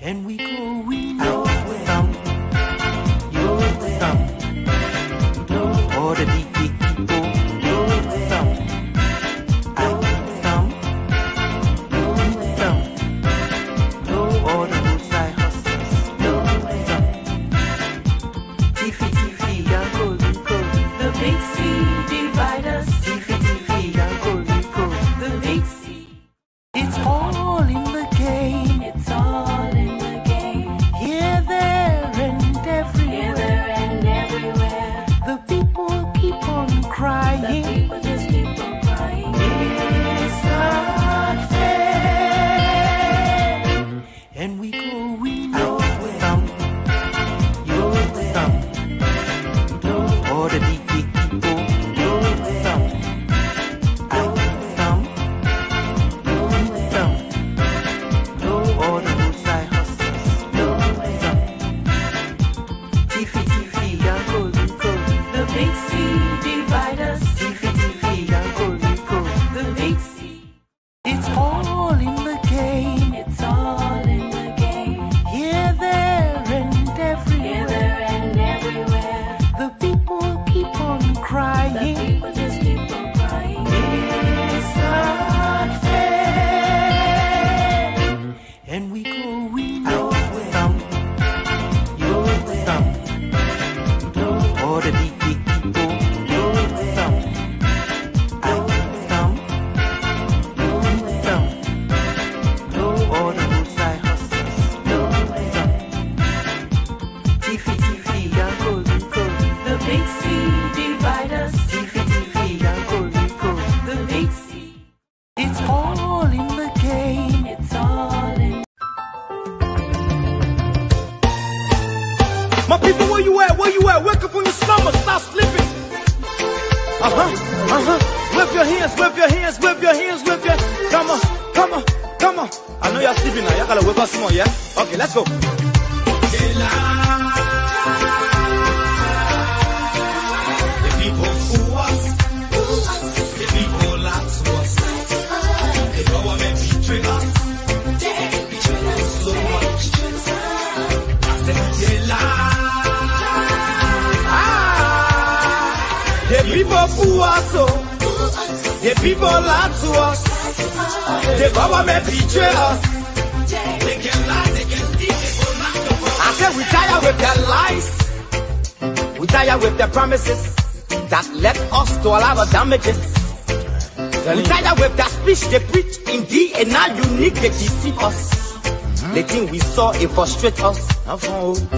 and we going out some, you some, all the big people, you some, some, you some, all the roadside hustlers, some, Tiffy, Uncle Rico, the big C divide us, Tiffy, Uncle Rico, the big C. It's all in the game. It's all in the game. Here, there, and everywhere. Here, there, and everywhere. The people keep on crying. The people just keep on crying. It's not fair. And we going out some, you some, all the big people, you some, some. All the roadside hustlers, some. Tiffy, Uncle Rico, the big C divide us. Tiffy, Uncle Rico, the big C. It's all in the game. It's all in the game. Here, there, and everywhere. Here, there, and everywhere. The people keep on crying. The people just keep on crying. It's not fair. And we going out some, you some, all the big people, you some, some, all the roadside hustlers, some, Tiffy, Uncle Rico, the big C divide us, Tiffy, Uncle Rico, the big C. It's all in the game. It's all in. My people, where you at? Where you at? Wake up on your slumber, stop sleeping. Whip your hands, whip your hands, whip your hands, whip your. Come on, come on, come on. I know you're sleeping now. You gotta whip us some more, yeah? Okay, let's go. The people fool us. The people lie to us. The government betray us. So much. I said they lie. The people fool us, oh. The people lie to us. The government betray us. They can lie, they can steal, they will not go. I said we tired with their lies. We tired with their promises that led us to all our damages. We tired with their speech they preach indeed, and now unique they deceive us. The thing we saw, it frustrate us.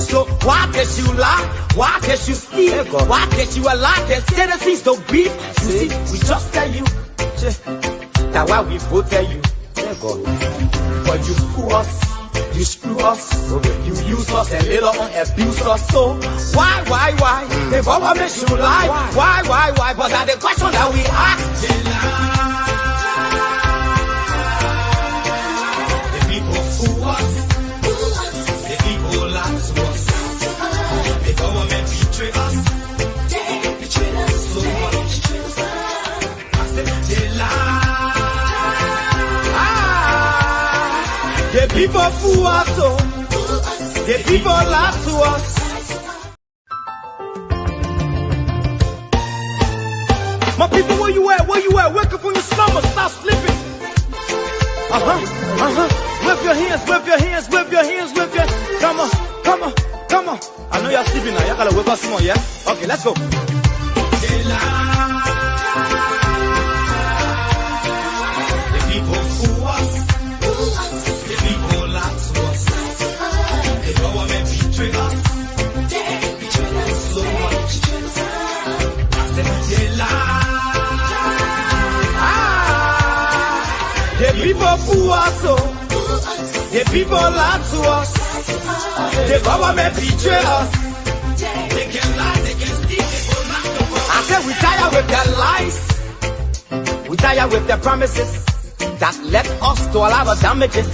So why can't you lie? Why can't you steal? Why can't you allow the citizens to be? You see, we just tell you that why we voted you. But you screw us, you screw us, you use us and later on abuse us. So why? The government should lie. Why? But that's the question that we ask. The people fool us. The people lie to us. The government betray us. So much. I said they lie. The people fool us, oh. The people lie to us. My people, where you at? Where you at? Wake up on your slumber, stop sleeping. Whip your hands, whip your hands, whip your hands, whip your. Come on, come on, come on. I know you're sleeping now. You gotta whip us some more, yeah? Okay, let's go. They lie. The people fool us. The people lie to us. The government betray us. So much. I said they lie. The people fool us, oh. The people lie to us. The government betray us. They can lie, they can steal, they will not go. I said we tired with their lies. We tired with their promises that led us to all our damages.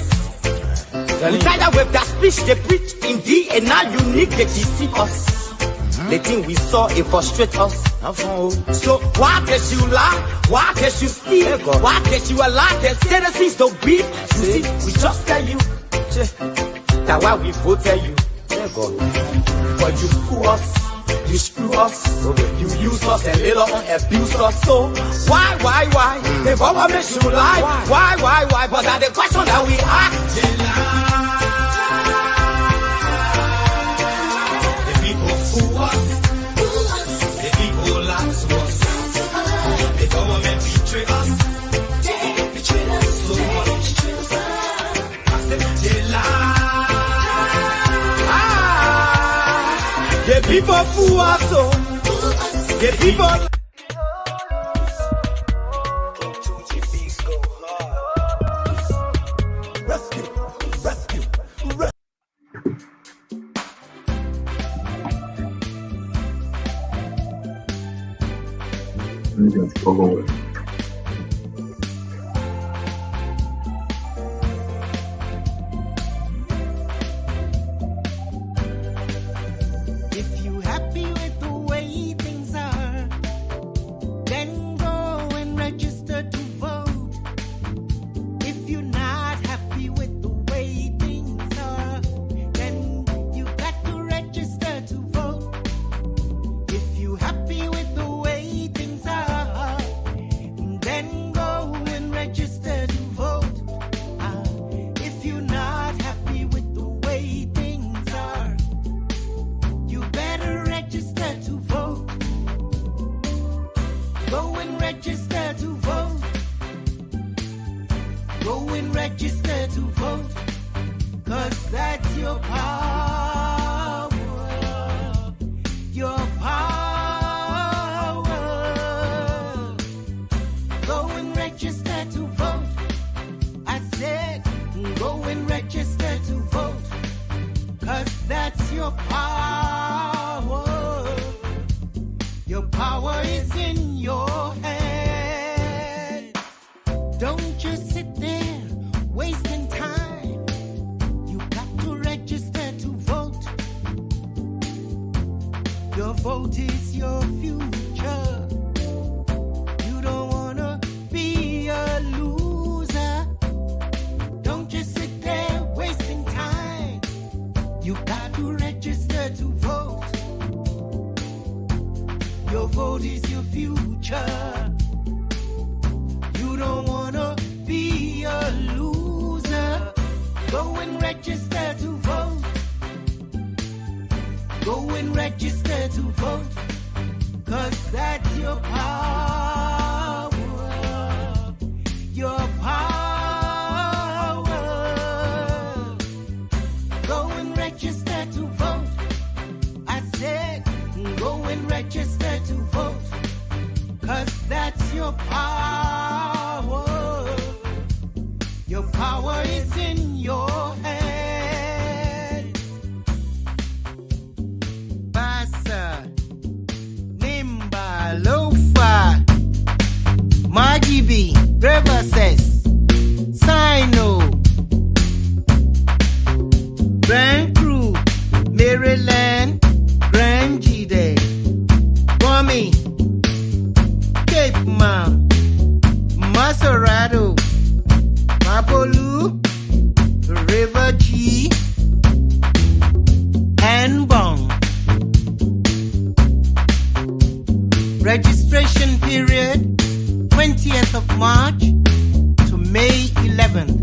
We tired with their speech they preach indeed, and now unique they deceive us. The thing we saw, it frustrate us. So why can't you lie? Why can't you steal? Why can't you allow the citizens to be? You see, we just tell you That's why we voted you. Dear God. But you fool us, you screw us, you use us and later on abuse us. So why? The government should lie. Why? But that's the question that we ask. The people fool us, the people lie to us. The government betray us, so much. I said they lie. The people fool us, so the people. If you happy with the way things are, then go and register to vote. If you're not happy with the way things are, then you got to register to vote. If you happy with the way things are, then go and register to vote. If you're not happy with the way things are, you better register to vote. Go and register to vote. Go and register to vote. 'Cause that's your power. Your power. Go and register to vote. I said, go and register to vote. 'Cause that's your power. Your power is in your head. Don't just sit there wasting time. You got to register to vote. Your vote is your future. You don't wanna be a loser. Don't just sit there wasting time. You got to register to vote. Your vote is your future. You don't wanna be a loser. Go and register to vote. Go and register to vote. 'Cause that's your power. Your power. Go and register to vote. I said, go and register to vote. 'Cause that's your power. Your power is in your head. Bassa, Nimba, Lofa, Magibi, Reverses, Sino, Grand Crew, Maryland, Grand Gide, Gummy, Cape Mount, Maserado, Mapolu, River G, and Bong. Registration period 20th of March to May 11th.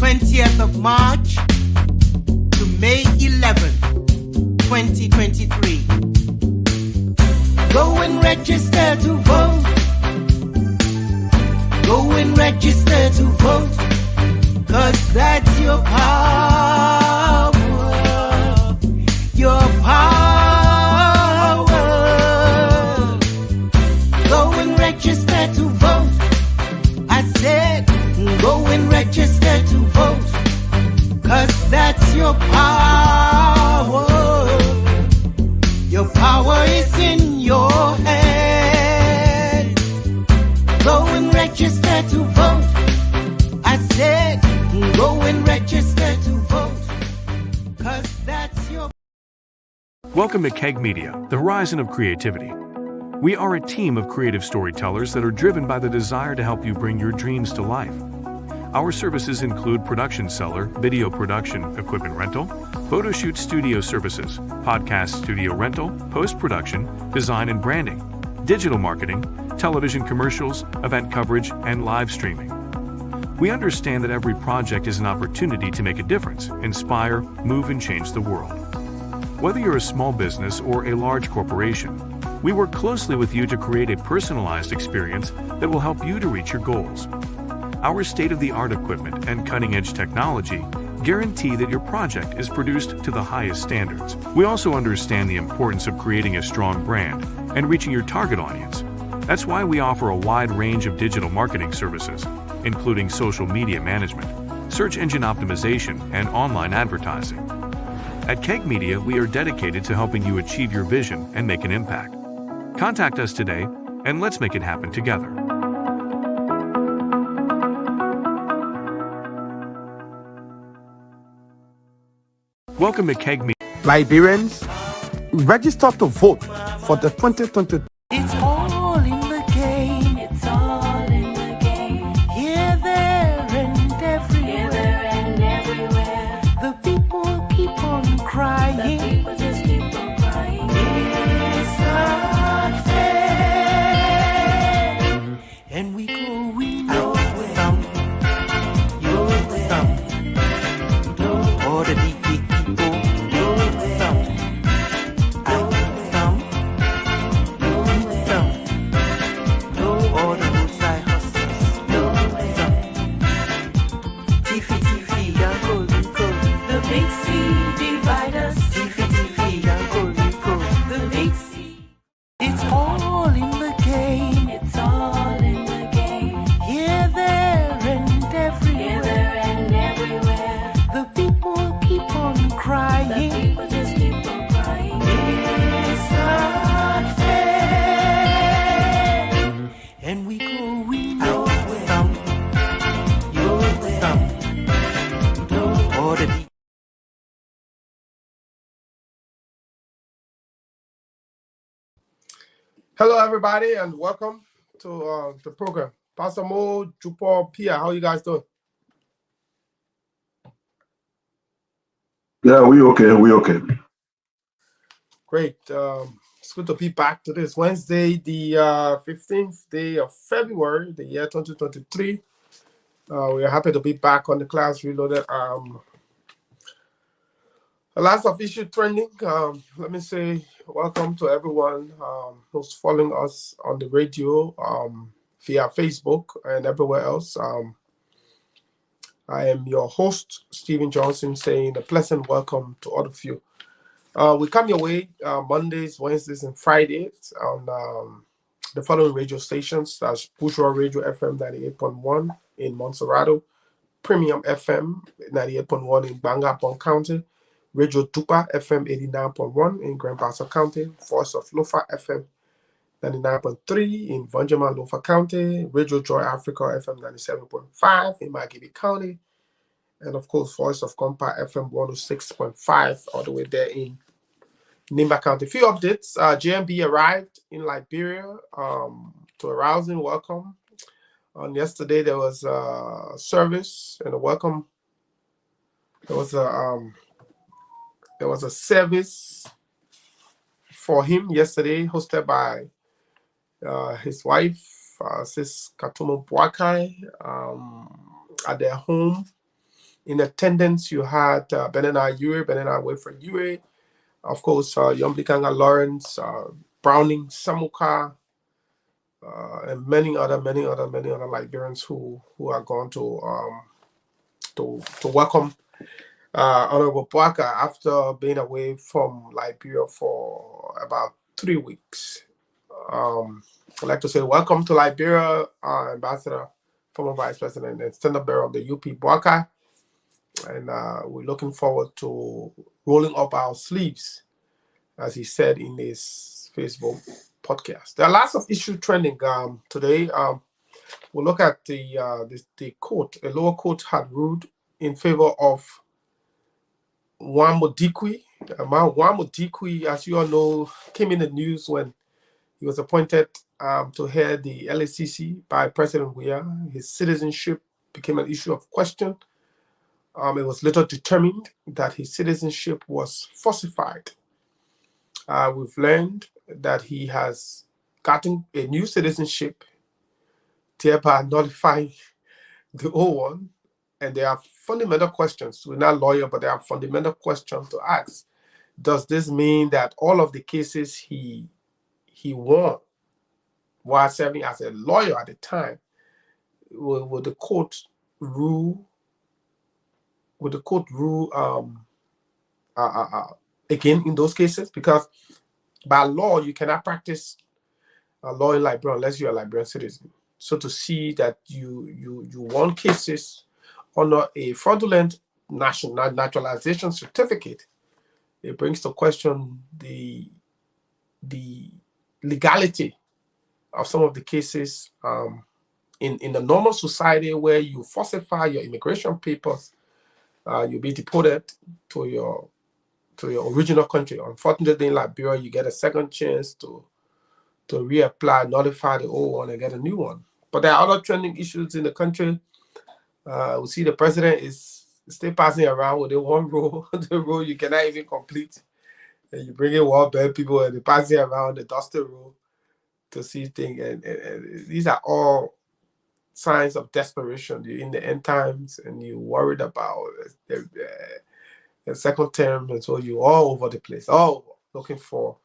20th of March to May 11th, 2023. Go and register to vote. Go and register to vote. 'Cause that's your power. Your power. Go and register to vote. I said, go and register to vote. 'Cause that's your power. Your power is in your head. Go and register to vote. I said, go and register to vote. 'Cause that's your. Welcome to Keg Media, the horizon of creativity. We are a team of creative storytellers that are driven by the desire to help you bring your dreams to life. Our services include production seller, video production equipment rental, photo shoot studio services, podcast studio rental, post-production, design and branding, digital marketing, television commercials, event coverage, and live streaming. We understand that every project is an opportunity to make a difference, inspire, move, and change the world. Whether you're a small business or a large corporation, we work closely with you to create a personalized experience that will help you to reach your goals. Our state-of-the-art equipment and cutting-edge technology guarantee that your project is produced to the highest standards. We also understand the importance of creating a strong brand and reaching your target audience. That's why we offer a wide range of digital marketing services, including social media management, search engine optimization, and online advertising. At Keg Media, we are dedicated to helping you achieve your vision and make an impact. Contact us today, and let's make it happen together. Welcome to Keg Media. Liberians, register to vote for the 2023. It's all in the game. It's all in the game. Here, there, and everywhere. The people keep on crying. The people just keep on crying. It's not fair. And we going nowhere. All the big people. It's all in the game. It's all in the game. Here, there, and everywhere. The people keep on crying. The people just keep on crying. It's not fair. And we going nowhere. All the people. Hello, everybody, and welcome to the program. Pastor Mo, Jupo, Pia, how you guys doing? Yeah, we okay. Great. It's good to be back to this Wednesday, the 15th day of February, the year 2023. We are happy to be back on the Class Reloaded. A lot of issue trending. Let me say welcome to everyone who's following us on the radio, via Facebook and everywhere else. I am your host, Stephen Johnson, saying a pleasant welcome to all of you. We come your way Mondays, Wednesdays, and Fridays on the following radio stations. That's Bourgeois Radio FM 98.1 in Montserrado, Premium FM 98.1 in Bangapon County, Radio Tupa FM 89.1 in Grand Bassa County, Voice of Lofa FM 99.3 in Vanjama Lofa County, Radio Joy Africa FM 97.5 in Magibi County, and of course Voice of Compa FM 106.5 all the way there in Nimba County. A few updates. JMB arrived in Liberia to a rousing welcome. On yesterday there was a service and a welcome. There was a service for him yesterday, hosted by his wife, Sis Katumo Boakai, at their home. In attendance, you had Benena Yure, Benena Wilfred Yure, of course, Yomblikanga Lawrence, Browning Samuka, and many other Liberians who are going to welcome Honorable Boaka after being away from Liberia for about 3 weeks. I'd like to say welcome to Liberia, Ambassador, former Vice President, and Standard Bearer of the UP Boaka. And we're looking forward to rolling up our sleeves, as he said in his Facebook podcast. There are lots of issues trending today. We'll look at the court. A lower court had ruled in favor of Nwamo Dikwi. Nwamo Dikwi, as you all know, came in the news when he was appointed to head the LACC by President Weah. His citizenship became an issue of question. It was later determined that his citizenship was falsified. We've learned that he has gotten a new citizenship, thereby nullifying the old one. And there are fundamental questions. We're not lawyers, but there are fundamental questions to ask. Does this mean that all of the cases he won while serving as a lawyer at the time, will the court rule? Would the court rule again in those cases? Because by law, you cannot practice law in Liberia unless you're a Liberian citizen. So to see that you won cases under a fraudulent naturalization certificate, it brings to question the legality of some of the cases in the normal society where you falsify your immigration papers. You'll be deported to your original country. Unfortunately, in Liberia, you get a second chance to reapply, notify the old one, and get a new one. But there are other trending issues in the country. We see the president is still passing around with the one rule, the rule you cannot even complete. And you bring in one bad people and they pass it around the dusty rule to see things. And these are all signs of desperation. You're in the end times and you're worried about the second term, and so you're all over the place, all looking for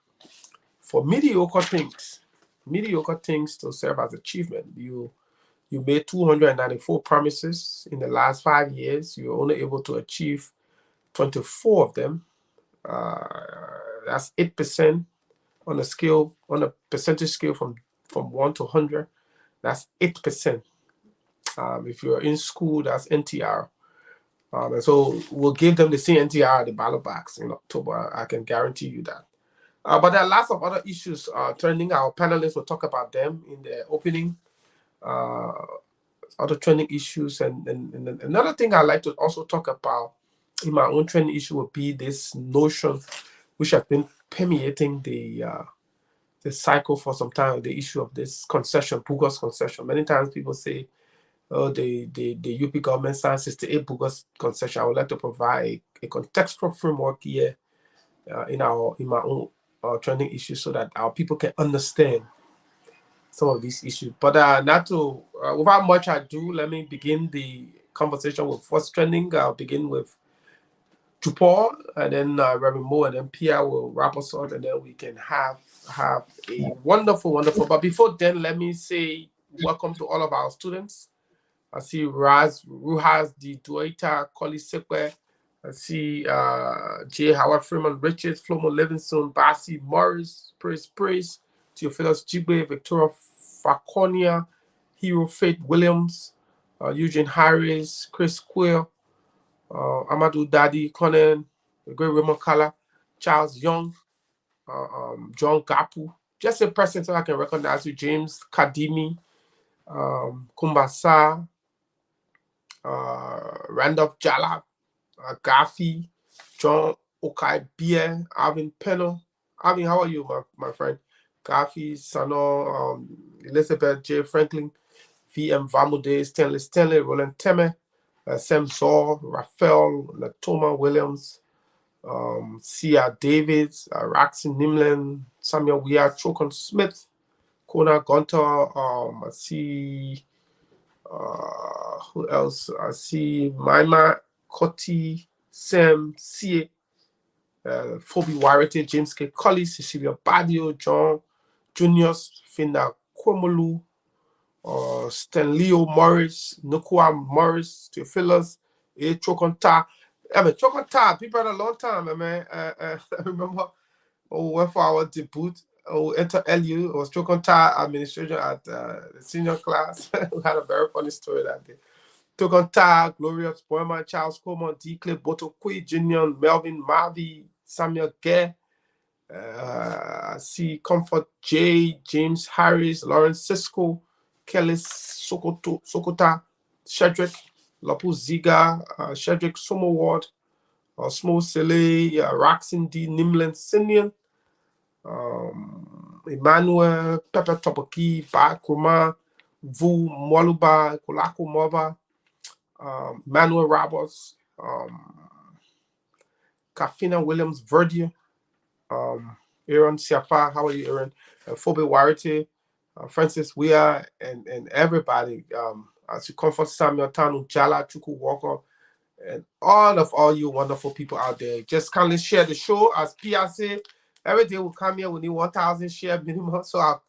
mediocre things to serve as achievement. You made 294 promises in the last 5 years. You're only able to achieve 24 of them. That's 8% on a percentage scale from 1 to 100. That's 8%. If you're in school, that's NTR. And so we'll give them the same NTR at the ballot box in October. I can guarantee you that. But there are lots of other issues trending. Our panelists will talk about them in the opening. Other trending issues. And another thing I'd like to also talk about in my own trending issue would be this notion, which has been permeating the cycle for some time, the issue of this concession, bogus concession. Many times people say, oh, the UP government signed 68 bogus concession. I would like to provide a contextual framework here in my own trending issues so that our people can understand some of these issues. But not to, without much ado, let me begin the conversation with first trending. I'll begin with Jupor, and then Reverend Mo, and then Pierre will wrap us up, and then we can have a wonderful. But before then, let me say welcome to all of our students. I see Ruhas Di Dueta, Koli Sekwe. I see J. Howard Freeman, Richards, Flomo Livingston, Bassi, Morris, Praise, Theophilus Jigbe, Victoria Faconia, Hero Faith Williams, Eugene Harris, Chris Quill, Amadou Dadi, Conan, the great Raymond Kala, Charles Young, John Gapu, just a person so I can recognize you, James Kadimi, Kumbasa, Randolph Jalab, Gafi, John Okai Bie, Alvin Peno. Alvin, how are you, my friend? Gafi, Sano, Elizabeth J. Franklin, VM Vamude, Stanley, Roland Teme, Sam Saw, Raphael, Latoma Williams, Sia Davids, Raxin Nimlin, Samuel Weir, Chokon Smith, Kona Gunter, I see who else? I see Maima Koti, Sam Sie, Phoebe Warity, James K. Collins, Cecilia Badio, John Junius, Finna Kwomolu, Stanleo Morris, Nukua Morris, Theophilus, Chokonta. I mean, Chokonta, people had a long time, man. I remember when we went for our debut, we entered LU. It was Chokonta administration at the senior class. We had a very funny story that day. Chokonta, Glorious Boyman, Charles Coleman, D. Clay, Botokwe, Junior, Melvin Marvey, Samuel Gay. I see Comfort J, James Harris, Lawrence Cisco, Kelly Sokota, Shedrick, Lapu Ziga, Shedrick Somoward, Smo Sele, Raxin D. Nimlen Sinian, Emmanuel, Pepper Topoki, Ba Kuma, Vu Moluba, Kolako Moba, Manuel Roberts, Kafina Williams Verdier, Aaron Siafa, how are you, Aaron? Phoebe Warity, Francis Weir, and everybody. As you comfort Samuel Tanu, Jala, Chuku Walker, and all you wonderful people out there. Just kindly share the show. As Pia said, every day we come here, we need 1,000 share minimum. So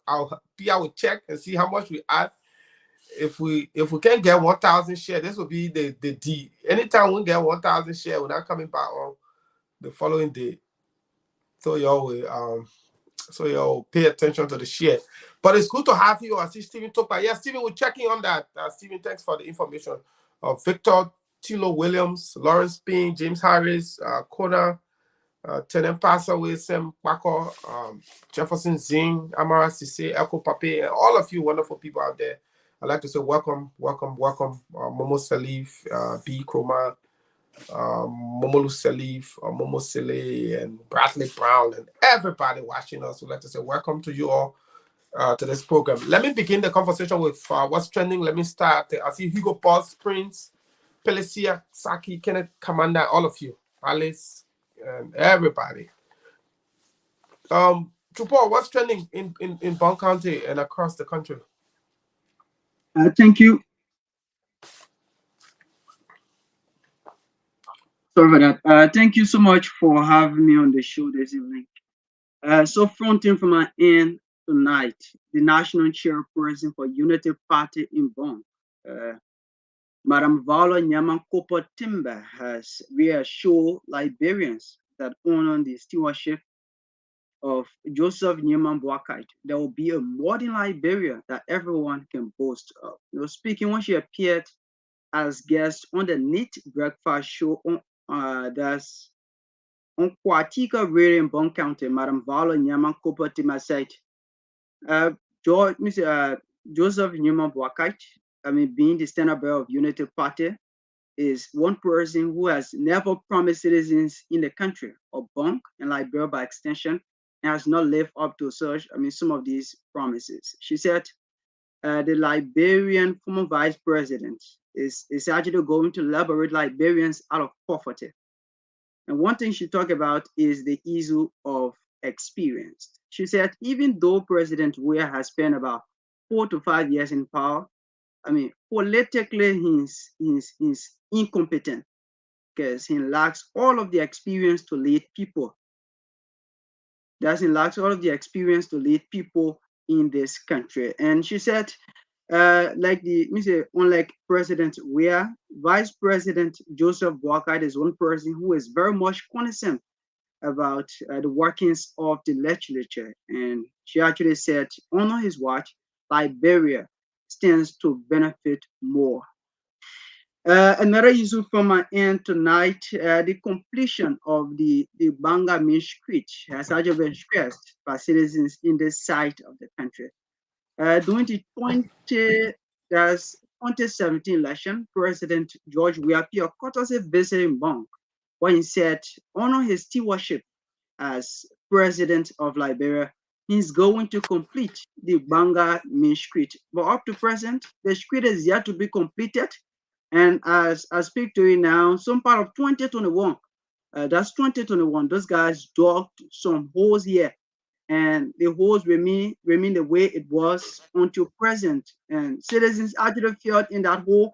Pia will check and see how much we add. If we can get 1,000 share, this will be the D. Anytime we get 1,000 share, we're not coming back on the following day. So y'all will pay attention to the share. But it's good to have you. I see Stephen Topa. Yeah, Stephen, we're checking on that. Stephen, thanks for the information. Victor Tilo Williams, Lawrence Payne, James Harris, Kona, Tenen Pasa Wilson, Bako, Jefferson Zing, Amara Sise, Echo Pape, and all of you wonderful people out there. I'd like to say welcome. Momo Salif, B. Kroma, Momolu Salif, Momo Sele, and Bradley Brown, and everybody watching us. We'd like to say welcome to you all to this program. Let me begin the conversation with what's trending. Let me start. I see Hugo Boss, Prince, Pelicia, Saki, Kenneth, Commander, all of you, Alice, and everybody. Chupo, what's trending in Bond County and across the country? Thank you. Sorry for that. Thank you so much for having me on the show this evening. So fronting from my end tonight, the national chairperson for Unity Party in Bonn, Madam Vala Nyamankopo Timber, has reassured Liberians that honor the stewardship of Joseph Nyaman Boakai, there will be a modern Liberia that everyone can boast of. Speaking when she appeared as guest on the Neat Breakfast show that's on Kwatika Radio in Bond County, Madam Vala Nyamankopo Timber said, Joseph Nyaman Boakai, being the standard bearer of Unity Party, is one person who has never promised citizens in the country or Bonk and Liberia by extension, and has not lived up to such, some of these promises. She said the Liberian former vice president is actually going to liberate Liberians out of poverty. And one thing she talked about is the issue of experience. She said even though President Weah has spent about 4 to 5 years in power, politically he's incompetent because he lacks all of the experience to lead people. He lacks all of the experience to lead people in this country. And she said, unlike President Weah, Vice President Joseph Boakai is one person who is very much concerned about the workings of the legislature. And she actually said, on his watch, Liberia stands to benefit more. Another issue from my end tonight, the completion of the Banga Main Street has actually been stressed by citizens in this side of the country. During the 2017 election, President George Weah Pio caught us a visit in Bonk when he said, honor his stewardship as president of Liberia, he's going to complete the Banga Main Street. But up to present, the street is yet to be completed. And as I speak to you now, some part of 2021, that's 2021, those guys dug some holes here. And the holes remain the way it was until present. And citizens actually filled in that hole,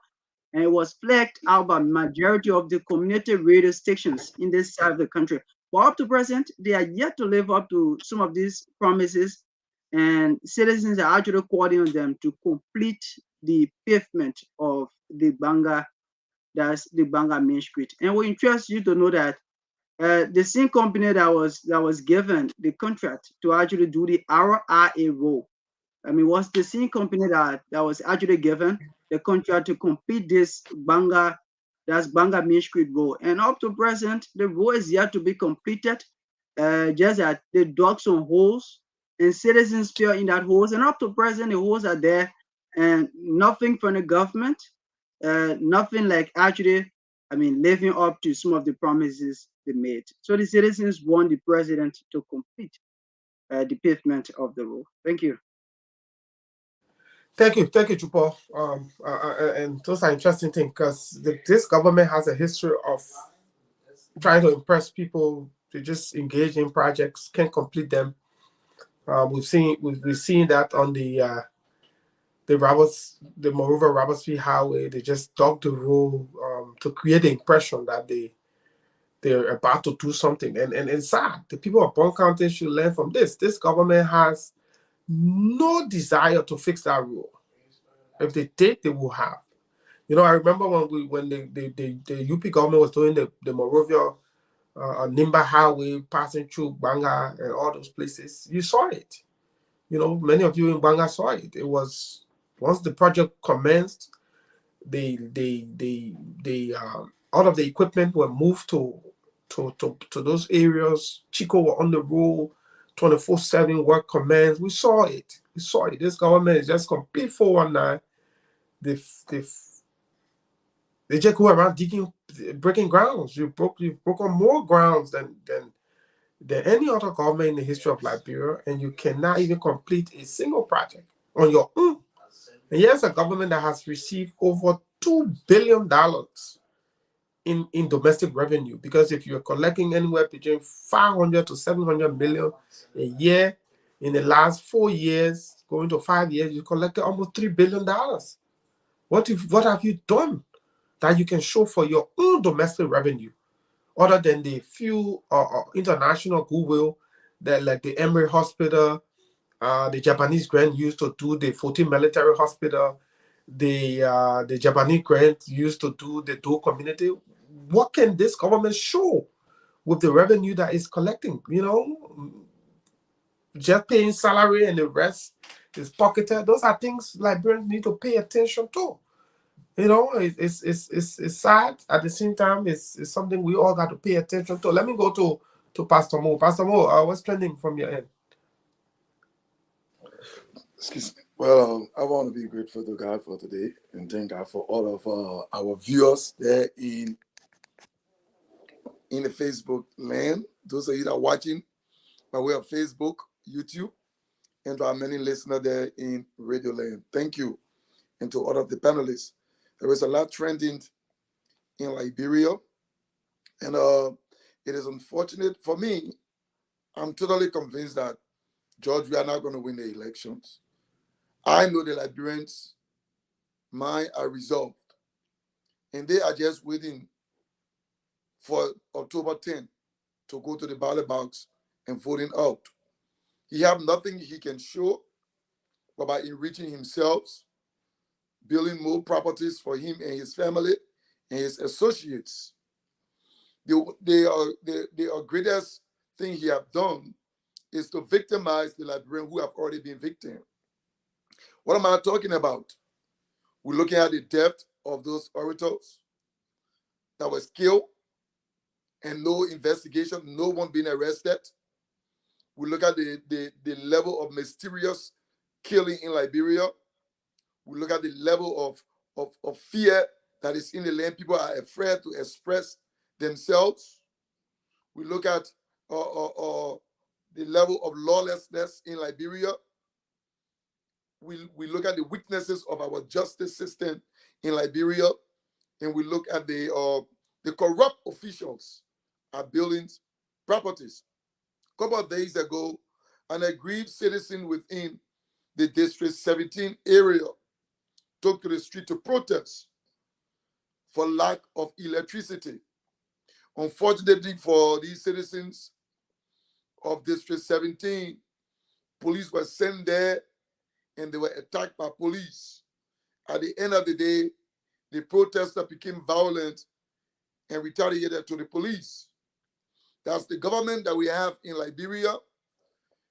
and it was flagged out by majority of the community radio stations in this side of the country. But up to present, they are yet to live up to some of these promises, and citizens are actually calling on them to complete the pavement of the Banga, that's the Banga Main Street. And we interest you to know that the same company that was given the contract to actually do the RRA road, was the same company that was actually given the contract to complete this Banga, that's Banga Main Street road. And up to present, the road is yet to be completed. Just that they dug some holes and citizens fell in that holes. And up to present, the holes are there, and nothing from the government, nothing like actually, living up to some of the promises they made. So the citizens want the president to complete the pavement of the road. Thank you. Thank you, Chupo. And those are interesting things because this government has a history of trying to impress people. To just engage in projects, can't complete them. We've seen that on the Monrovia Robertsville Highway. They just dug the road to create the impression that they're about to do something, and it's sad. The people of Bond County should learn from this. This government has no desire to fix that road. If they did, they will have. I remember when the UP government was doing the Monrovia Nimba Highway passing through Banga and all those places. You saw it. Many of you in Banga saw it. It was once the project commenced, all of the equipment were moved to those areas. Chico were on the road, 24/7 work commenced. We saw it. This government is just complete 419. They just go around breaking grounds. You've broken more grounds than any other government in the history of Liberia, and you cannot even complete a single project on your own. And here's a government that has received over $2 billion in domestic revenue, because if you're collecting anywhere between 500 to 700 million a year, in the last 4 years, going to 5 years, you collected almost $3 billion. What have you done that you can show for your own domestic revenue, other than the few international goodwill that, like the Emory Hospital, the Japanese grant used to do the 14 military hospital, the Japanese grant used to do the dual community? What can this government show with the revenue that is collecting? Just paying salary and the rest is pocketed. Those are things Liberians need to pay attention to. It's sad. At the same time, it's something we all got to pay attention to. Let me go to Pastor Mo. Pastor Mo, what's trending from your end? Excuse me. Well, I want to be grateful to God for today and thank God for all of our viewers there in the Facebook land. Those of you that are watching by way of Facebook, YouTube, and to our many listeners there in Radio Land. Thank you. And to all of the panelists. There is a lot trending in Liberia, and it is unfortunate for me. I'm totally convinced that, George, we are not going to win the elections. I know the Liberians' mind are resolved, and they are just waiting for October 10th to go to the ballot box and voting out. He have nothing he can show but by enriching himself, building more properties for him and his family and his associates. The greatest thing he have done is to victimize the Liberians who have already been victims. What am I talking about? We're looking at the depth of those orators that was killed and no investigation, no one being arrested. We look at the level of mysterious killing in Liberia. We look at the level of fear that is in the land. People are afraid to express themselves. We look at the level of lawlessness in Liberia. We look at the weaknesses of our justice system in Liberia, and we look at the corrupt officials at buildings, properties. A couple of days ago, an aggrieved citizen within the District 17 area took to the street to protest for lack of electricity. Unfortunately for these citizens of District 17, police were sent there and they were attacked by police. At the end of the day, the protester became violent and retaliated to the police. That's the government that we have in Liberia.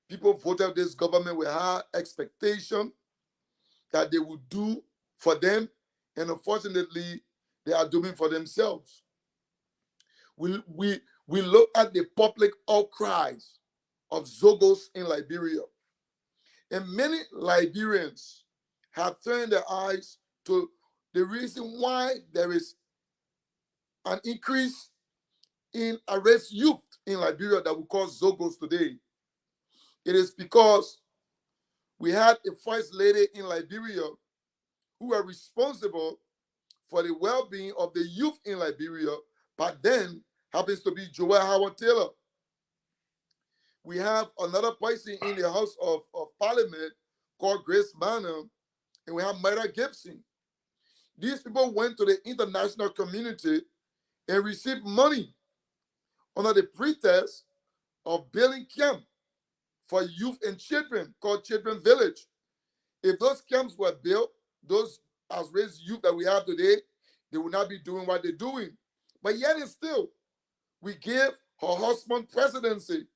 People voted this government with high expectation that they would do for them, and unfortunately, they are doing for themselves. We look at the public outcries of Zogos in Liberia, and many Liberians have turned their eyes to the reason why there is an increase in arrest youth in Liberia that we call Zogos today. It is because we had a first lady in Liberia who were responsible for the well-being of the youth in Liberia, but then happens to be Joel Howard Taylor. We have another person in the House of Parliament called Grace Manham, and we have Myra Gibson. These people went to the international community and received money under the pretext of building camp for youth and children called Children Village. If those camps were built, those as raised youth that we have today, they would not be doing what they're doing. But yet and still, we give her husband presidency.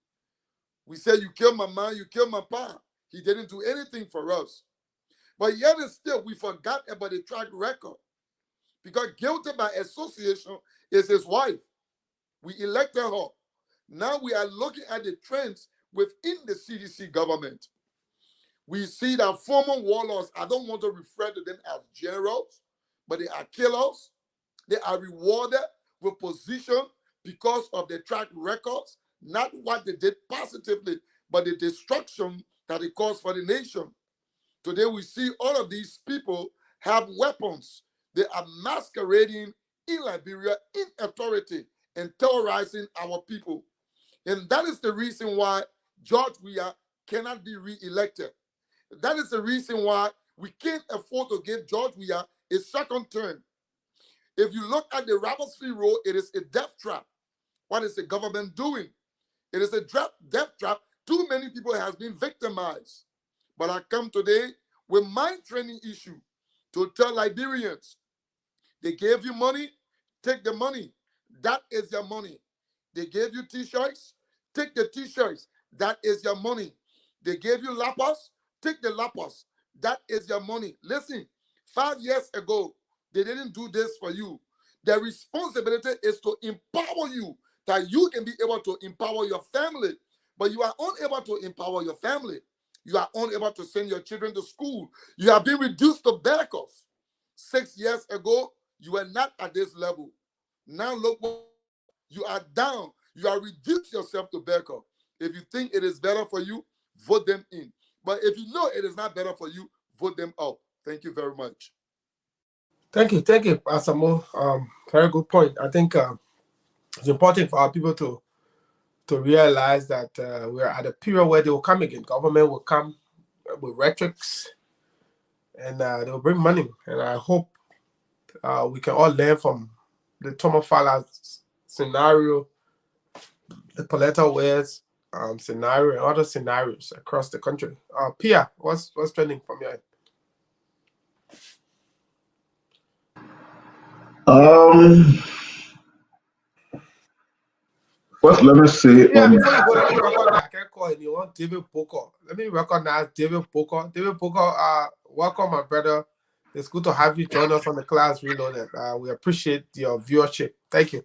We said, you killed my man, you killed my pa. He didn't do anything for us. But yet and still, we forgot about the track record. Because guilty by association is his wife. We elected her. Now we are looking at the trends within the CDC government. We see that former warlords, I don't want to refer to them as generals, but they are killers. They are rewarded with position because of their track records, not what they did positively, but the destruction that it caused for the nation. Today we see all of these people have weapons. They are masquerading in Liberia in authority and terrorizing our people. And that is the reason why George Weah cannot be re-elected. That is the reason why we can't afford to give George Weah a second term. If you look at the Rapperswil Road, it is a death trap. What is the government doing? It is a death trap. Too many people have been victimized. But I come today with my training issue to tell Liberians, they gave you money, take the money. That is your money. They gave you t-shirts, take the t-shirts. That is your money. They gave you lapas, take the lapas. That is your money. Listen, 5 years ago, they didn't do this for you. Their responsibility is to empower you, that you can be able to empower your family. But you are unable to empower your family. You are unable to send your children to school. You have been reduced to beggars. 6 years ago, you were not at this level. Now look, you are down. You are reduced yourself to beggar. If you think it is better for you, vote them in. But if you know it is not better for you, vote them out. Thank you very much. Thank you, Pastor Mo. Very good point. I think it's important for our people to realize that we're at a period where they will come again. Government will come with rhetorics, and they will bring money. And I hope we can all learn from the Thomas Fowler scenario, the Paletta Wares scenario, and other scenarios across the country. Pia, what's trending from your end? First, let me say. Yeah, before you go, let me recognize. I can't call anyone. David Booker. Let me recognize David Booker. David Booker, welcome, my brother. It's good to have you join us on the Class Reloaded. We appreciate your viewership. Thank you.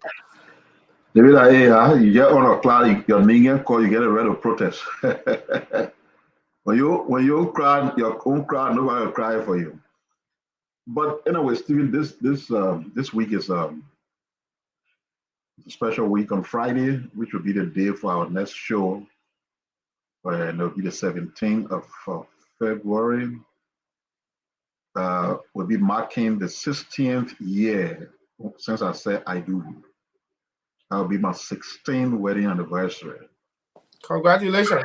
David, you get on a class, your Nigerian call, you get a right of protest. when you cry, your own cry, nobody will cry for you. But anyway, Stephen, this week is a special week on Friday, which will be the day for our next show. And it'll be the 17th of February. We'll be marking the 16th year since I said I do. That'll be my 16th wedding anniversary. Congratulations.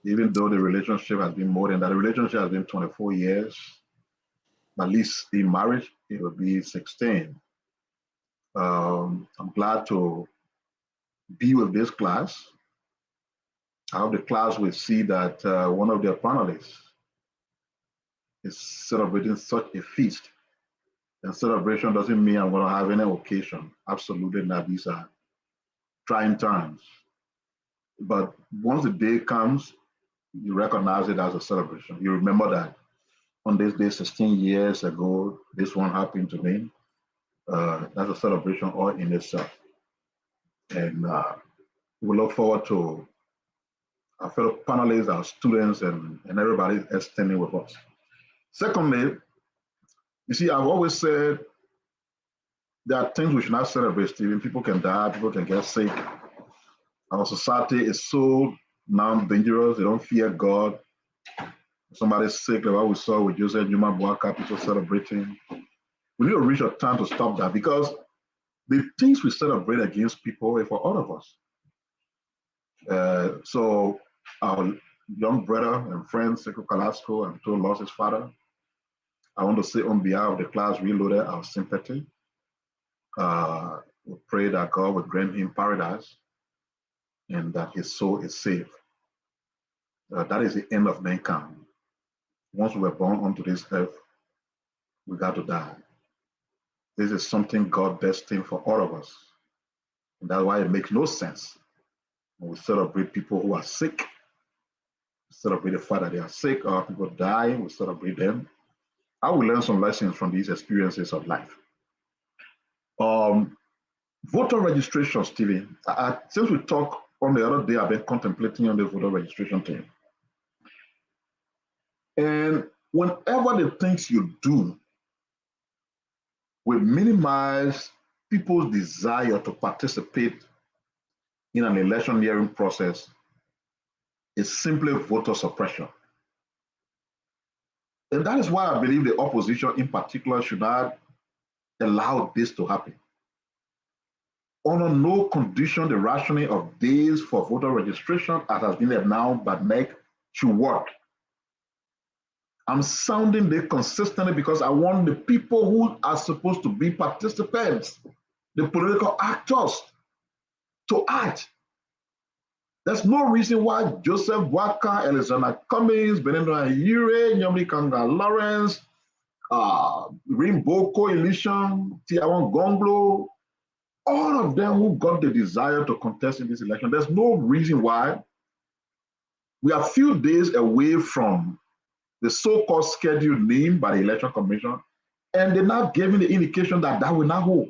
Even though the relationship has been more than that, the relationship has been 24 years, at least in marriage, it will be 16. I'm glad to be with this class. I hope the class will see that one of their panelists is celebrating such a feast. And celebration doesn't mean I'm going to have any occasion. Absolutely not. These are trying times. But once the day comes, you recognize it as a celebration. You remember that on this day, 16 years ago, this one happened to me. That's a celebration all in itself. And we look forward to our fellow panelists, our students, and everybody that's standing with us. Secondly, you see, I've always said there are things we should not celebrate, Stephen. People can die, people can get sick. Our society is so now dangerous, they don't fear God. Somebody's sick, like what we saw with Joseph Juma Boaka, people celebrating. We need to reach a time to stop that, because the things we celebrate against people are for all of us. So our young brother and friend, Sekou Carrasco, I'm told lost his father. I want to say on behalf of the class Reloaded, our sympathy. We pray that God would grant him paradise and that his soul is saved. That is the end of mankind. Once we were born onto this earth, we got to die. This is something God destined for all of us. And that's why it makes no sense when we celebrate people who are sick. We celebrate the fact that they are sick, or people dying, we celebrate them. I will learn some lessons from these experiences of life. Voter registration, Stevie. Since we talked on the other day, I've been contemplating on the voter registration thing. And whenever the things you do will minimize people's desire to participate in an electioneering process, it's simply voter suppression. And that is why I believe the opposition in particular should not allow this to happen. Under no condition the rationing of days for voter registration, as has been announced by NEC, should work. I'm sounding this consistently because I want the people who are supposed to be participants, the political actors, to act. There's no reason why Joseph Boaka, Alexander Cummings, Benendo Ayure, Nyomi Kanga Lawrence, Rimboko Elisham, Tiawan Gonglo, all of them who got the desire to contest in this election, there's no reason why we are a few days away from the so-called schedule named by the Election Commission, and they're not giving the indication that that will not hold.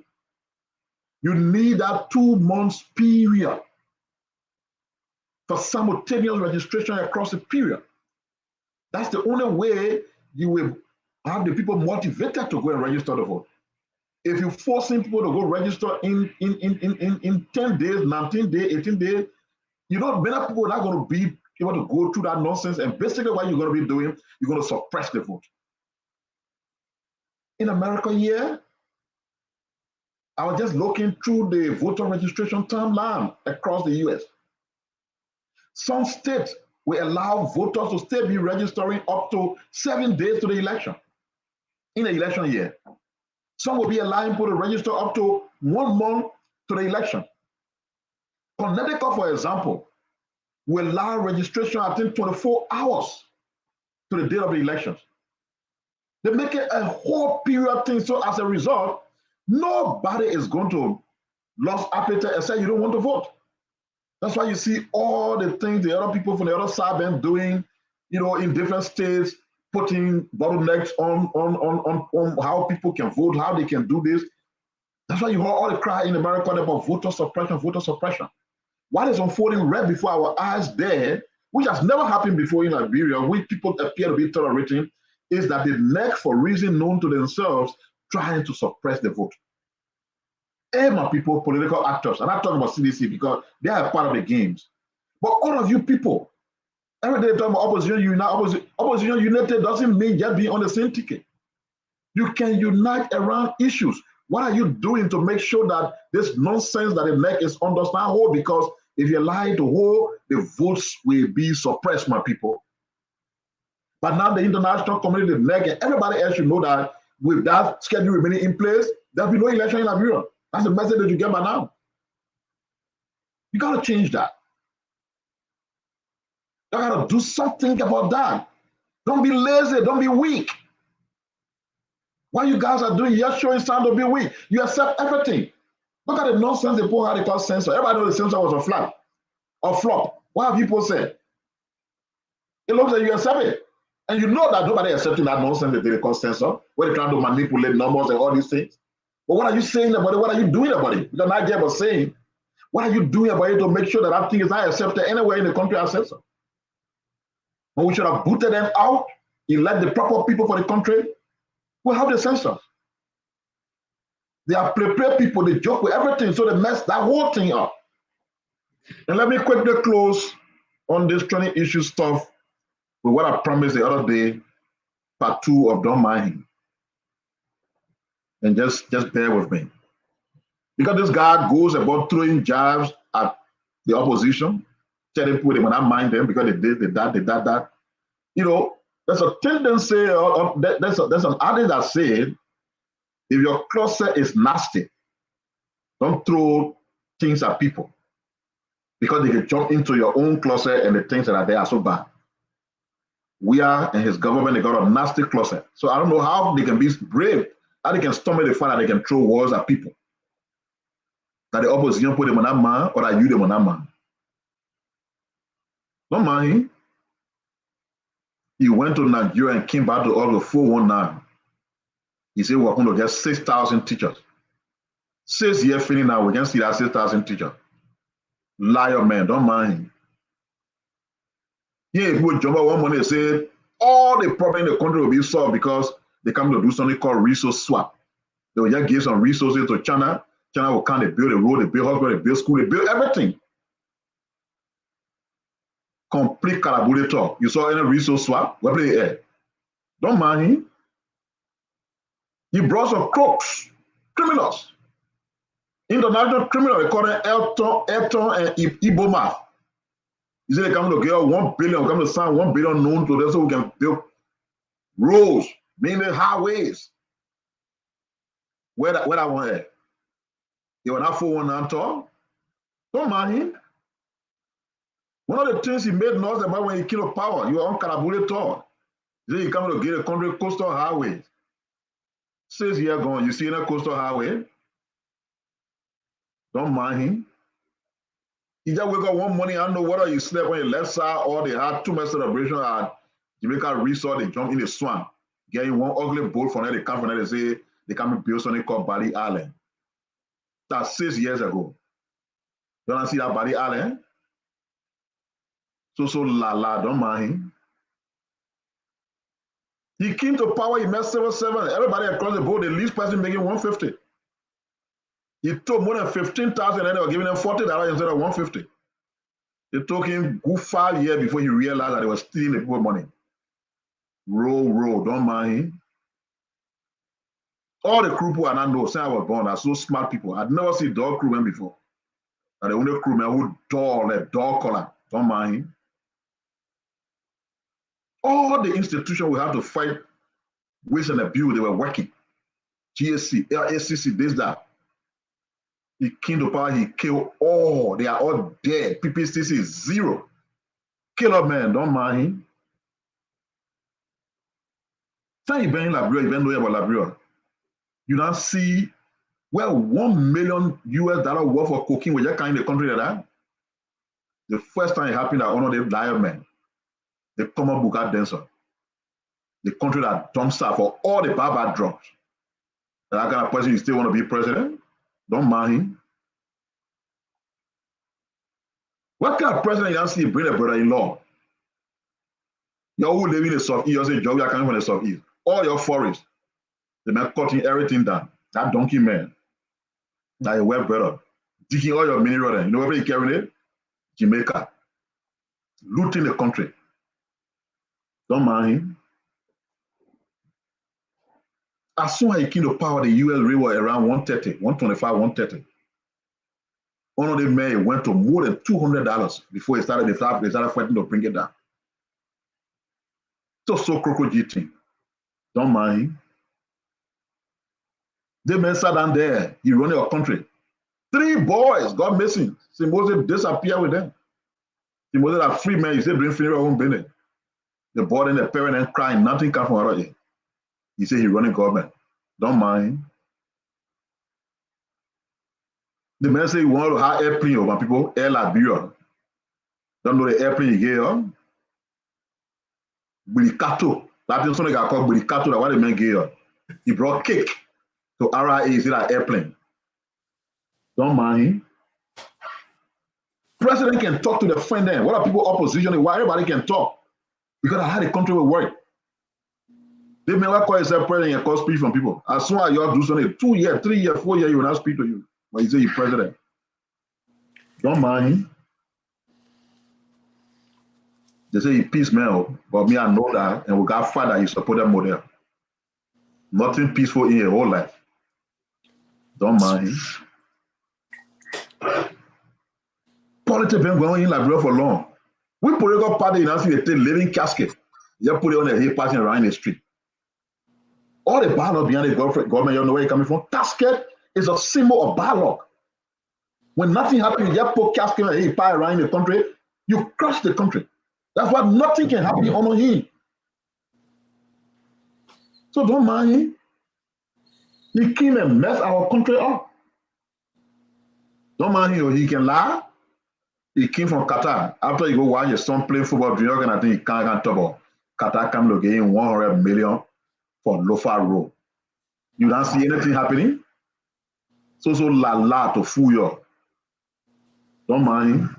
You need that 2 months period for simultaneous registration across the period. That's the only way you will have the people motivated to go and register to vote. If you're forcing people to go register in 10 days, 19 days, 18 days, you know, many people are not going to be able to go through that nonsense. And basically what you're going to be doing, you're going to suppress the vote. In America here, I was just looking through the voter registration timeline across the US. Some states will allow voters to still be registering up to 7 days to the election in the election year. Some will be allowing people to register up to 1 month to the election. Connecticut, for example, will allow registration, I think, 24 hours to the date of the elections. They make it a whole period thing. So as a result, nobody is going to lose appetite and say you don't want to vote. That's why you see all the things the other people from the other side been doing, you know, in different states, putting bottlenecks on how people can vote, how they can do this. That's why you hear all the cry in America about voter suppression, voter suppression. What is unfolding right before our eyes there, which has never happened before in Liberia, which people appear to be tolerating, is that the NEC, for reason known to themselves, trying to suppress the vote. And my people, political actors, and I'm talking about CDC because they are part of the games. But all of you people, every day talking about opposition unite, opposition united doesn't mean just being on the same ticket. You can unite around issues. What are you doing to make sure that this nonsense that the NEC is understand hold? Because if you lie to hold, the votes will be suppressed, my people. But now the international community, the NEC, and everybody else should know that with that schedule remaining in place, there'll be no election in Liberia. That's the message that you get by now. You got to change that. You got to do something about that. Don't be lazy. Don't be weak. What you guys are doing, you're showing signs to be weak. You accept everything. Look at the nonsense they pull out the call censor. Everybody knows the censor was a flop. What have people said? It looks like you accept it. And you know that nobody accepting that nonsense that they call censor, where they're trying to manipulate numbers and all these things. But what are you saying about it? What are you doing about it? Because Nigeria was saying, what are you doing about it to make sure that that thing is not accepted anywhere in the country as censor? When we should have booted them out, elect the proper people for the country, we'll have the censors. They are prepared people, they joke with everything, so they mess that whole thing up. And let me quickly close on this training issue stuff with what I promised the other day, part 2 of Don't Mind Him. And just bear with me. Because this guy goes about throwing jabs at the opposition, telling people they will not mind them because they did that. You know, there's a tendency, there's an adage that said, if your closet is nasty, don't throw things at people because they can jump into your own closet and the things that are there are so bad. We are in his government, they got a nasty closet. So I don't know how they can be brave, how they can stomach the fact that they can throw words at people. That the opposition put them on that man or that you them on that man. Don't mind him. He went to Nigeria and came back to all the 419. He said we're going to get 6,000 teachers. 6 years finished now, we can see that 6,000 teachers. Liar man, don't mind him. Yeah, people jump out one morning and say all the problems in the country will be solved because they come to do something called resource swap. They will just give some resources to China. China will come, they build a road, they build hospital, they build school, they build everything. Complete Kalabule talk. You saw any resource swap? Where play air? Don't mind him. He brought some crooks, criminals. International criminals, they call them Elton and Iboma. He said they come to get 1 billion, come to sign 1 billion known to them so we can build roads, mainly highways. Where that one at? They were not 419 talk. Don't mind him. One of the things he made noise about when he killed power, you were on Kalabule talk. He said he come to get a country coastal highway. 6 years gone, you see that coastal highway? Don't mind him. He just wake up one morning, I don't know whether you slept on your left side or they had too much celebration at Jamaica Resort, they jump in the swamp, getting one ugly boat from there, they come from there, they say they come and build something called Bali Island. That's 6 years ago. You wanna see that Bali Island? So don't mind him. He came to power, he met 7-7. Everybody across the board, the least person making 150. He took more than 15,000 and they were giving them $40 instead of 150. It took him good 5 years before he realized that they were stealing the people's money. Roll, don't mind him. All the crew people I know since I was born are so smart people. I'd never seen dog crewmen before. And the only crewman who dog collar, don't mind him. All the institutions we have to fight waste and abuse, they were working. GSC, LACC, this, that. He came to power, he killed all. They are all dead. PPCC is 0. Kill up, man, don't mind him. Say you've been in Liberia, you've been knowing about Liberia. You now see, well, $1 million worth of cocaine was just kind of the country like that. The first time it happened, I honor the liar man. The common book at Denson. The country that dumps out for all the bad drugs. That kind of person you still want to be president? Don't mind him. What kind of president you don't see bring a brother-in-law? You're who living in the Southeast, you say, Joe, you are coming from the Southeast. All your forests, the man cutting everything down. That donkey man, that a web brother, digging all your mineral. You know where he carrying it? Jamaica. Looting the country. Don't mind him. As soon as he came to power, the US rate was around 130, 125, 130. One of the men went to more than $200 before they started fighting to bring it down. So crocodile thing. Don't mind him. The man sat down there, he run your country. 3 boys got missing. Moses disappeared with them. Moses are free men, you say bring funeral home business. The boy and the parent and crying, nothing come from out of it. He said he running government. Don't mind him. The man say he want to have airplane over people, Air Liberia. Don't know the airplane he gave up? Bilikato. That is something I call Bilikato, that what the man gave up. He brought cake to RIA, he said that airplane. Don't mind him. President can talk to the friend then. What are people opposition? Why everybody can talk? Because I had the country will work. They may not call yourself president and call speech from people. As soon as you all do something, 2 years, 3 years, 4 years, he will not speak to you. When you say you're president. Don't mind him. They say he peace man, but me, I know that, and we got father, he support that model. Nothing peaceful in your whole life. Don't mind him. Politics been going in Liberia for long. We political party in Africa, they living casket. You put it on the hay passing around the street. All the ballot behind the government, you know where you're coming from. Casket is a symbol of ballot. When nothing happens, you just put casket and hay pie around the country, you crush the country. That's why nothing can happen on him. So don't mind him. He came and mess our country up. Don't mind him. He can lie. He came from Qatar. After you go watch your son play football, New York, and I think he can't talk about Qatar come to gain 100 million for Lofa Road. You don't see anything happening? So la to fool you. Don't mind him.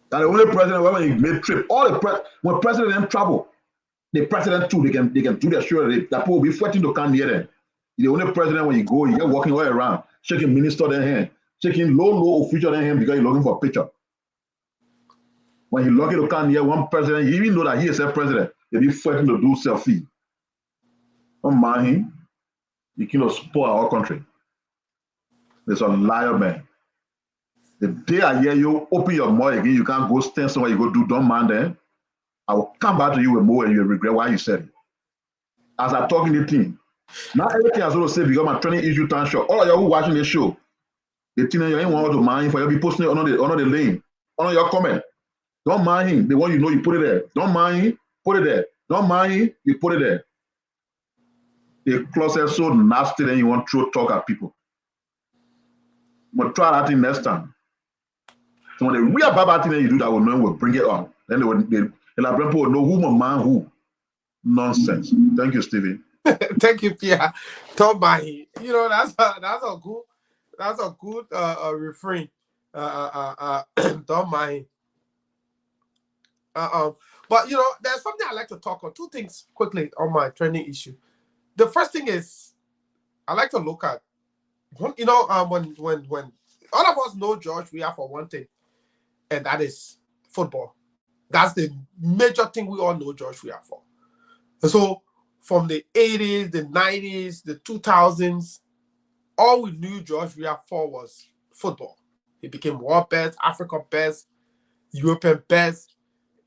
That's the only president when he made trip. All the when president in trouble, the president too, they can do their show. That people will be fighting to come near them. The only president when you go, you get walking all around, shaking minister their hand, shaking low official their hand because you're looking for a picture. When he lucky to come near one president, he even know that he is a president. They be fighting to do selfie. Don't mind him. He cannot spoil our country. There's a liar, man. The day I hear you open your mouth again, you can't go stand somewhere you go do. Don't mind them. I will come back to you with more and you'll regret why you said it. As I talk in the team. Now everything I was going to say because my training issue time short. All of you who watching this show, the team you ain't want to mind for you be posting it on the lane, on your comment. Don't mind him. The one you know, you put it there. Don't mind him, put it there. Don't mind him, you put it there. The closet so nasty then you want to talk at people. But try that thing next time. So when the real bad thing that you do that will know will bring it on. Then they will know who my man who. Nonsense. Thank you, Stevie. Thank you, Pierre. Don't mind him. You know, that's a good refrain. Don't mind him. But you know, there's something I like to talk on. Two things quickly on my training issue. The first thing is I like to look at, you know, when all of us know George Weah for one thing, and that is football. That's the major thing we all know George Weah for. And so from the 80s, the 90s, the 2000s, all we knew George Weah for was football. He became world best, Africa best, European best.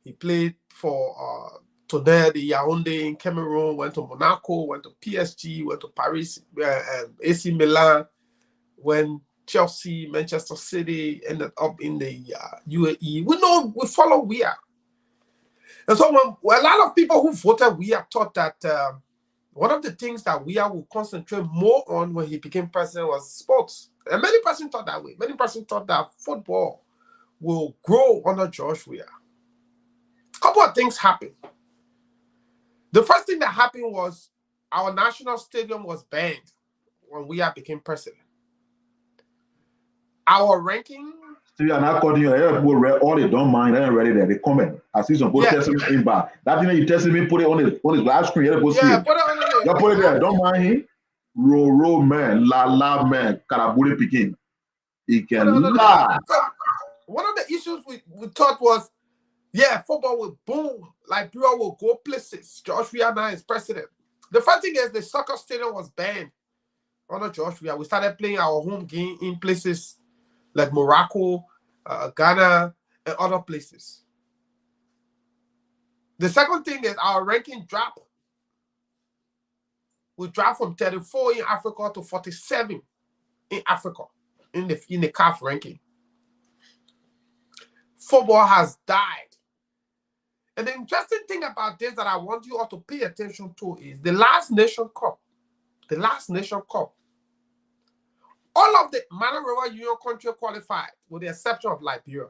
He played for Tonnerre de Yaoundé in Cameroon, went to Monaco, went to PSG, went to Paris, AC Milan, went Chelsea, Manchester City, ended up in the UAE. We follow Weah. And so when a lot of people who voted Weah thought that one of the things that Weah would concentrate more on when he became president was sports. And many persons thought that way. Many persons thought that football will grow under George Weah. A couple of things happened. The first thing that happened was our national stadium was banned when Weah became president. Our ranking. See, I'm not calling you. People read all they don't mind. They're ready there. They comment. I see some people testing me in back. That thing that you tested me, put it on his live screen. Yeah, put it on the. Put it there. Don't mind him. Row man, la man, Karabule Peking. He can lie. So one of the issues we thought was, football will boom. Liberia will go places. George Weah now is president. The first thing is the soccer stadium was banned under George Weah. We started playing our home game in places like Morocco, Ghana, and other places. The second thing is our ranking dropped. We dropped from 34 in Africa to 47 in Africa in the CAF ranking. Football has died. And the interesting thing about this that I want you all to pay attention to is the last Nation Cup. The last Nation Cup. All of the Mano River Union countries qualified, with the exception of Liberia.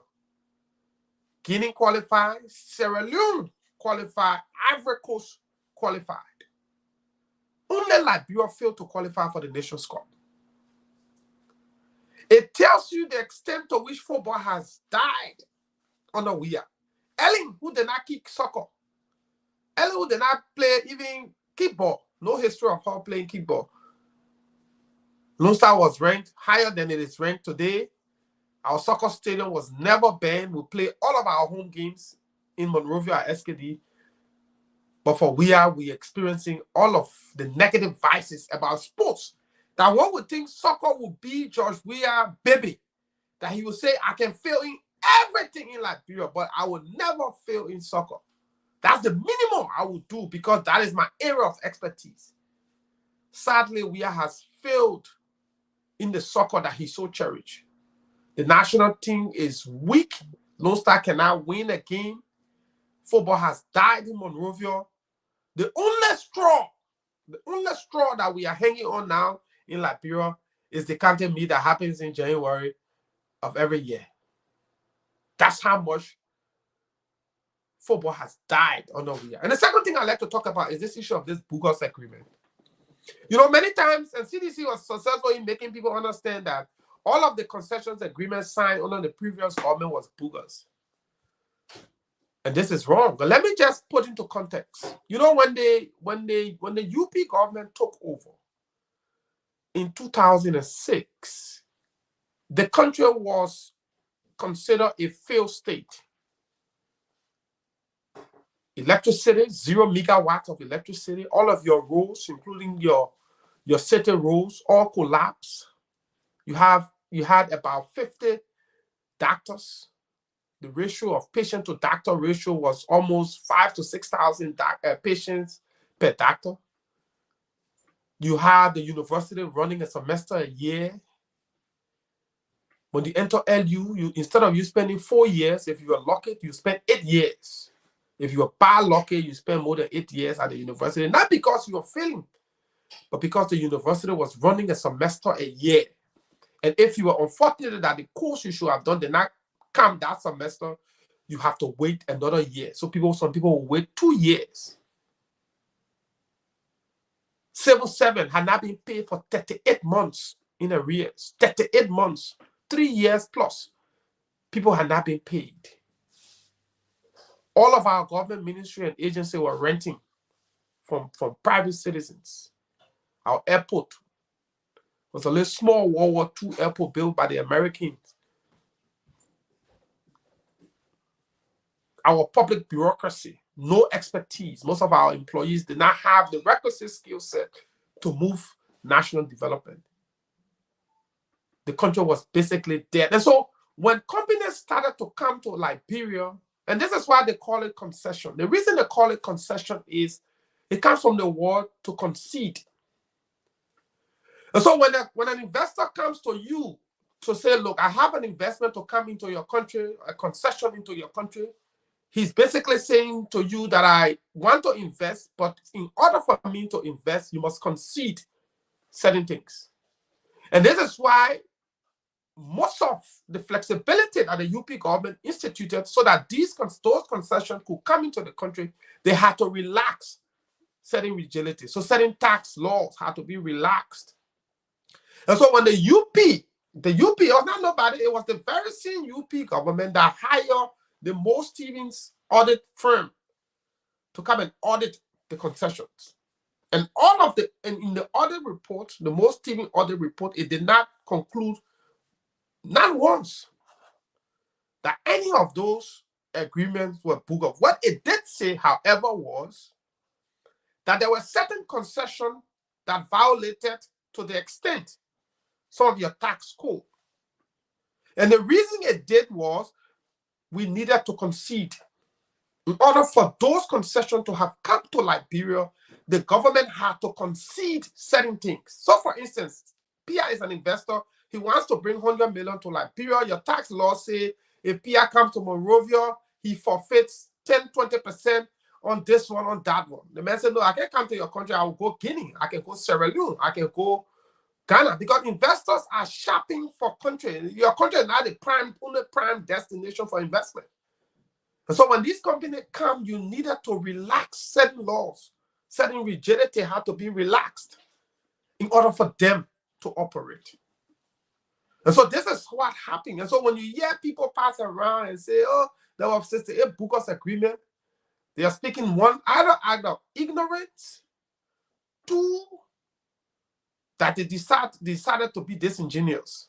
Guinea qualified, Sierra Leone qualified, Ivory Coast qualified. Only Liberia failed to qualify for the Nations Cup. It tells you the extent to which football has died under Weah. Ellen, who did not kick soccer. Ellen, who did not play even kickball. No history of her playing kickball. Lone Star was ranked higher than it is ranked today. Our soccer stadium was never banned. We play all of our home games in Monrovia at SKD. But for we experiencing all of the negative vices about sports. That one would think soccer would be George Weah baby. That he would say, I can fail in everything in Liberia, but I will never fail in soccer. That's the minimum I will do because that is my area of expertise. Sadly, Weah has failed in the soccer that he so cherished. The national team is weak. Lone Star cannot win a game. Football has died in Monrovia. The only straw that we are hanging on now in Liberia is the county meet that happens in January of every year. That's how much football has died under Weah. And the second thing I'd like to talk about is this issue of this bogus agreement. You know, many times, and CDC was successful in making people understand that all of the concessions agreements signed under the previous government was bogus. And this is wrong. But let me just put into context. You know, when the UP government took over in 2006, the country was considered a failed state. Electricity, 0 megawatts of electricity, all of your roads, including your city roads, all collapsed. You had about 50 doctors. The ratio of patient to doctor ratio was almost 5,000 to 6,000 patients per doctor. You had the university running a semester a year. When you enter LU, instead of you spending 4 years, if you are lucky, you spend 8 years. If you are bad lucky, you spend more than 8 years at the university, not because you are failing, but because the university was running a semester a year. And if you were unfortunate that the course you should have done did not come that semester, you have to wait another year. So some people will wait 2 years. Civil servant had not been paid for 38 months in arrears. 38 months, 3 years plus. People had not been paid. All of our government ministry and agency were renting from private citizens. Our airport was a little small World War II airport built by the Americans. Our public bureaucracy, no expertise. Most of our employees did not have the requisite skill set to move national development. The country was basically dead. And so when companies started to come to Liberia, and this is why they call it concession. The reason they call it concession is it comes from the word to concede. And so when an investor comes to you to say, look, I have an investment to come into your country, a concession into your country, he's basically saying to you that I want to invest, but in order for me to invest, you must concede certain things. And this is why most of the flexibility that the UP government instituted so that those concessions could come into the country, they had to relax certain rigidity. So certain tax laws had to be relaxed. And so when the UP was not nobody, it was the very same UP government that hired the Moe Stephens audit firm to come and audit the concessions. And in the audit report, the Moe Stephens audit report, it did not conclude not once that any of those agreements were bogus. What it did say, however, was that there were certain concessions that violated to the extent some of your tax code. And the reason it did was we needed to concede. In order for those concessions to have come to Liberia, the government had to concede certain things. So for instance, Pia is an investor. He wants to bring 100 million to Liberia. Your tax law say if Pia comes to Monrovia, he forfeits 10-20% on this one, on that one. The man said, no, I can't come to your country. I will go Guinea. I can go Sierra Leone. I can go Ghana, because investors are shopping for country. Your country is not the only prime destination for investment. And so when these companies come, you needed to relax certain laws. Certain rigidity had to be relaxed in order for them to operate. And so this is what happened. And so when you hear people pass around and say, oh, there was 68 bogus agreement, they are speaking one, either out of ignorance, two, that they decided to be disingenuous.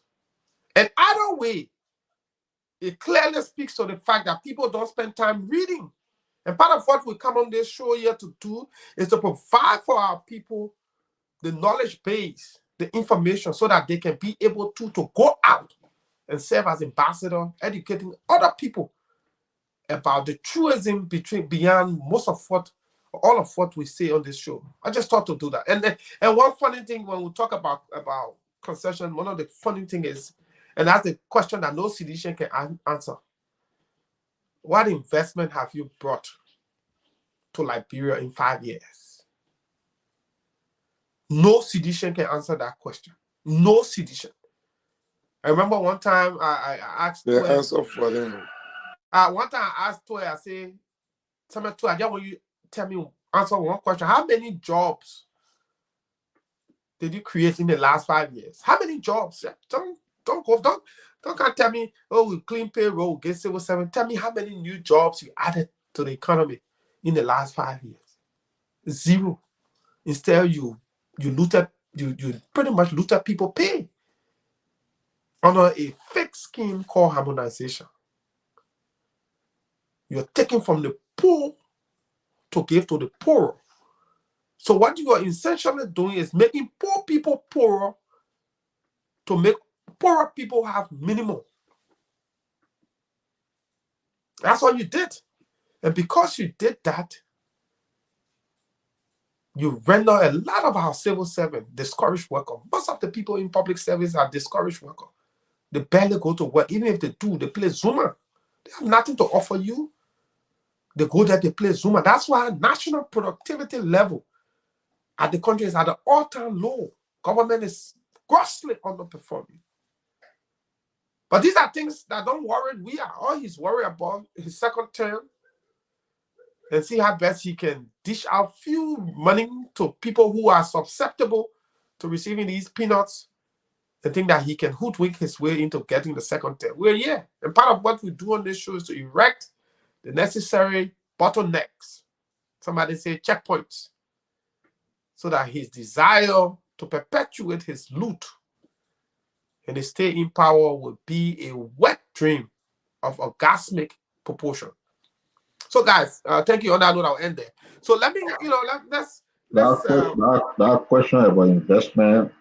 And either way, It clearly speaks to the fact that people don't spend time reading. And part of what we come on this show here to do is to provide for our people the knowledge base, the information, so that they can be able to go out and serve as ambassador, educating other people about the truism beyond most of what, all of what we say on this show. I just thought to do that. And one funny thing when we talk about concession, one of the funny thing is, and that's the question that no CDC can answer. What investment have you brought to Liberia in 5 years? No CDC can answer that question. No CDC. I remember one time I asked the answer for them. One time I asked Toy, I say, I just want you to tell me, answer one question. How many jobs did you create in the last 5 years? How many jobs? Don't tell me, oh, we clean payroll, get civil servant. Tell me how many new jobs you added to the economy in the last 5 years. Zero. Instead, you looted, you pretty much looted people pay under a fake scheme called harmonization. You're taking from the poor to give to the poorer. So what you are essentially doing is making poor people poorer to make poorer people have minimum. That's what you did. And because you did that, you render a lot of our civil servants discouraged workers. Most of the people in public service are discouraged workers. They barely go to work. Even if they do, they play Zuma. They have nothing to offer you. They go there, they play Zuma. That's why national productivity level at the country is at an all-time low. Government is grossly underperforming. But these are things that don't worry we are. All he's worried about his second term and see how best he can dish out few money to people who are susceptible to receiving these peanuts and think that he can hoodwink his way into getting the second term. We're here. And part of what we do on this show is to erect the necessary bottlenecks, somebody say checkpoints, so that his desire to perpetuate his loot and his stay in power will be a wet dream of orgasmic proportion. So guys, thank you. On that note, I'll end there. So let me, let's that question about investment,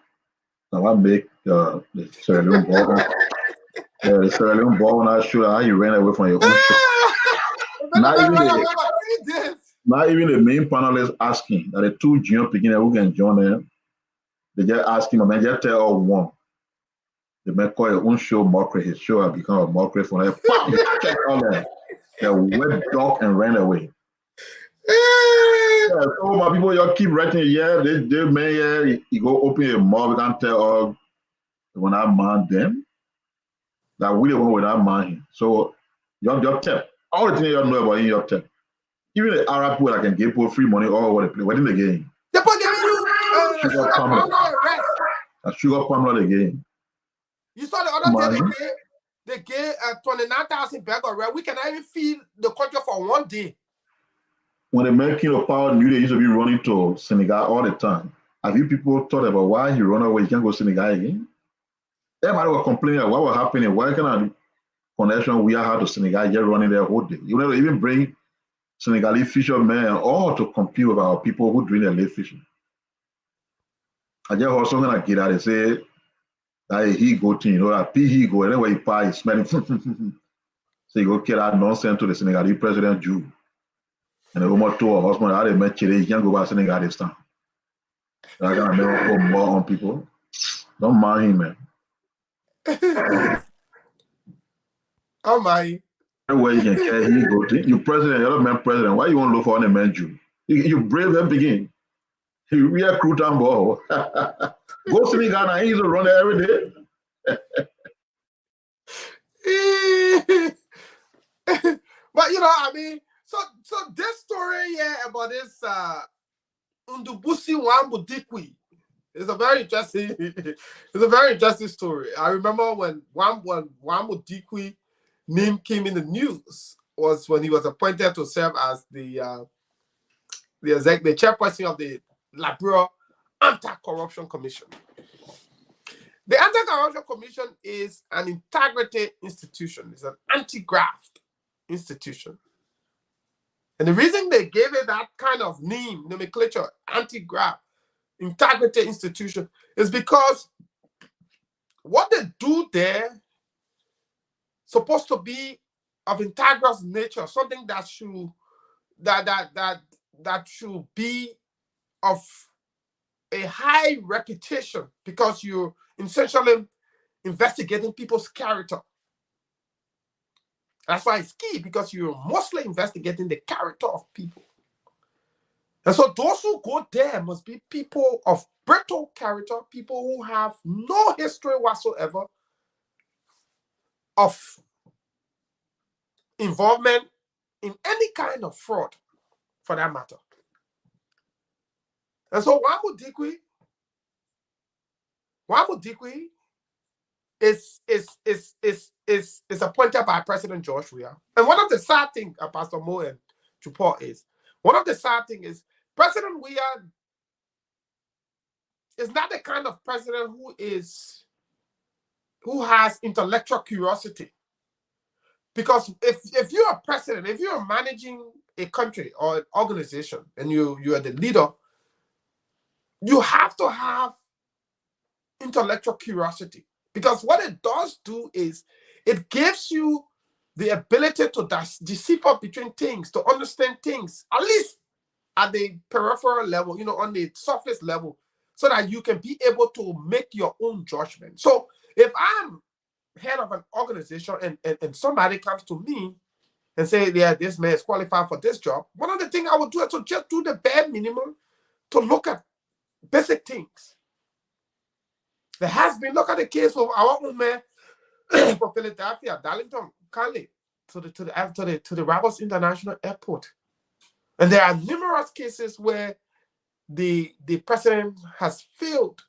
now I make the Sierra Leone ball. The Sierra Leone ball when I show how you ran away from your own show. Not even the main panelists asking that the two junior beginners who can join them, they just ask him, man, just tell all one. They may call your own show mockery. His show has become a mockery for them. Check all that. They went dog and ran away. Yeah, so my people, y'all keep writing. Yeah, they may you go open a mall. We can't tell all when I man them that we the one without man. So y'all just tell all the things y'all know about in your tell. Even the Arab people that can give people free money all over the place. What in the game? Sugar Pamela the game. You saw the other day they gave 29,000 bags of rent. We cannot even feed the country for 1 day. When the American of power knew they used to be running to Senegal all the time, have you people thought about why he run away? He can't go to Senegal again? Everybody was complaining about what was happening. Why kind of connection we have to Senegal just running there whole day? You never even bring Senegalese fishermen or to compete with our people who doing their lake fishing. I just heard something like that. They say that he go to, that he go, and then when he buy, he's smelling. So you go kill that nonsense to the Senegalese president Jew. And the woman told her husband, how they met Chile, he can't go back to Senegal this time. I gotta never put more on people. Don't mind him, man. Oh my. Where you can care, he go to. You president, you're the man president. Why you want to look for any man Jew? You brave them begin. You recruit and ball. Go to Senegal and he's run there every day. But I mean, so this story here about this Ndubuisi Wambu Dikwi is a very interesting story. I remember when Wambu Dikwi name came in the news was when he was appointed to serve as the chairperson of the Liberia Anti-Corruption Commission. The Anti-Corruption Commission is an integrity institution. It's an anti-graft institution. And the reason they gave it that kind of name, nomenclature, anti-graft, integrity institution, is because what they do there supposed to be of integrous nature, something that should that should be of a high reputation, because you're essentially investigating people's character. That's why it's key, because you're mostly investigating the character of people. And so those who go there must be people of brittle character, people who have no history whatsoever of involvement in any kind of fraud, for that matter. And so Nwamwu Dikwi is appointed by President George Weah. And one of the sad things, Pastor Mo and Chupor, is one of the sad things is President Weah is not the kind of president who has intellectual curiosity. Because if you're a president, if you're managing a country or an organization and you are the leader, you have to have intellectual curiosity. Because what it does do is it gives you the ability to decipher between things, to understand things, at least at the peripheral level, on the surface level, so that you can be able to make your own judgment. So if I'm head of an organization and somebody comes to me and say, yeah, this man is qualified for this job, one of the things I would do is to just do the bare minimum to look at basic things. There has been, look at the case of our own man for Philadelphia, Darlington County, to the Ravos International Airport. And there are numerous cases where the president has failed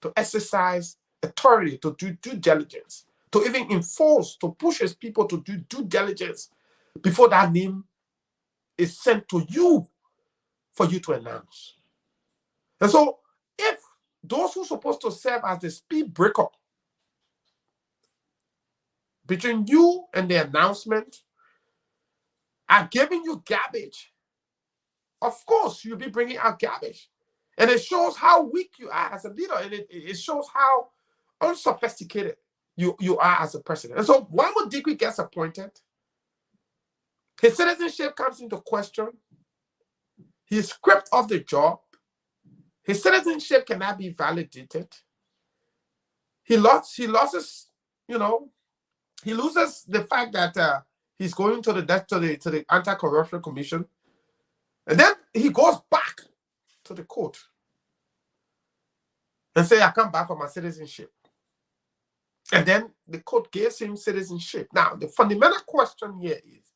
to exercise authority, to do due diligence, to even enforce, to push his people to do due diligence before that name is sent to you for you to announce. And so if those who are supposed to serve as the speed breaker between you and the announcement are giving you garbage, of course you'll be bringing out garbage. And it shows how weak you are as a leader, and it shows how unsophisticated you are as a president. And so Nwamwu Dikwi gets appointed. His citizenship comes into question. He's stripped of the job. His citizenship cannot be validated. He loses, he loses the fact that he's going to the Anti-Corruption Commission. And then he goes back to the court and say, I come back for my citizenship. And then the court gives him citizenship. Now, the fundamental question here is,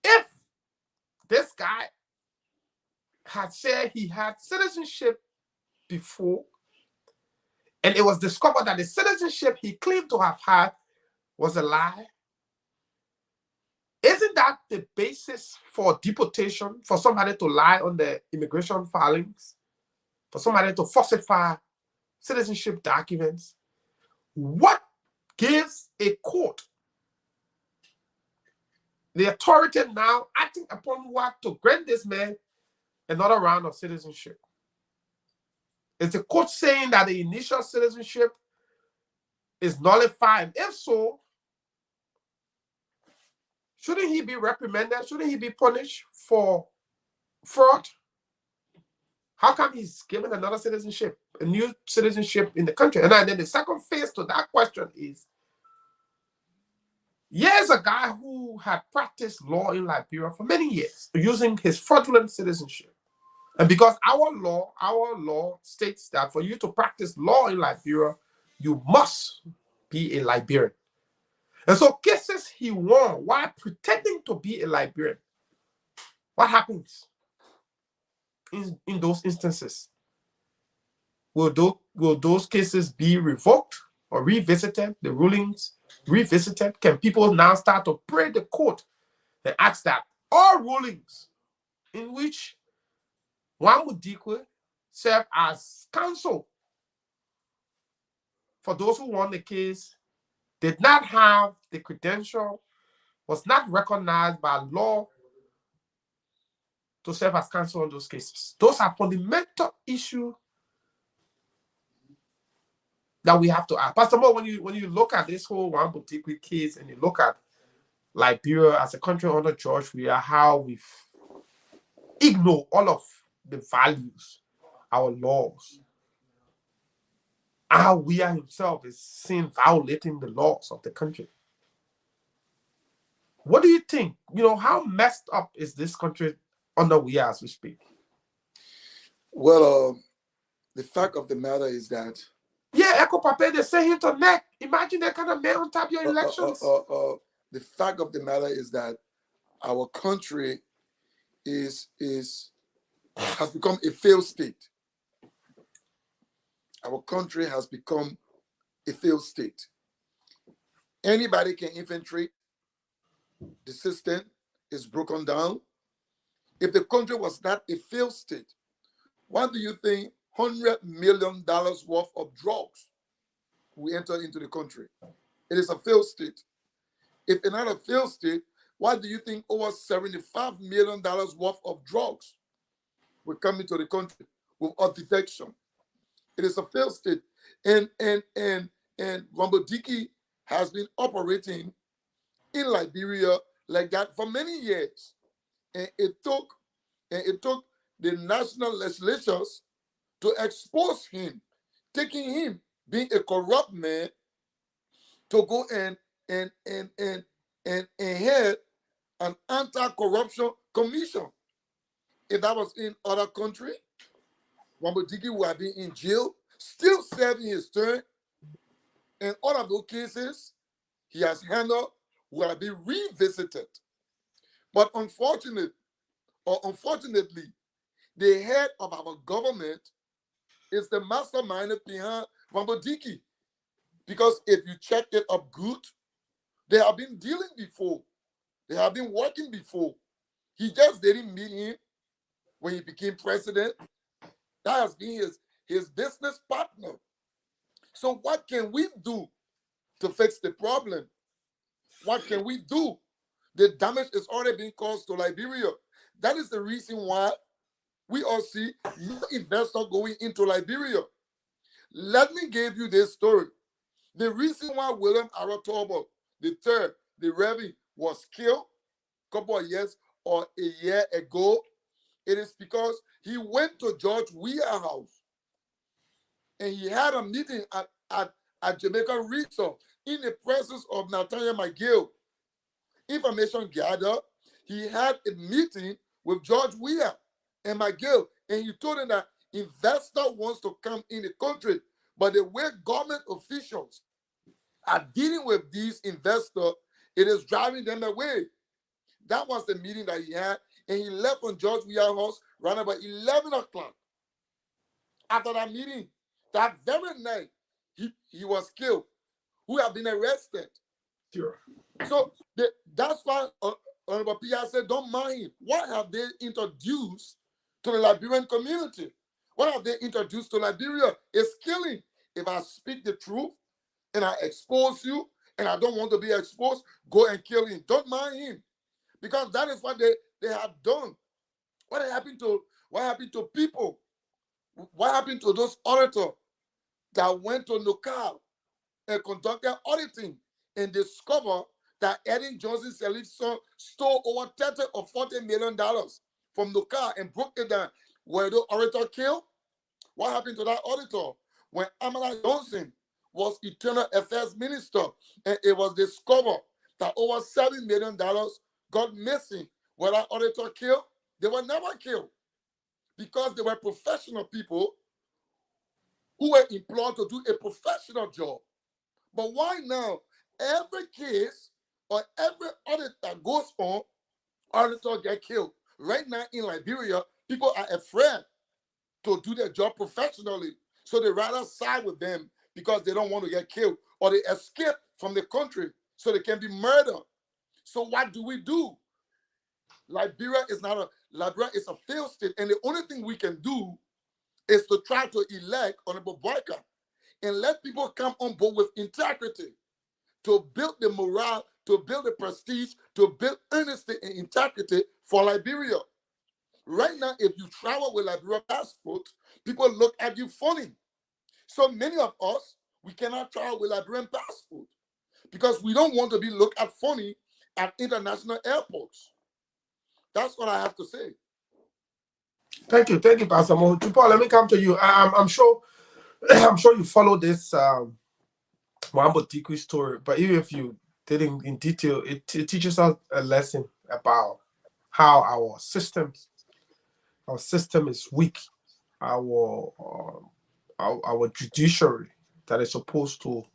if this guy had said he had citizenship before, and it was discovered that the citizenship he claimed to have had was a lie, isn't that the basis for deportation, for somebody to lie on the immigration filings, for somebody to falsify citizenship documents? What gives a court the authority now acting upon what to grant this man another round of citizenship? Is the court saying that the initial citizenship is nullified? And if so, shouldn't he be reprimanded? Shouldn't he be punished for fraud? How come he's given another citizenship, a new citizenship in the country? And then the second phase to that question is, here's a guy who had practiced law in Liberia for many years using his fraudulent citizenship. And because our law states that for you to practice law in Liberia, you must be a Liberian. And so cases he won while pretending to be a Liberian. What happens in those instances? Will those cases be revoked or revisited, the rulings revisited? Can people now start to pray the court and ask that all rulings in which Nwamwu Dikwi served as counsel for those who won the case, did not have the credential, was not recognized by law to serve as counsel on those cases. Those are fundamental issues that we have to ask. Pastor Mo, when you look at this whole Wambutiki case and you look at Liberia as a country under George Weah, how we've ignored all of the values, our laws, how Weah himself is seen violating the laws of the country. What do you think? How messed up is this country under Weah as we speak? Well, the fact of the matter is that Echo Pape, they say him to neck. Imagine that kind of man on top of your elections. The fact of the matter is that our country has become a failed state. Our country has become a failed state. Anybody can infiltrate. The system is broken down. If the country was not a failed state, why do you think $100 million worth of drugs will enter into the country? It is a failed state. If it's not a failed state, why do you think over $75 million worth of drugs will come into the country without detection? It is a failed state. And Wambutiki has been operating in Liberia like that for many years. And it took the national legislatures to expose him, taking him, being a corrupt man, to go and head an anti-corruption commission. If that was in other country, Wambutiki would have been in jail, still serving his term, and all of those cases he has handled will have been revisited. But unfortunately, the head of our government is the mastermind behind Wambutiki. Because if you check it up good, they have been dealing before. They have been working before. He just didn't meet him when he became president. That has been his business partner. So what can we do to fix the problem? What can we do? The damage is already being caused to Liberia. That is the reason why we all see no investor going into Liberia. Let me give you this story. The reason why William Aratobo III, the Reverend, was killed a couple of years or a year ago, it is because he went to George Weah house and he had a meeting at Jamaica Resort in the presence of Nathaniel McGill. Information gathered, he had a meeting with George Weah and McGill, and he told him that investor wants to come in the country, but the way government officials are dealing with these investors, it is driving them away. That was the meeting that he had, and he left from George Weah house around about 11 o'clock. After that meeting, that very night, he was killed, who had been arrested. Sure. So that's why Honorable Pierre said, don't mind him. What have they introduced to the Liberian community? What have they introduced to Liberia? It's killing. If I speak the truth and I expose you and I don't want to be exposed, go and kill him. Don't mind him. Because that is what they have done. What happened to people? What happened to those auditors that went to Nukal and conducted auditing and discovered that Eddie Johnson Selection stole over $30 or $40 million from Nukal and broke it down? Were the auditor killed? What happened to that auditor? When Amala Johnson was Internal Affairs Minister and it was discovered that over $7 million got missing, were that auditor killed? They were never killed because they were professional people who were employed to do a professional job. But why now? Every case or every audit that goes on, auditors get killed. Right now in Liberia, people are afraid to do their job professionally. So they rather side with them because they don't want to get killed, or they escape from the country so they can be murdered. So what do? Liberia is a failed state, and the only thing we can do is to try to elect Honorable Boyka. and let people come on board with integrity to build the morale, to build the prestige, to build honesty and integrity for Liberia. Right now, if you travel with Liberia passport, people look at you funny. So many of us, we cannot travel with Liberian passport because we don't want to be looked at funny at international airports. That's what I have to say. Thank you, Pastor Mo. Paul, let me come to you. I'm sure you follow this Wambo Dikwi story, but even if you didn't in detail, it teaches us a lesson about how our system is weak. Our judiciary that is supposed to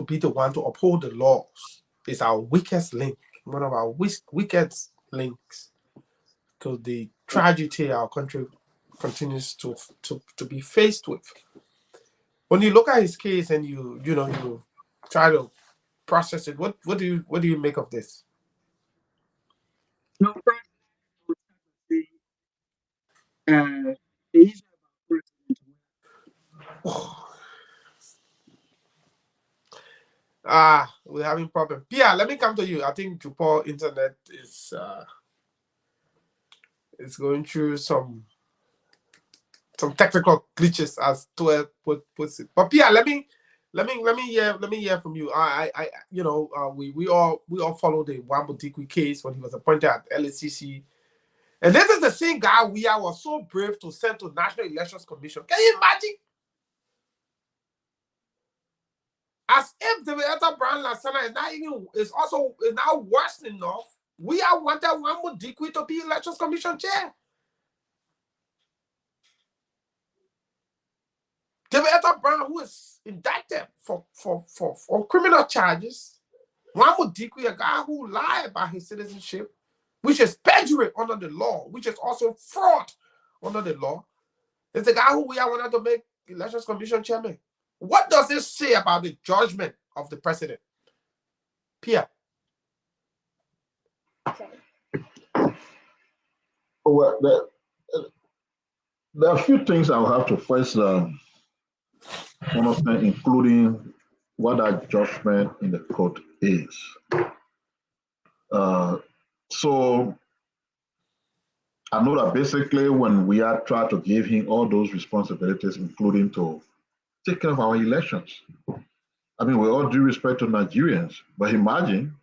be the one to uphold the laws is our weakest link, one of our weakest links to the tragedy our country continues to be faced with. When you look at his case and you try to process it, what do you make of this? No, the issue about we're having problem. Pia, let me come to you. I think Jupol internet is going through some technical glitches, as Tuel puts it. But Pia, let me hear from you. We all follow the Wambo Dikwi case when he was appointed at LACC. And this is the same guy was so brave to send to National Elections Commission. Can you imagine? As if the Etta Brown Lasana is now worse enough. We are wanted Wambo Dikwi to be Elections Commission chair. David Etta Brown, who is indicted for criminal charges, Wambo Dikwi, a guy who lied about his citizenship, which is perjury under the law, which is also fraud under the law, is the guy who we are wanted to make Elections Commission chairman. What does this say about the judgment of the president? Pia. Well, there are a few things I will have to first understand, including what that judgment in the court is. So I know that basically when we are trying to give him all those responsibilities, including to take care of our elections. I mean, with all due respect to Nigerians, but imagine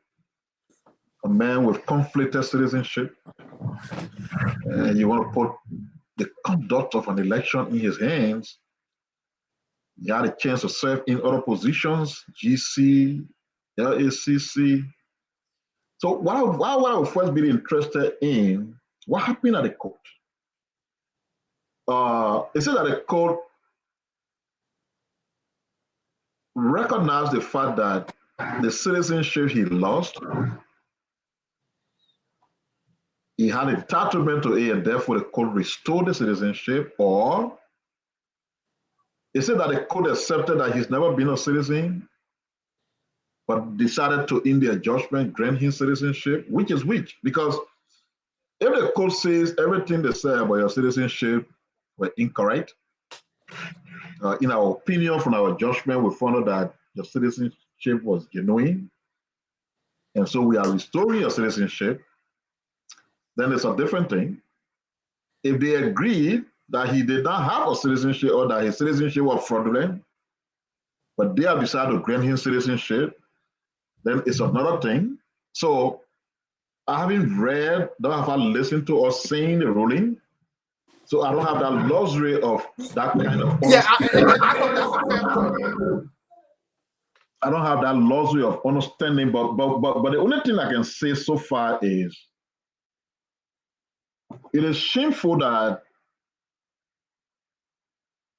a man with conflicted citizenship, and you want to put the conduct of an election in his hands. He had a chance to serve in other positions, GC, LACC. So what I would first be interested in, what happened at the court? Is it that the court recognized the fact that the citizenship he lost, he had entitlement to it, and therefore the court restored the citizenship? Or is it that the court accepted that he's never been a citizen, but decided to, in their judgment, grant him citizenship? Which is which? Because if the court says everything they say about your citizenship were incorrect, in our opinion, from our judgment, we found out that your citizenship was genuine, and so we are restoring your citizenship, then it's a different thing. If they agreed that he did not have a citizenship or that his citizenship was fraudulent, but they have decided to grant him citizenship, then it's another thing. So I haven't read, don't have listened to or seen the ruling. So I don't have that luxury of that kind of. Yeah, I thought that's a fair point. I don't have that luxury of understanding, but the only thing I can say so far is it is shameful that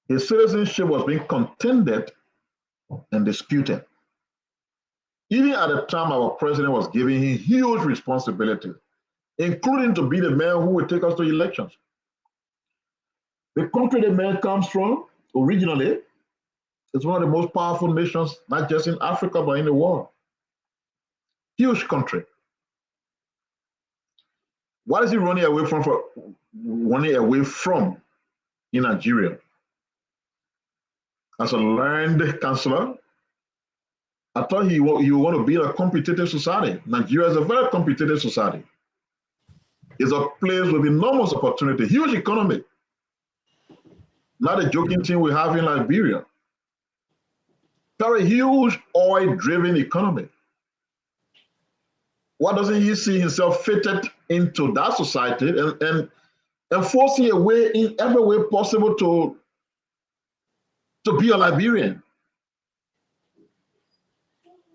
his citizenship was being contended and disputed. Even at the time our president was giving him huge responsibility, including to be the man who would take us to elections. The country the man comes from, originally, is one of the most powerful nations, not just in Africa, but in the world. Huge country. What is he running away from in Nigeria? as a learned counselor. I thought you want to build a competitive society. Nigeria is a very competitive society. It's a place with enormous opportunity, huge economy. Not a joking thing we have in Liberia. Very huge oil-driven economy. Why doesn't he see himself fitted into that society and forcing a way in every way possible to be a Liberian?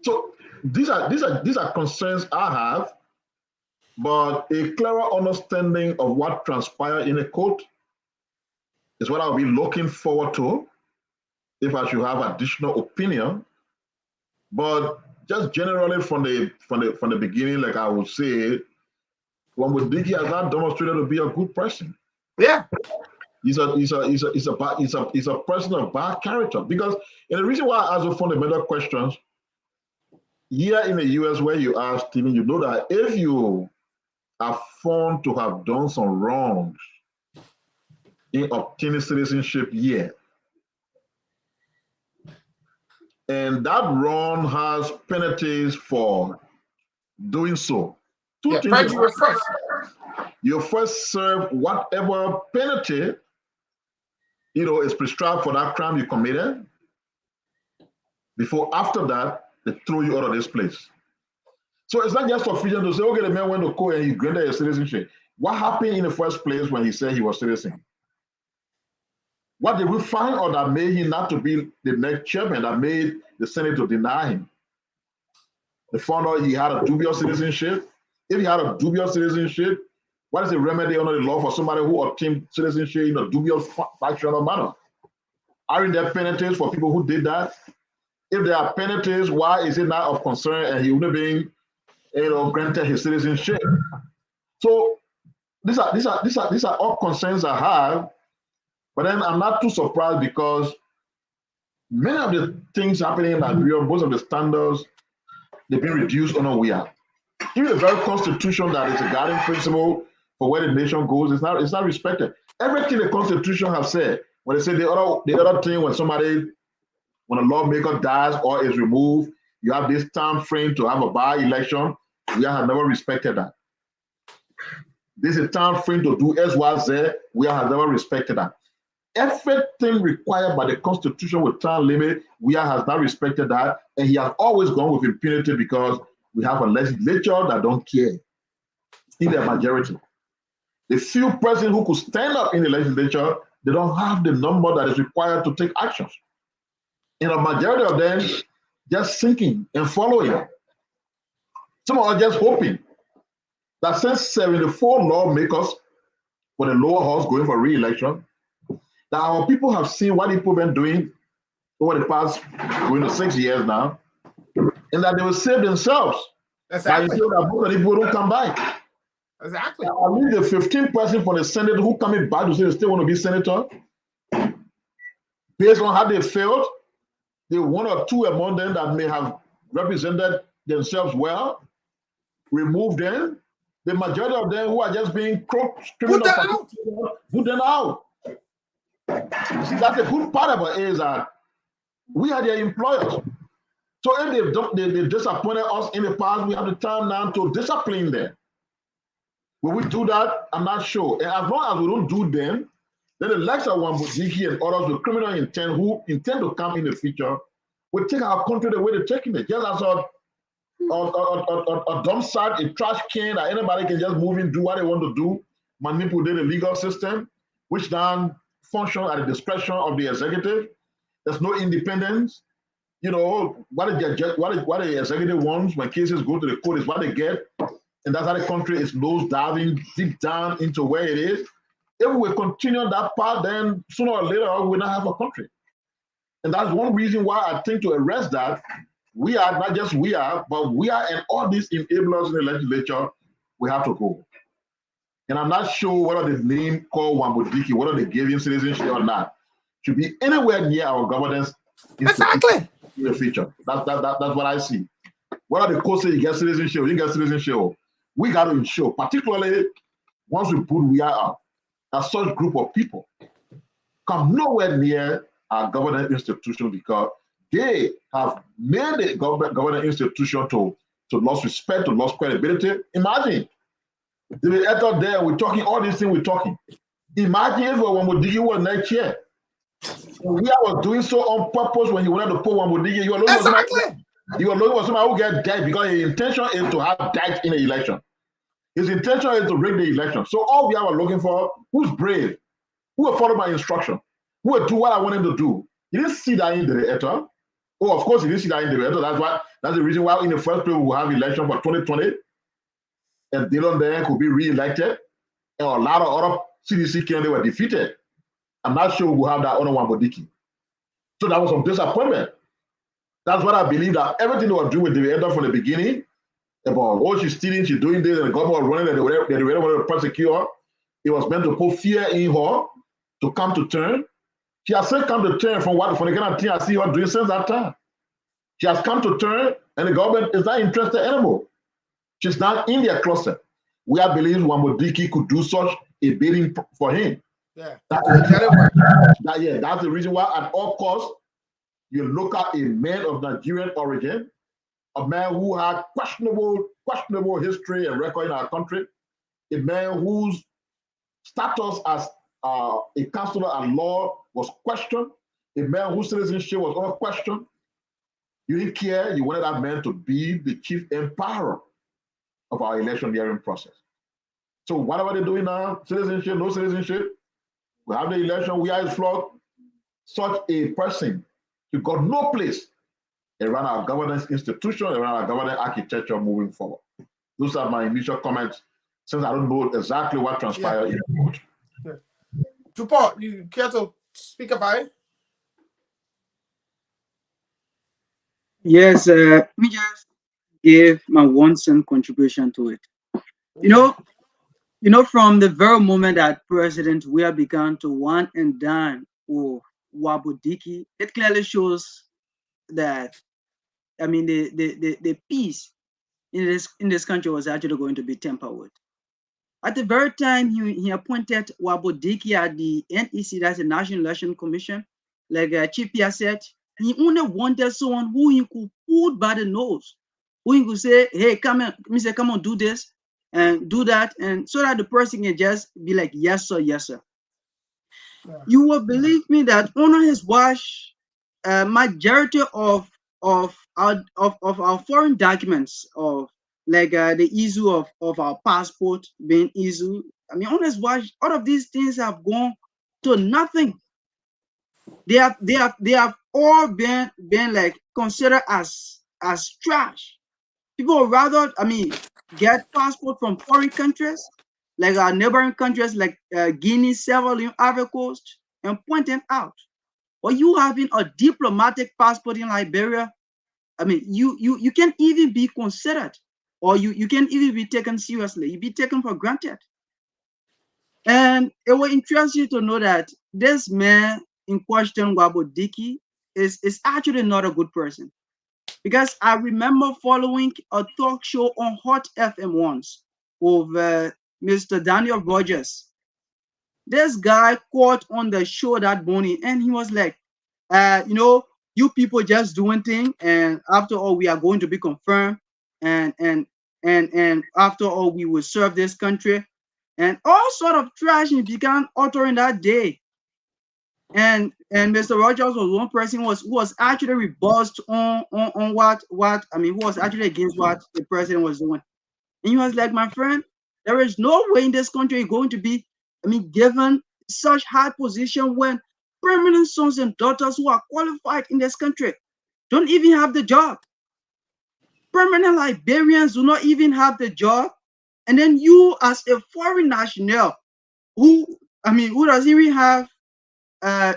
So these are concerns I have, but a clearer understanding of what transpired in a court is what I'll be looking forward to if I should have additional opinion. But just generally from the beginning, like I would say, Wambudiki has not demonstrated to be a good person. Yeah. He's a person of bad character. Because, and the reason why I ask the fundamental questions, here in the US where you are, Stephen, you know that if you are found to have done some wrongs in obtaining citizenship here, and that wrong has penalties for doing so. Yeah, perjury first. You first serve whatever penalty, is prescribed for that crime you committed. Before, after that, they throw you out of this place. So it's not just sufficient to say, okay, the man went to court and he granted a citizenship. What happened in the first place when he said he was citizen? What did we find out that made him not to be the next chairman, that made the Senate to deny him? They found out he had a dubious citizenship. If he had a dubious citizenship, what is the remedy under the law for somebody who obtained citizenship in a dubious factional manner? Aren't there penalties for people who did that? If there are penalties, why is it not of concern and he wouldn't be granted his citizenship? So these are all concerns I have. But then I'm not too surprised because many of the things happening in Liberia, most of the standards, they've been reduced on where we are. Even the very constitution that is a guiding principle for where the nation goes, it's not respected. Everything the constitution has said, when they say the other thing, when a lawmaker dies or is removed, you have this time frame to have a by-election. We have never respected that. This is a time frame to do X, Y, Z. We have never respected that. Everything required by the Constitution with time limit, we has not respected that, and he has always gone with impunity because we have a legislature that don't care in their majority. The few presidents who could stand up in the legislature, they don't have the number that is required to take actions. And a majority of them just thinking and following. Some are just hoping that since 74 lawmakers for the lower house going for re-election, that our people have seen what people have been doing over the past 6 years now, and that they will save themselves. Exactly. That most of the people don't come back. Exactly. I mean, the 15 person from the Senate who coming back to say they still want to be senator, based on how they failed, the one or two among them that may have represented themselves well, remove them. The majority of them who are just being put them out. See, that's the good part about it is that we are their employers. So if they disappointed us in the past, we have the time now to discipline them. Will we do that? I'm not sure. And as long as we don't do them, then the likes of Wambudiki and others with criminal intent who intend to come in the future will take our country the way they're taking it. Just as a dump site, a trash can that anybody can just move in, do what they want to do, manipulate the legal system, which then function at the discretion of the executive. There's no independence. What the executive wants when cases go to the court is what they get. And that's how the country is nose diving deep down into where it is. If we continue that path, then sooner or later we will not have a country. And that's one reason why I think to arrest that, we are, not just we are, but we are and all these enablers in the legislature, we have to go. And I'm not sure whether the name called Wambudiki, whether they gave him citizenship or not, should be anywhere near our governance. Exactly. In the future. That's what I see. Whether the court say you get citizenship, you get citizenship, we got to ensure, particularly once we put we are out, that such group of people come nowhere near our government institution because they have made the government institution to lose respect, to lose credibility. Imagine they will enter there, we're talking all these things we're talking. Imagine if Wambodigi was next year. We was doing so on purpose when he wanted to put Wambodigi. You were looking for somebody who get dead because his intention is to have dead in the election. His intention is to rig the election. So all we are looking for, who's brave, who will follow my instruction, who will do what I want him to do. He didn't see that in the editor. Oh, of course, he didn't see that in the editor. That's the reason why in the first place we will have election for 2020. And Dillon then could be re-elected. And a lot of other CDC candidates were defeated. I'm not sure we'll have that other Wambodigi. So that was some disappointment. That's what I believe, that everything they were doing with the editor from the beginning, about, oh, she's stealing, she's doing this, and the government was running, and they really wanted to prosecute her. It was meant to put fear in her to come to term. She has since come to term from the kind of thing I see her doing since that time. She has come to term, and the government is not interested anymore. She's not in their cluster. We are believing Wambodigi could do such a bidding for him. Yeah. That's the reason why, at all costs, you look at a man of Nigerian origin, a man who had questionable history and record in our country, a man whose status as a counselor at law was questioned, a man whose citizenship was under question. You didn't care. You wanted that man to be the chief empowerer of our election hearing process. So whatever they're doing now, citizenship, no citizenship, we have the election, we are in flood. Such a person, you got no place around our governance institution, around our governance architecture moving forward. Those are my initial comments, since I don't know exactly what transpired in the vote. Yeah. Tupor, you care to speak about it? Yes, let me just give my 1 cent contribution to it. You know, from the very moment that President Weah began to one and dine with Wambodigi, it clearly shows that, I mean, the peace in this country was actually going to be tampered with. At the very time he appointed Wambodigi at the NEC, that's the National Election Commission, like Chief Pierre said, he only wanted someone who he could pull by the nose, who he could say, hey, come on, do this and do that, and so that the person can just be like, yes, sir, yes, sir. Yeah. You will believe me that under his watch, majority of our foreign documents, of like the issue of our passport being issued, I mean, on his watch, all of these things have gone to nothing. They have all been like considered as trash. People would rather, I mean, get passport from foreign countries, like our neighboring countries like Guinea, Sierra Leone, Ivory Coast, and point them out. Or you having a diplomatic passport in Liberia, I mean, you can't even be considered, or you can't even be taken seriously. You be taken for granted. And it will interest you to know that this man in question, Wambodigi, is actually not a good person. Because I remember following a talk show on Hot FM once with Mr. Daniel Rogers. This guy caught on the show that morning, and he was like, you know, you people just doing things, and after all, we are going to be confirmed, and after all, we will serve this country, and all sort of trash he began uttering that day. And Mr. Rogers was one person who was actually rebuzzed on what I mean, who was actually against what the president was doing. And he was like, my friend, there is no way in this country you're going to be, I mean, given such high position when permanent sons and daughters who are qualified in this country don't even have the job. Permanent Liberians do not even have the job. And then you, as a foreign national who doesn't even have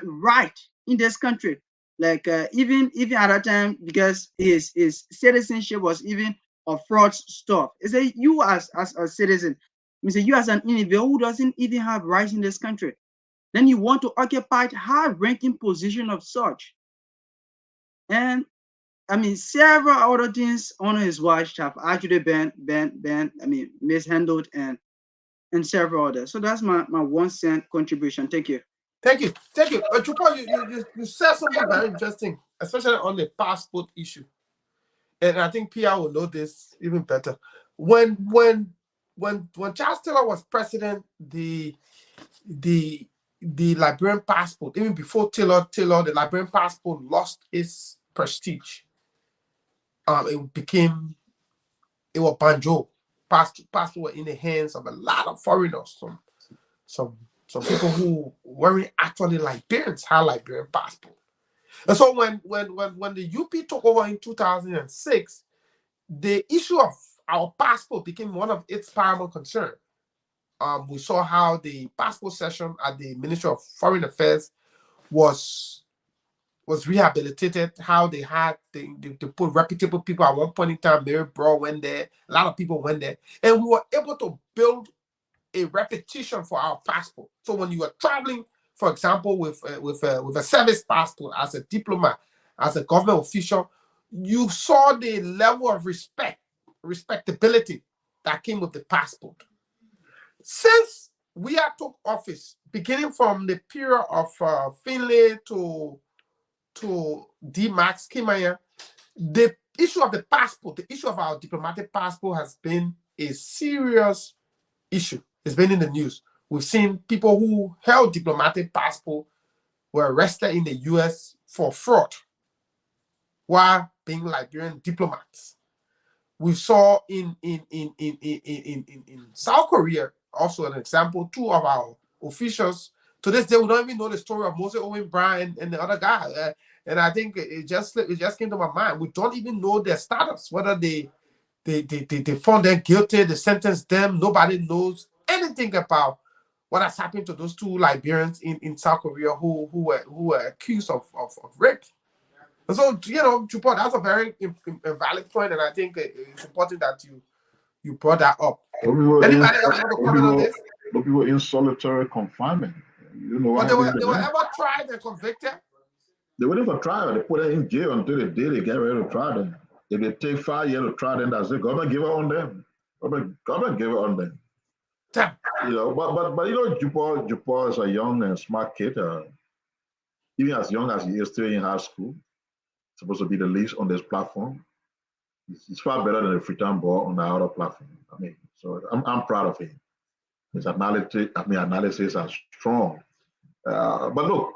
right in this country, like even at that time, because his citizenship was even a fraud stuff. It's a you as a citizen, you as an individual who doesn't even have rights in this country, then you want to occupy high-ranking position of such. And I mean, several other things on his watch have actually been mishandled and several others. So that's my 1 cent contribution. Thank you. Thank you. Chupa, you said something very interesting, especially on the passport issue. And I think PR will know this even better. When Charles Taylor was president, the Liberian passport, even before Taylor, the Liberian passport lost its prestige. It was banjo. Passport were in the hands of a lot of foreigners. Some people who weren't actually Liberians had Liberian passport. And so when the UP took over in 2006, the issue of our passport became one of its paramount concern. We saw how the passport session at the Ministry of Foreign Affairs was rehabilitated, how they put reputable people at one point in time. Mary Broad went there, a lot of people went there, and we were able to build a repetition for our passport. So when you are traveling, for example, with a service passport as a diplomat, as a government official, you saw the level of respectability that came with the passport. Since we have took office, beginning from the period of Finlay to D-Max Kimaya, the issue of the passport, the issue of our diplomatic passport has been a serious issue. It's been in the news. We've seen people who held diplomatic passport were arrested in the US for fraud while being Liberian diplomats. We saw in South Korea also an example. Two of our officials to this day we don't even know the story of Moses Owen Brown and the other guy. And I think it just came to my mind. We don't even know their status, whether they found them guilty, they sentenced them. Nobody knows anything about what has happened to those two Liberians in South Korea who were accused of rape. And so, Chupa, that's a very valid point, and I think it's important that you brought that up. Anybody else want to comment on this? People in solitary confinement. You know what? But they were ever tried and convicted? They were never tried. They put them in jail until the day they get ready to try them. If they take 5 years to try them, that's it. Government give it on them. Government give it on them. Damn. But Jupo is a young and smart kid. Even as young as he is, still in high school. Supposed to be the least on this platform. He's far better than the Freetown Ball on the other platform. So I'm proud of him. His analysis are strong. But look,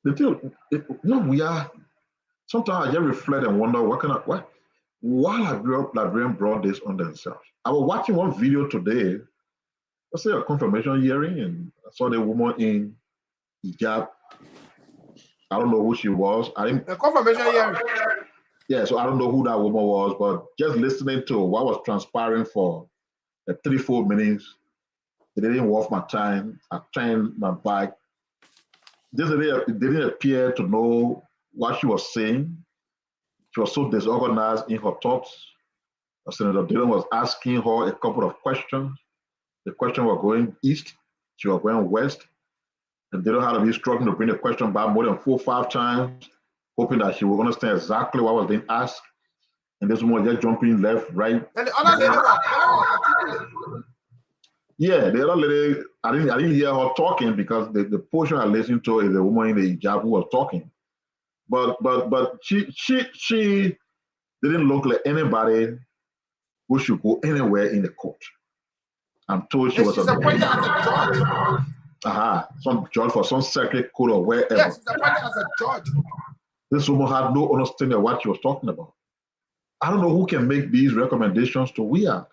the thing, we are. Sometimes I just reflect and wonder why Liberian brought this on themselves. I was watching one video today. Let's say a confirmation hearing, and I saw the woman in hijab. I don't know who she was. A confirmation hearing. Yeah, so I don't know who that woman was, but just listening to what was transpiring for 3-4 minutes, it didn't worth my time. I turned my back. It didn't appear to know what she was saying. She was so disorganized in her thoughts. Senator Dillon was asking her a couple of questions. The question was going east, she was going west. And Dillon had to be struggling to bring the question back more than 4 or 5 times, hoping that she would understand exactly what was being asked. And this woman just jumping left, right. And the other lady was very articulate. Yeah, the other lady, I didn't hear her talking because the portion I listened to is the woman in the hijab who was talking. But she didn't look like anybody who should go anywhere in the court. I'm told she was appointed as a judge. Some judge for some circuit court or wherever. Yes, she's appointed as a judge. This woman had no understanding of what she was talking about. I don't know who can make these recommendations to WIA.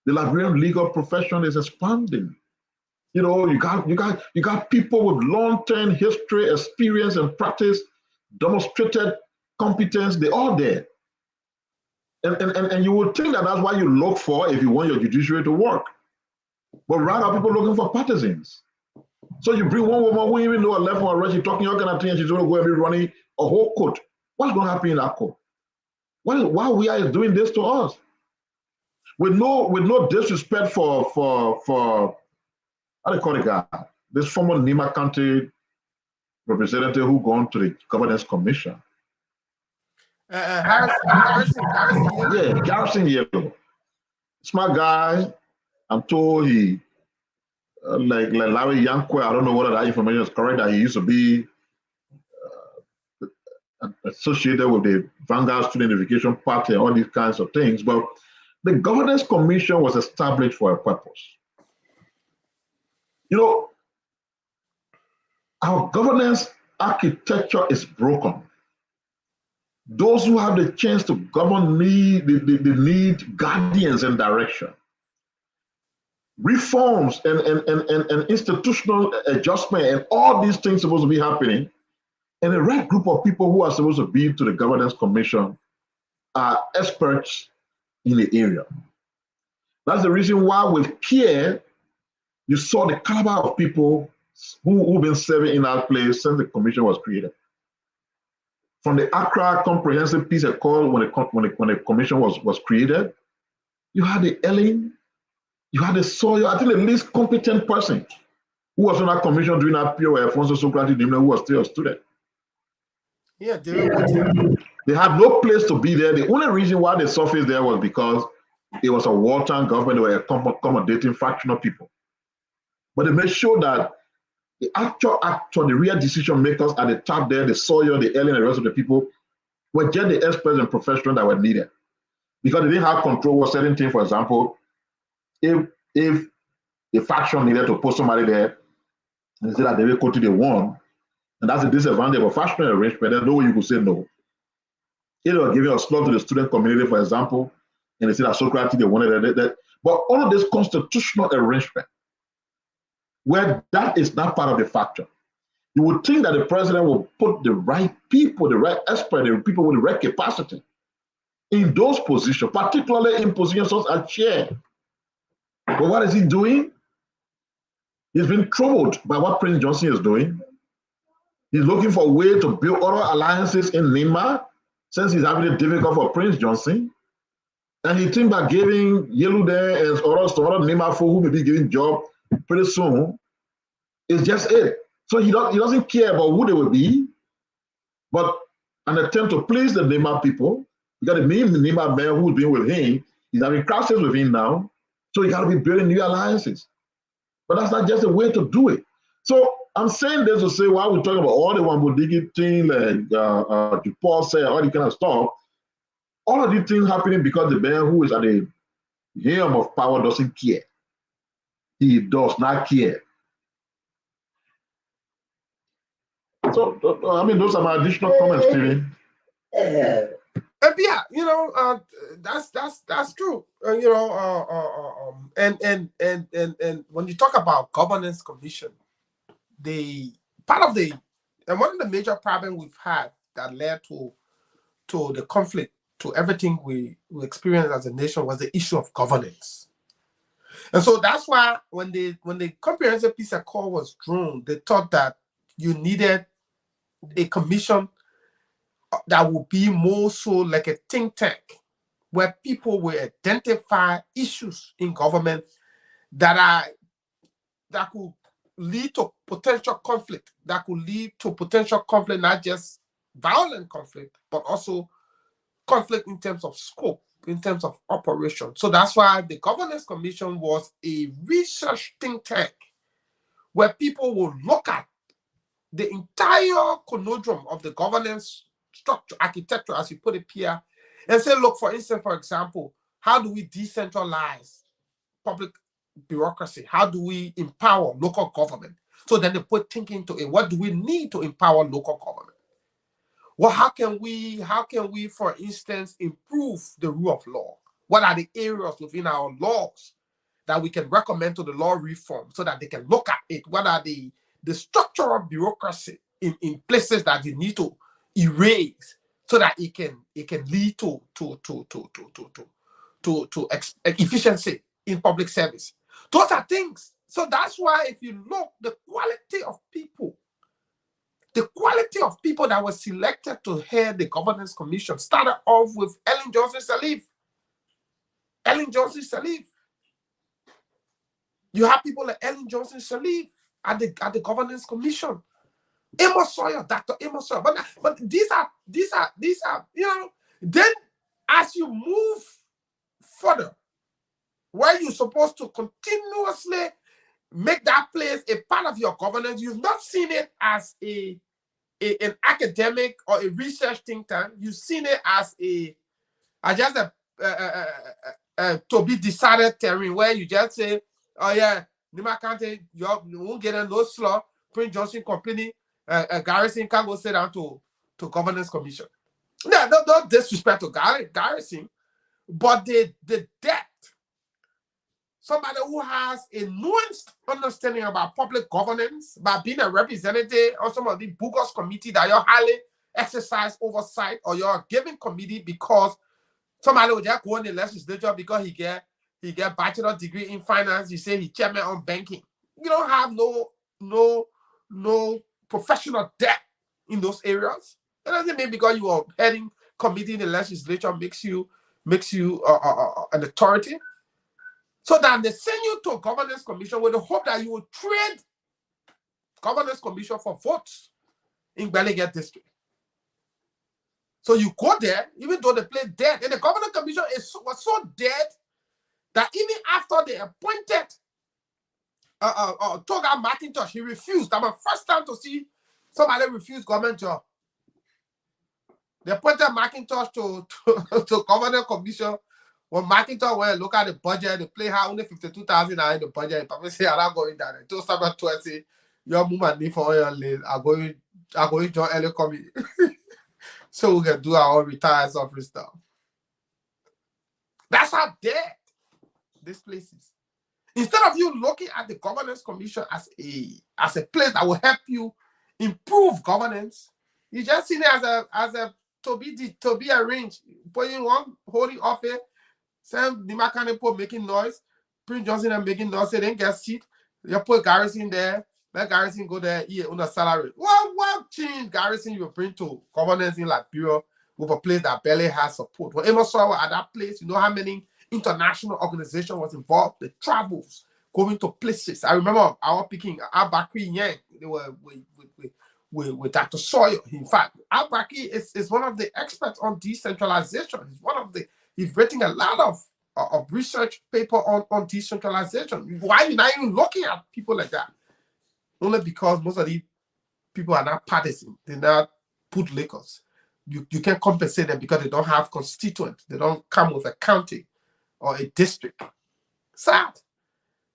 The Liberian legal profession is expanding. You got people with long-term history, experience, and practice, demonstrated competence. They're all there. And you would think that that's what you look for if you want your judiciary to work. But rather, people looking for partisans. So you bring one woman who even know a left or right, she's talking all kind of things, she's going to go and be running a whole court. What's going to happen in that court? Why WIA is doing this to us? With no disrespect for how do you call the guy? This former Nima County representative who gone to the Governance Commission. Garrison Yellow. Yeah, Garrison Yellow. Smart guy. I'm told he like Larry Yankwe, I don't know whether that information is correct, that he used to be associated with the Vanguard Student Unification Party and all these kinds of things. But the Governance Commission was established for a purpose. You know, our governance architecture is broken. Those who have the chance to govern need guardians and direction. Reforms and institutional adjustment and all these things supposed to be happening. And the right group of people who are supposed to be to the Governance Commission are experts in the area. That's the reason why with CARE, you saw the caliber of people who've been serving in that place since the commission was created. From the Accra Comprehensive Peace Accord, when the commission was created, you had the Ellen, you had the Sawyer, I think the least competent person who was on that commission during that period, Alfonso Socrates, who was still a student. Yeah, they had no place to be there. The only reason why they surfaced there was because it was a wartime government. They were accommodating fractional people. But they made sure that the actual actor, the real decision makers at the top there, the Sawyer, the Ellen, and the rest of the people, were just the experts and professionals that were needed. Because they didn't have control over certain things. For example, if the faction needed to put somebody there and say that they will go to the one, and that's a disadvantage of a fractional arrangement, there's no way you could say no. If they were giving a slot to the student community, for example, and they said that Socrates, they wanted that. But all of this constitutional arrangement, where that is not part of the factor, you would think that the president will put the right people, the right experts, the people with the right capacity in those positions, particularly in positions such as chair. But what is he doing? He's been troubled by what Prince Johnson is doing. He's looking for a way to build other alliances in Myanmar, since he's having it difficult for Prince Johnson. And he thinks by giving Yelu there and others to other Myanmar folk who may be giving job pretty soon, it's just it. So he doesn't care about who they will be, but an attempt to please the Myanmar people. You got the Myanmar man who's been with him, he's having clashes with him now, so you got to be building new alliances. But that's not just a way to do it. So I'm saying this to say, while we're talking about all the Wambudigi thing, like DuPont said, all the kind of stuff, all of these things happening because the man who is at the helm of power doesn't care. He does not care. So, I mean, those are my additional comments, Steven. Yeah, you know, that's true. You know, and when you talk about governance commission, one of the major problems we've had that led to the conflict, to everything we experienced as a nation, was the issue of governance. And so that's why when the Comprehensive Peace Accord was drawn, they thought that you needed a commission that would be more so like a think tank, where people will identify issues in government that could lead to potential conflict, not just violent conflict, but also conflict in terms of scope, in terms of operation. So that's why the Governance Commission was a research think tank where people will look at the entire conundrum of the governance structure, architecture, as you put it here, and say, look, for instance, for example, how do we decentralize public bureaucracy? How do we empower local government? So then they put thinking into it. What do we need to empower local government? Well, how can we, for instance, improve the rule of law? What are the areas within our laws that we can recommend to the law reform so that they can look at it? What are the structural bureaucracy in places that you need to erase so that it can lead to efficiency in public service? Those are things. So that's why if you look, the quality of people that were selected to head the Governance Commission started off with Ellen Johnson Sirleaf. You have people like Ellen Johnson Sirleaf at the Governance Commission. Amos Sawyer, Dr. Amos Sawyer. But these are, you know, then as you move further, where you're supposed to continuously make that place a part of your governance. You've not seen it as an academic or a research think tank. You've seen it as just a to be decided terrain where you just say, oh yeah, Nima County, you won't get a no slaw. Prince Johnson Company, Garrison can go sit down to governance commission. Yeah, no disrespect to Garrison, but the depth. Somebody who has a nuanced understanding about public governance, by being a representative or some of the bogus committee that you're highly exercise oversight, or you're giving committee because somebody will just go in the legislature because he get bachelor degree in finance. You say he chairman on banking. You don't have no professional depth in those areas. It doesn't mean because you are heading committee in the legislature makes you an authority. So then they send you to a governance commission with the hope that you will trade governance commission for votes in Gbeleget district. So you go there, even though they play dead, and the governance commission was so dead that even after they appointed Toga McIntosh, he refused. That was my first time to see somebody refuse government job. They appointed McIntosh to governance commission. When McIntosh went and look at the budget, they play how only 52,000 are in the budget. People say, I'm not going down there. Two summer 20, your move need for oil lane. I'm going to join early committee. So we can do our own retired suffering stuff. That's how dead this place is. Instead of you looking at the governance commission as a place that will help you improve governance, you just see it as a to be arranged. Putting one holding office. Sam Nima County making noise, Prince Johnson and making noise, they didn't get seat. You put Garrison there, let Garrison go there, on a salary. What change Garrison you bring to governance in Liberia with a place that barely has support? When Amos saw at that place, you know how many international organizations was involved, the travels, going to places. I remember our picking Al-Bakri Yang, they were with Dr. Sawyer. In fact, Al-Bakri is one of the experts on decentralization. He's written a lot of research paper on decentralization. Why are you not even looking at people like that? Only because most of these people are not partisan. They're not put liquors. You can't compensate them because they don't have constituents. They don't come with a county or a district. Sad.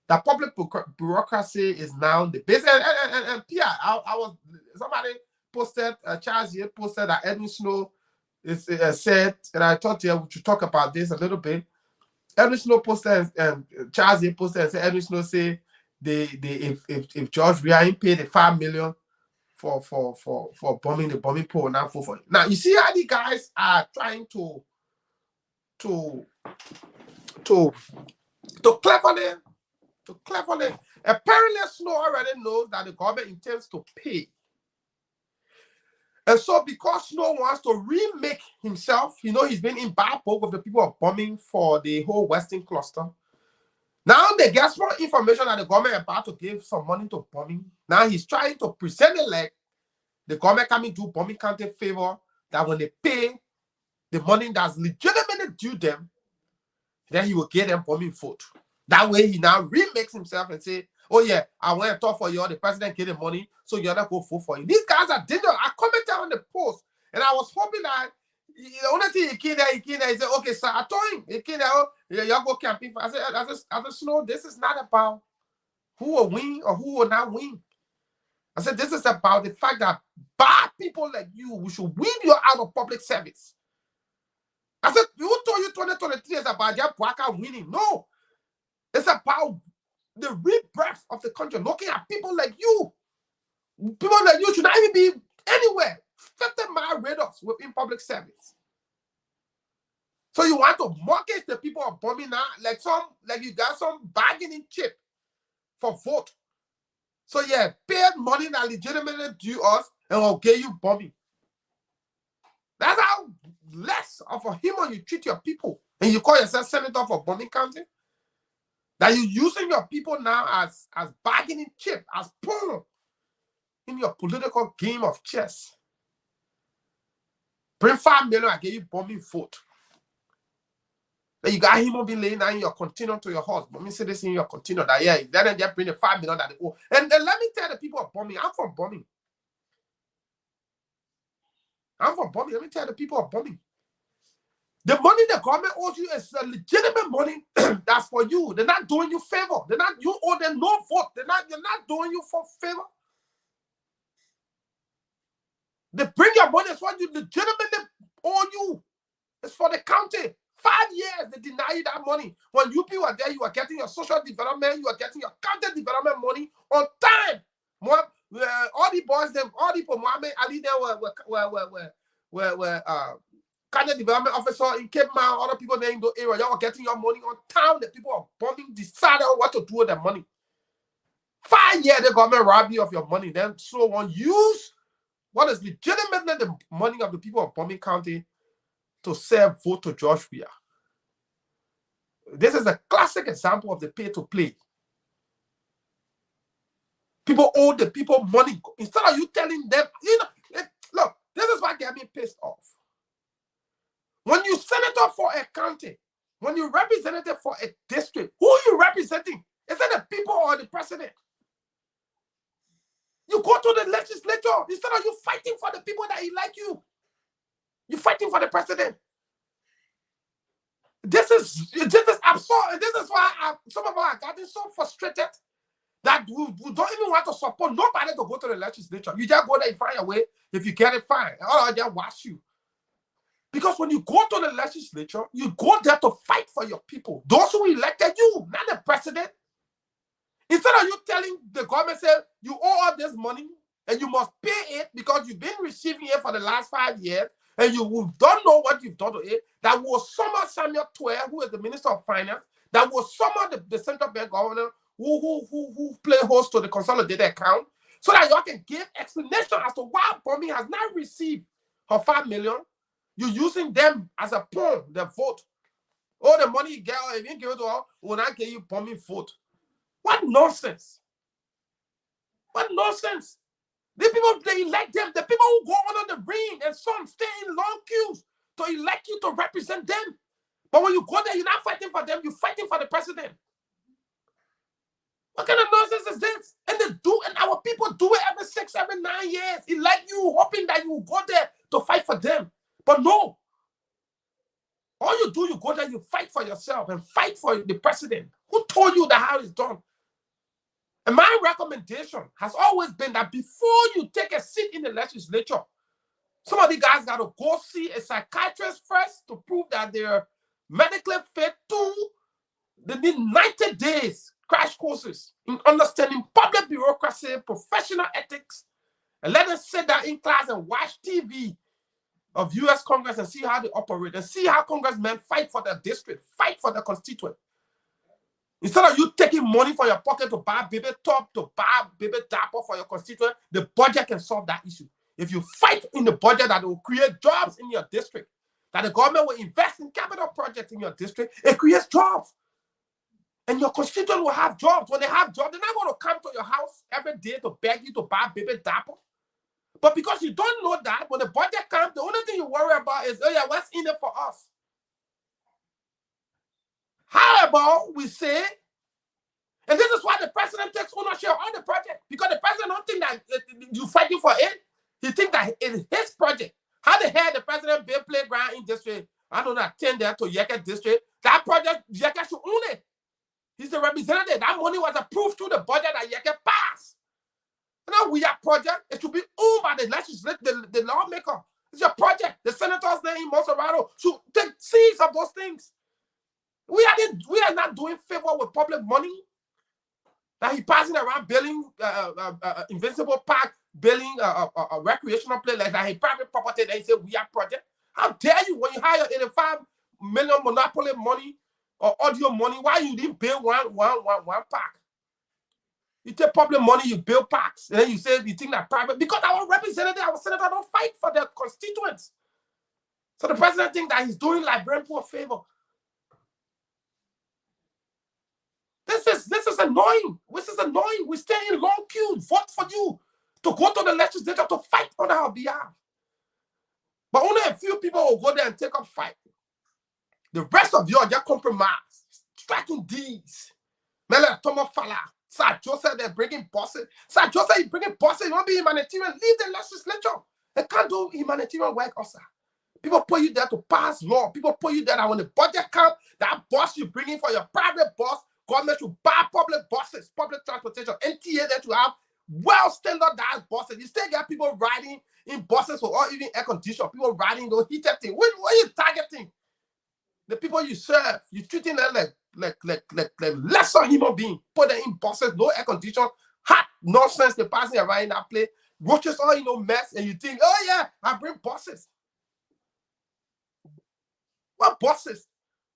The public bureaucracy is now the base. And Pierre, somebody posted, Charles here posted that Edwin Snow said, and I thought we should talk about this a little bit. Edwin Snow posted, and Charles here posted and said, Edwin Snow say if George Weah paid the $5 million for bombing the bombing pole, now for it. Now you see how the guys are trying to cleverly. Apparently, Snow already knows that the government intends to pay. And so because Snow wants to remake himself, he's been in bad book of the people of bombing for the whole Western cluster. Now they get more information that the government is about to give some money to bombing. Now he's trying to present it like the government coming do bombing county favor, that when they pay the money that's legitimately due them, then he will get them bombing vote. That way he now remakes himself and say, oh yeah, I went and talk for you, the president get the money, so you're not going to vote for him. These guys are dangerous. I commented on the post, and I was hoping that the only thing he came there, he said, okay, sir, I told him, he came there, y'all go campaign for. I said, Snow, this is not about who will win or who will not win. I said, this is about the fact that bad people like you, we should win you out of public service. I said, who told you 2023 is about just Bwaka winning? No. It's about the rebirth of the country, looking at people like you. People like you should not even be anywhere. 50-mile radius within public service. So you want to mortgage the people of bombing now, like you got some bargaining chip for vote. So yeah, pay money that legitimately due us and we'll get you bombing. That's how less of a human you treat your people. And you call yourself senator for bombing county? That you're using your people now as bargaining chip, as pawn in your political game of chess. Bring $5 million, I get you bombing vote. Then you got him being laying down your container to your house. But me say this in your container that yeah, then just bring the 5 million that they owe. And let me tell the people of Bombing, I'm from Bombing. I'm from Bombing. Let me tell the people of Bombing. The money the government owes you is a legitimate money that's for you. They're not doing you favor. You owe them no vote. You're not doing you for favor. They bring your money, it's what you legitimately owe you. It's for the county. 5 years, they deny you that money. When you people were there, you are getting your social development, you are getting your county development money on time. All the boys, all the people, Mohammed Ali, were county development officer in Cape Mount, other people there in the area, y'all are getting your money on time. The people are bombing, decided on what to do with their money. 5 years, the government rob you of your money. Then so on, use what is legitimately the money of the people of Bombing County to sell vote to George Weah. This is a classic example of the pay-to-play. People owe the people money. Instead of you telling them, look, this is what get me pissed off. When you senator for a county, when you representative for a district, who are you representing? Is it the people or the president? You go to the legislature, instead of you fighting for the people that elect you, you're fighting for the president. This is absurd. This is why some of us are getting so frustrated that we don't even want to support nobody to go to the legislature. You just go there and find a way. If you get it, fine. Or they'll watch you. Because when you go to the legislature, you go there to fight for your people. Those who elected you, not the president. Instead of you telling the government, say, you owe all this money and you must pay it because you've been receiving it for the last 5 years and you don't know what you've done to it, that will summon Samuel Twere, who is the Minister of Finance, that will summon the central bank governor who play host to the consolidated account, so that y'all can give explanation as to why Bombing has not received her 5 million. You're using them as a pawn, the vote. All the money you get, if you give it to her, will not give you Bombing vote. What nonsense! What nonsense! The people, they elect them. The people who go under the ring and some stay in long queues to elect you to represent them. But when you go there, you're not fighting for them. You're fighting for the president. What kind of nonsense is this? And our people do it every 6, every 9 years. Elect you, hoping that you will go there to fight for them. But no. All you do, you go there, you fight for yourself and fight for the president. Who told you that how it's done? And my recommendation has always been that before you take a seat in the legislature, some of the guys got to go see a psychiatrist first to prove that they're medically fit too. They need 90 days crash courses in understanding public bureaucracy, professional ethics, and let them sit down in class and watch TV of U.S. Congress and see how they operate and see how congressmen fight for their district, fight for their constituent. Instead of you taking money from your pocket to buy baby top, to buy baby diaper for your constituent, the budget can solve that issue. If you fight in the budget that will create jobs in your district, that the government will invest in capital projects in your district, it creates jobs. And your constituent will have jobs. When they have jobs, they're not going to come to your house every day to beg you to buy baby diaper. But because you don't know that, when the budget comes, the only thing you worry about is, oh yeah, what's in it for us? How about we say, and this is why the president takes ownership on the project, because the president don't think that you're fighting for it. He thinks that it's his project. How the hell the president build playground in district, I don't know, 10 there to Yeke district, that project, Yeke should own it. He's the representative. That money was approved through the budget that Yeke passed. Now we have project, it should be owned by the legislature, the lawmaker. It's your project. The senators there in Monserrato should take seeds of those things. We are not doing favor with public money. That he passing around building Invincible Park, building a recreational place like that. He private property. They say we have project. How dare you when you hire 85 million monopoly money or audio money? Why you didn't build one park? You take public money, you build parks, and then you say you think that private, because our representative, our senator don't fight for their constituents. So the president thinks that he's doing Liberian poor favor. This is annoying. This is annoying. We stay in long queues, vote for you to go to the legislature to fight on our behalf. But only a few people will go there and take up fight. The rest of you are just compromise, striking deeds. Mele Tomo Fala, Sir Joseph, they're bringing bosses. Sir Joseph, you bringing bosses. You want to be humanitarian? Leave the legislature. They can't do humanitarian work, also. People put you there to pass law. People put you there that when the budget comes, that boss you bring in for your private boss, government should buy public buses, public transportation, NTA there to have well-standardized buses. You still get people riding in buses or even air conditioning, people riding those heated things. What are you targeting? The people you serve, you treating them like lesser human being. Put them in buses, no air conditioning, hot nonsense. They're passing around in that place. Roaches all mess, and you think, oh yeah, I bring buses. What buses?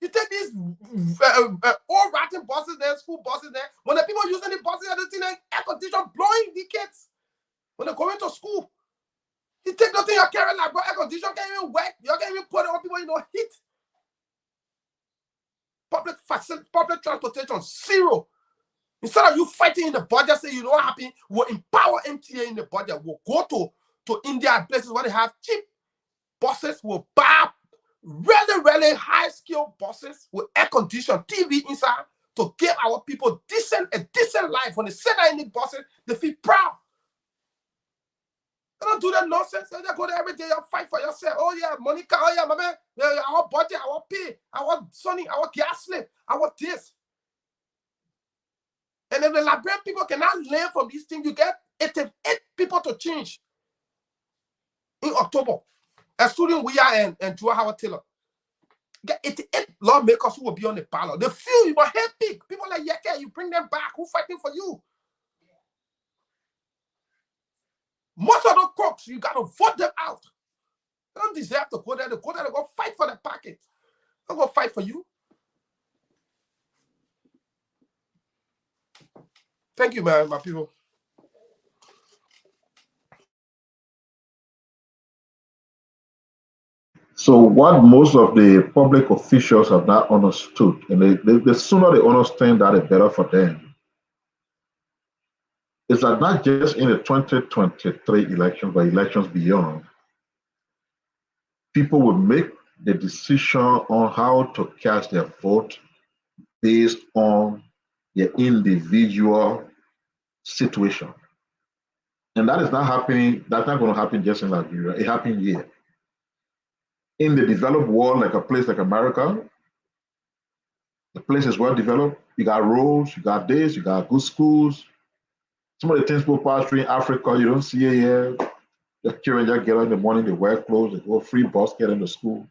You take these all rotten buses there, school buses there. When the people using the buses, they're seeing air conditioning blowing the kids when they're going to school. You take nothing you're carrying like bro, air conditioning can't even work. You can't even put it on people heat. Public transportation, zero. Instead of you fighting in the budget, say you know what happened, we'll empower MTA in the budget. We'll go to India and places where they have cheap buses. We'll buy really high-skilled buses with air conditioning, TV inside to give our people a decent life. When they sit in the buses, they feel proud. They don't do that nonsense. They go there every day and fight for yourself. Oh yeah, Monica, oh yeah, my man, our budget, our pay, our sunny, our gas slip, our this. And if the Liberian people cannot learn from these things, you get 88 people to change in October, excluding Weah and Joe Howard Taylor. Get 88 lawmakers who will be on the ballot. The few you will help pick. People like Yeke, you bring them back. Who fighting for you? Most of the crooks, you got to vote them out. They don't deserve to go there. They go there to go fight for the packet. They're going to fight for you. Thank you, man, my people. So what most of the public officials have not understood, and the sooner they understand that, the better for them, is that not just in the 2023 election, but elections beyond, people will make the decision on how to cast their vote based on their individual situation. And that is not happening, that's not going to happen just in Liberia, it happened here. In the developed world, like a place like America, the place is well developed. You got roads, you got this, you got good schools. Some of the things people pass through in Africa, you don't see it here. The children just get up in the morning, they wear clothes, they go free bus, get into school.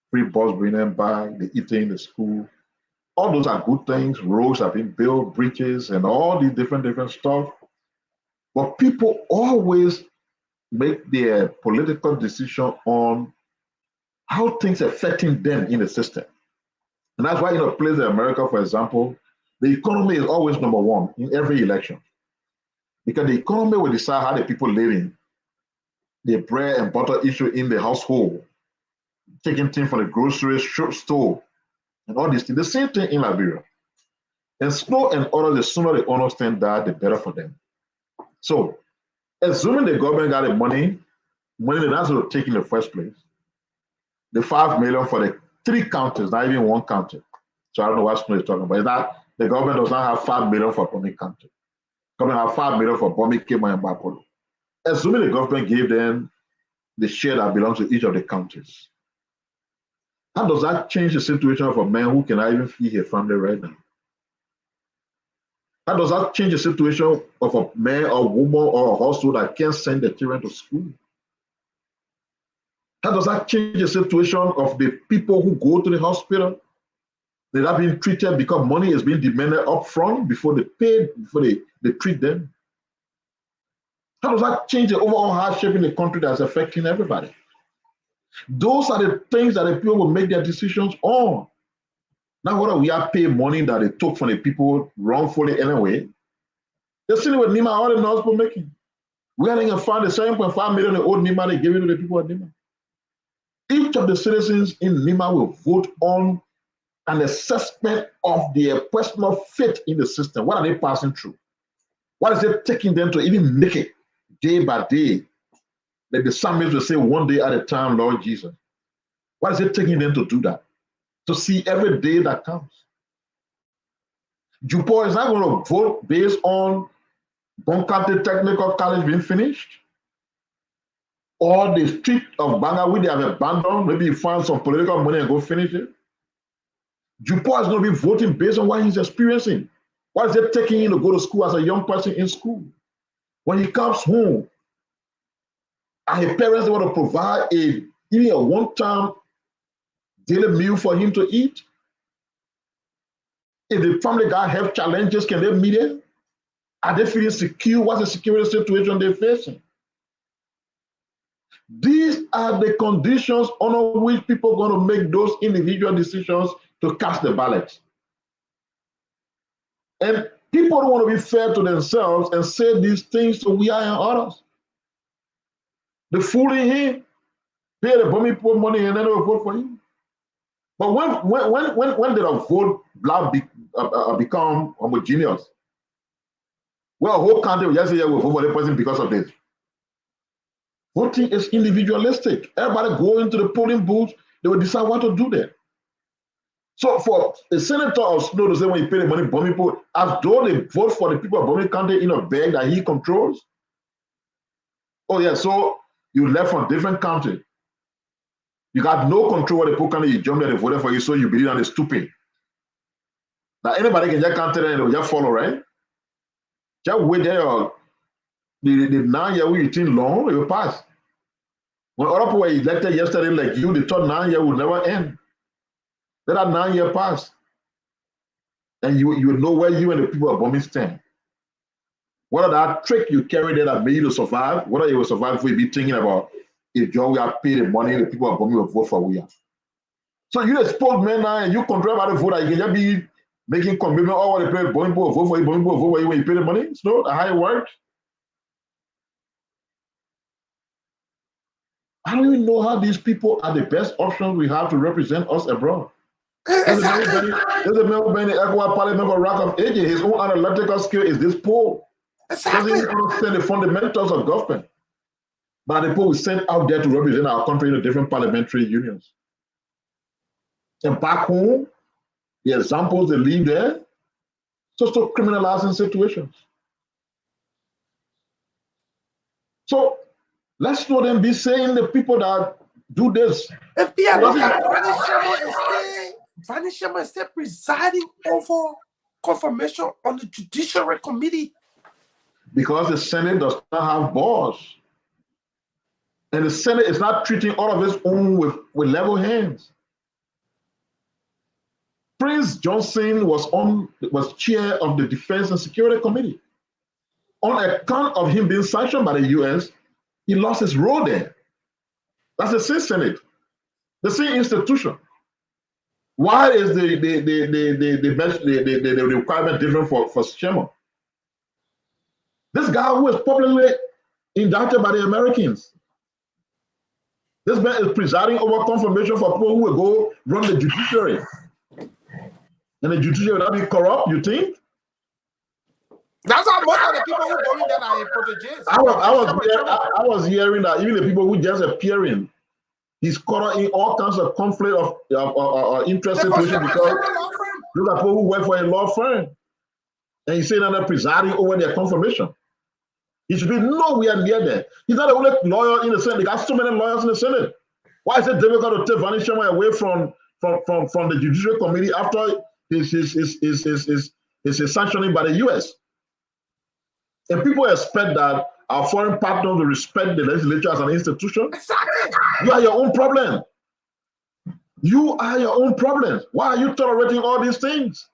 Free bus bring them back, they eat in the school. All those are good things. Roads have been built, bridges, and all these different stuff. But people always make their political decision on how things are affecting them in the system. And that's why in a place like America, for example, the economy is always number one in every election. Because the economy will decide how the people living, the bread and butter issue in the household, taking things from the grocery store, and all these things. The same thing in Liberia. And slow and order, the sooner they understand that, the better for them. So, assuming the government got the money they're not going to take in the first place, the $5 million for the 3 counties, not even 1 county. So I don't know what Snow is talking about. Is that the government does not have $5 million for Bomi County. The government have $5 million for Bomi, Kema, and Bapolo. Assuming the government gave them the share that belongs to each of the counties. How does that change the situation of a man who cannot even feed his family right now? How does that change the situation of a man or woman or a household that can't send their children to school? How does that change the situation of the people who go to the hospital? They're not being treated because money is being demanded up front before they pay, before they treat them. How does that change the overall hardship in the country that's affecting everybody? Those are the things that the people will make their decisions on. Now, whether we have paid money that they took from the people wrongfully anyway, they're sitting with NEMA, all the noise for making. We are going to find the 7.5 million they owed NEMA, they give it to the people at NEMA. Each of the citizens in NEMA will vote on an assessment of their personal faith in the system. What are they passing through? What is it taking them to even make it day by day? Like the psalmist will say, one day at a time, Lord Jesus. What is it taking them to do that? to see every day that comes. DuPont is not going to vote based on Boncante Technical College being finished, or the street of Bangui they have abandoned. Maybe you find some political money and go finish it. DuPont is going to be voting based on what he's experiencing. What is it taking him to go to school as a young person in school? When he comes home, and his parents want to provide even a one-time daily meal for him to eat. If the family got health challenges, can they meet it? Are they feeling secure? What's the security situation they're facing? These are the conditions under which people are going to make those individual decisions to cast the ballot. And people don't want to be fair to themselves and say these things to we are and others. The fooling him, pay the bummy poor money and then they will vote for him. But when did a vote black become homogeneous? Well, a whole country will just say, yeah, we'll vote for the person because of this. Voting is individualistic. Everybody go into the polling booth, they will decide what to do there. So for a senator of Snow to say when he pay the money, Bummy people, as though they vote for the people of Bummy County in a bag that he controls. Oh yeah, so you left from different country. You got no control of the people you jumped there, they voted for you, so you believe that they're stupid. Now anybody can just come to them and they'll just follow, right? Just wait there, the 9 year you think long, it will pass. When other people were elected yesterday like you, they thought 9 year would never end. Let that 9 year pass. And you will know where you and the people of Bummy stand. Whether that trick you carried there that made you to survive, whether you will survive before you be thinking about if John we have paid the money, the people of Bummy will vote for we. So you expose men now and you control about the vote, you can just be making commitment, oh, what they pay, Bummy will vote for you, Bummy will vote for you when you pay the money. It's not how it works. I don't even know how these people are the best options we have to represent us abroad. There's a member in the Ecuador Parliament for Rock of Ages. His own analytical skill is this poor. Doesn't even understand the fundamentals of government. But the people we send out there to represent our country in the different parliamentary unions. And back home, the examples they leave there, just to criminalizing situations. So let's not then be saying the people that do this. And Pierre, look at Vani Sharma is still presiding over confirmation on the Judiciary Committee. Because the Senate does not have balls. And the Senate is not treating all of its own with level hands. Prince Johnson was chair of the Defense and Security Committee. On account of him being sanctioned by the US, he lost his role there. That's the same Senate, the same institution. Why is the requirement different for Sharma? This guy who is popularly indicted by the Americans. This man is presiding over confirmation for people who will go run the judiciary. And the judiciary will not be corrupt, you think? That's how most of the people who go in there are proteges. I was hearing that even the people who just appearing, he's caught in all kinds of conflict of interest situation because those are people who work for a law firm. And he's saying that they're presiding over their confirmation. He should be nowhere near there. He's not the only lawyer in the Senate. They got so many lawyers in the Senate. Why is it difficult to take Vani Sharma away from the Judiciary Committee after his sanctioning by the US? And people expect that our foreign partners will respect the legislature as an institution. Exactly. You are your own problem. You are your own problem. Why are you tolerating all these things?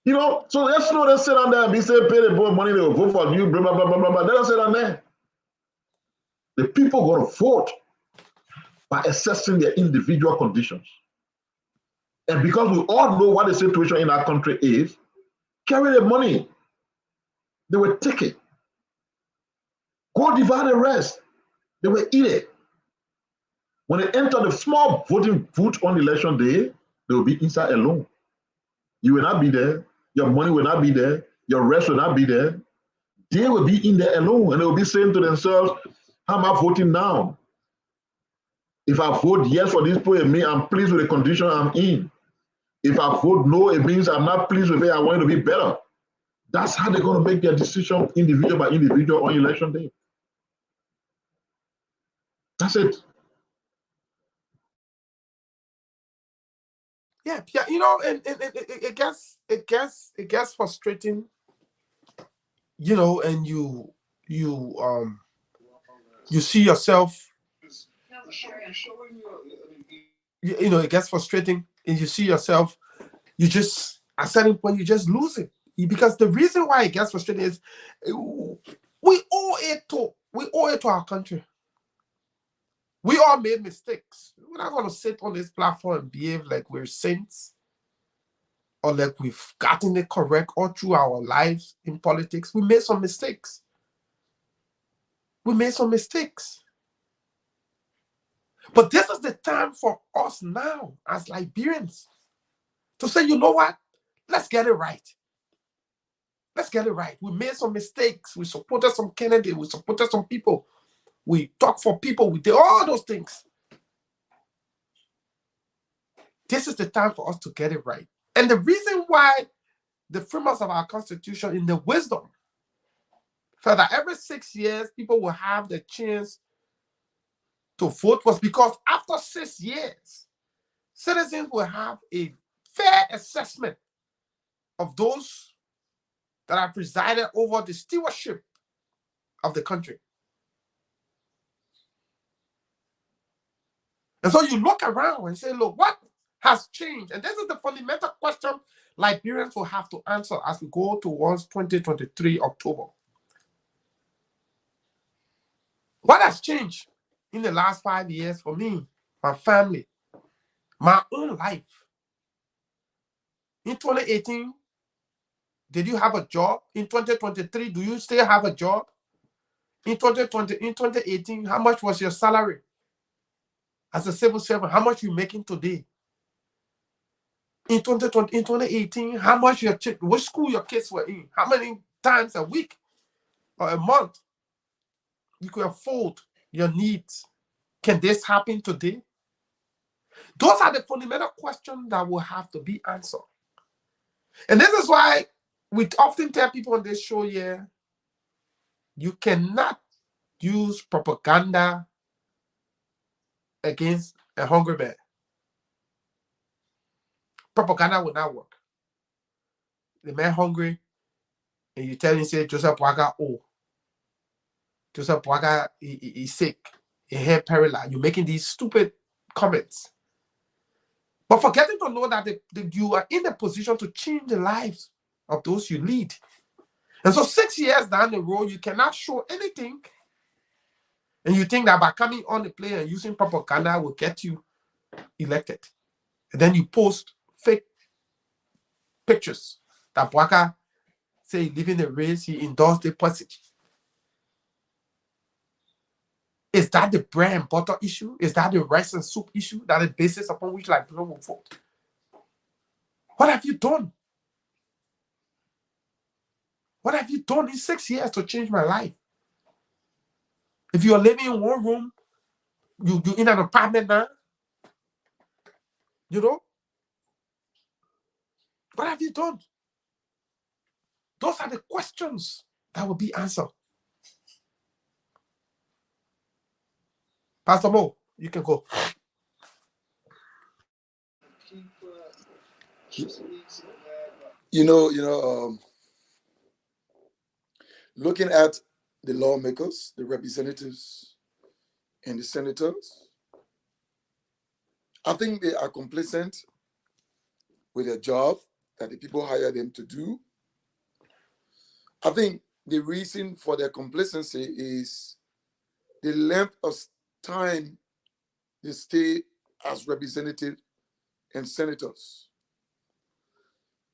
You know, so let's not just sit down there and be saying, pay the board money, they will vote for you, blah, blah, blah, blah, blah, blah. Let us sit down there. The people are going to vote by assessing their individual conditions. And because we all know what the situation in our country is, carry the money. They will take it. Go divide the rest. They will eat it. When they enter the small voting booth on election day, they will be inside alone. You will not be there. Your money will not be there. Your rest will not be there. They will be in there alone and they will be saying to themselves, how am I voting now? If I vote yes for this poll, it means I'm pleased with the condition I'm in. If I vote no, it means I'm not pleased with it. I want it to be better. That's how they're going to make their decision individual by individual on election day. That's it. Yeah, you know, and it gets frustrating, you know, and you see yourself, you know, it gets frustrating, and you see yourself, you just at a certain point you just lose it, because the reason why it gets frustrating is we owe it to our country. We all made mistakes. We're not going to sit on this platform and behave like we're saints or like we've gotten it correct all through our lives in politics. We made some mistakes. We made some mistakes. But this is the time for us now as Liberians to say, you know what? Let's get it right. Let's get it right. We made some mistakes. We supported some candidates. We supported some people. We talked for people. We did all those things. This is the time for us to get it right. And the reason why the framers of our Constitution, in the wisdom, felt that every 6 years people will have the chance to vote was because after 6 years, citizens will have a fair assessment of those that are presided over the stewardship of the country. And so you look around and say, look, what has changed? And this is the fundamental question Liberians will have to answer as we go towards 2023 October. What has changed in the last 5 years for me, my family, my own life? In 2018, did you have a job? In 2023, do you still have a job? In 2018, how much was your salary as a civil servant? How much are you making today? In 2018, how much which school your kids were in? How many times a week or a month you could afford your needs? Can this happen today? Those are the fundamental questions that will have to be answered. And this is why we often tell people on this show here, you cannot use propaganda against a hungry man. Propaganda will not work. The man hungry, and you tell him, say, Joseph Boaga, oh, Joseph Boaga is sick, he had paralyzed. You're making these stupid comments. But forgetting to know that you are in a position to change the lives of those you lead. And so 6 years down the road, you cannot show anything. And you think that by coming on the plane and using propaganda will get you elected. And then you post fake pictures that Boaga say leaving the race, he endorsed the person. Is that the bread and butter issue? Is that the rice and soup issue? That the basis upon which Liberians will vote? What have you done? What have you done in 6 years to change my life? If you are living in one room, you in an apartment now, you know? What have you done? Those are the questions that will be answered. Pastor Mo, you can go. Looking at the lawmakers, the representatives, and the senators, I think they are complacent with their job that the people hire them to do. I think the reason for their complacency is the length of time they stay as representatives and senators.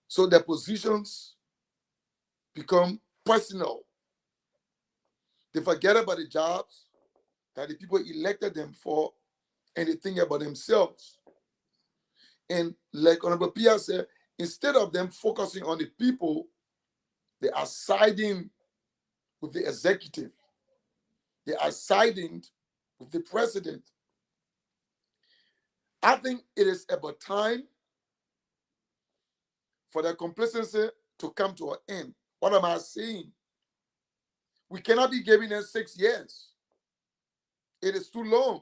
So their positions become personal. They forget about the jobs that the people elected them for, and they think about themselves. And like Honorable Pia said, instead of them focusing on the people, they are siding with the executive. They are siding with the president. I think it is about time for the complacency to come to an end. What am I saying? We cannot be giving them 6 years. It is too long.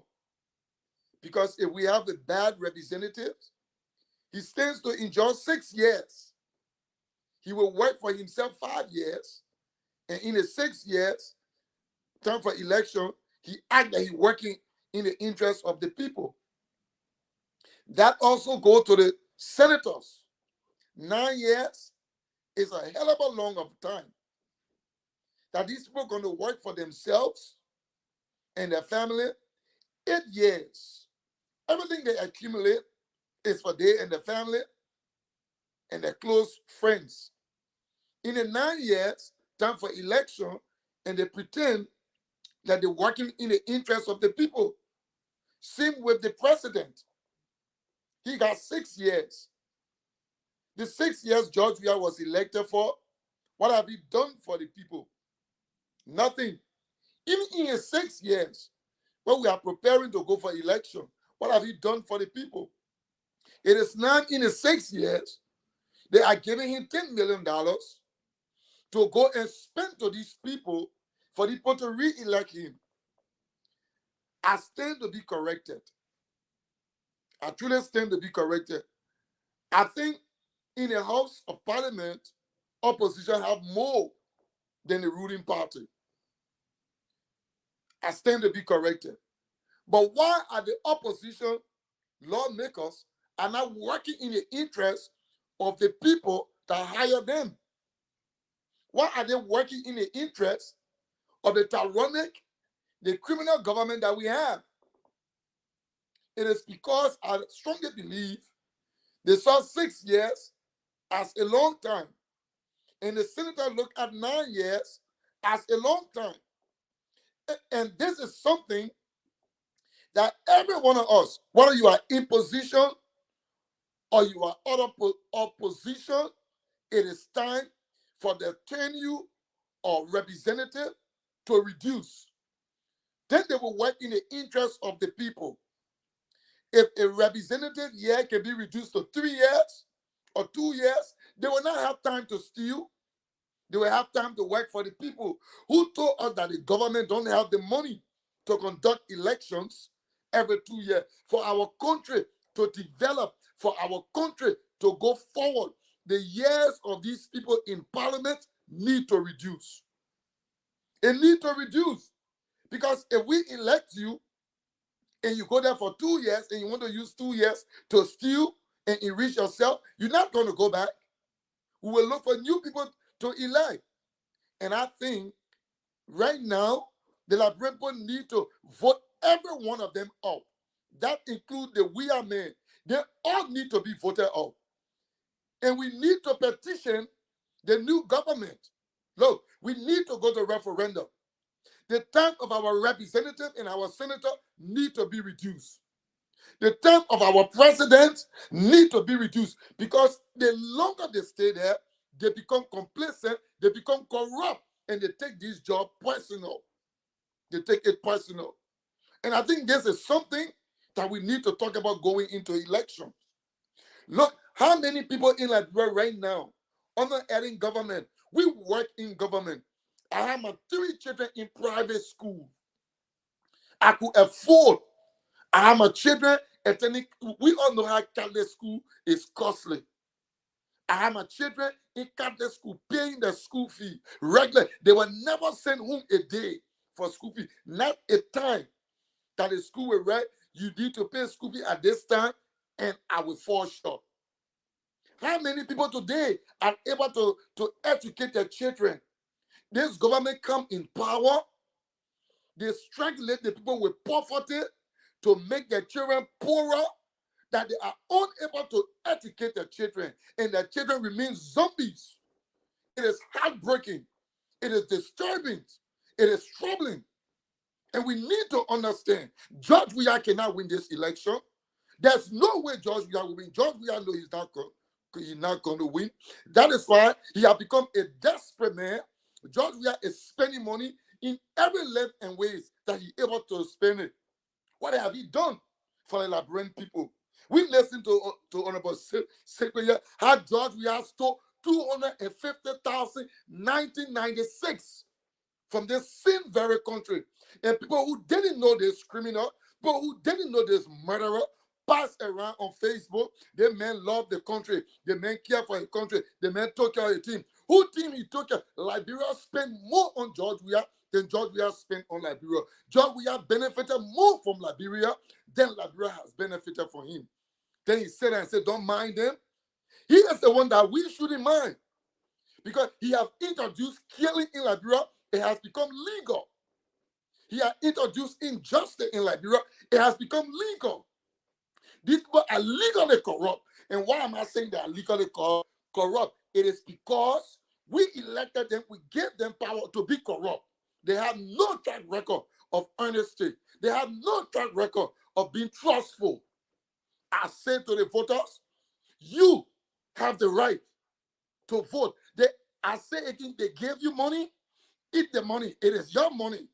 Because if we have a bad representative, he stands to enjoy 6 years. He will work for himself 5 years. And in the 6 years, time for election, he act that he's working in the interest of the people. That also goes to the senators. 9 years is a hell of a long of time that these people are going to work for themselves and their family. 8 years, everything they accumulate is for they and their family and their close friends. In the 9 years, time for election, and they pretend that they're working in the interest of the people. Same with the president. He got 6 years. The 6 years George Weah was elected for, what have he done for the people? Nothing. Even in his 6 years, when we are preparing to go for election, what have he done for the people? It is now in his 6 years, they are giving him $10 million to go and spend to these people for the people to re-elect him. I stand to be corrected. I truly stand to be corrected. I think in the House of Parliament, opposition have more than the ruling party. I stand to be corrected. But why are the opposition lawmakers are not working in the interest of the people that hire them? Why are they working in the interest of the tyrannic, the criminal government that we have? It is because I strongly believe they saw 6 years as a long time, and the senator looked at 9 years as a long time. And this is something that every one of us, whether you are in position or you are out of opposition, it is time for the tenure of representative to reduce. Then they will work in the interest of the people. If a representative year can be reduced to 3 years or 2 years, they will not have time to steal. They will have time to work for the people. Who told us that the government don't have the money to conduct elections every 2 years for our country to develop, for our country to go forward? The years of these people in parliament need to reduce. It need to reduce. Because if we elect you and you go there for 2 years and you want to use 2 years to steal and enrich yourself, you're not going to go back. We will look for new people to elect. And I think right now, the Liberian people need to vote every one of them out. That includes the Weah men. They all need to be voted out. And we need to petition the new government. Look, we need to go to referendum. The time of our representative and our senator need to be reduced. The term of our president need to be reduced, because the longer they stay there, they become complacent, they become corrupt, and they take this job personal. They take it personal. And I think this is something that we need to talk about going into elections. Look, how many people in Liberia right now under adding government? We work in government. I have my 3 children in private school. I could afford. I have my children attending. We all know how Catholic school is costly. I have my children in Catholic school paying the school fee regularly. They will never send home a day for school fee. Not a time that the school will write, you need to pay school fee at this time, and I will fall short. How many people today are able to educate their children? This government come in power, they strangulate the people with poverty to make their children poorer, that they are unable to educate their children, and their children remain zombies. It is heartbreaking. It is disturbing. It is troubling. And we need to understand, George Weah cannot win this election. There's no way George Weah will win. George Weah knows he's not going to win. That is why he has become a desperate man. George Weah is spending money in every length and ways that he's able to spend it. What have he done for the Liberian people? We listened to Honorable Secretary how George Weah stole 250,000 1996 from this same very country. And people who didn't know this criminal, people who didn't know this murderer, pass around on Facebook. The man loved the country. The man cared for the country. The man took care of the team. Who team he took care? Liberia spent more on George Weah than George Weah spent on Liberia. George Weah benefited more from Liberia than Liberia has benefited from him. Then he said and said, don't mind him. He is the one that we shouldn't mind. Because he has introduced killing in Liberia. It has become legal. He has introduced injustice in Liberia. It has become legal. These people are legally corrupt. And why am I saying they are legally corrupt? It is because we elected them, we gave them power to be corrupt. They have no track record of honesty. They have no track record of being trustful. I say to the voters, you have the right to vote. I say again, they gave you money, eat the money. It is your money.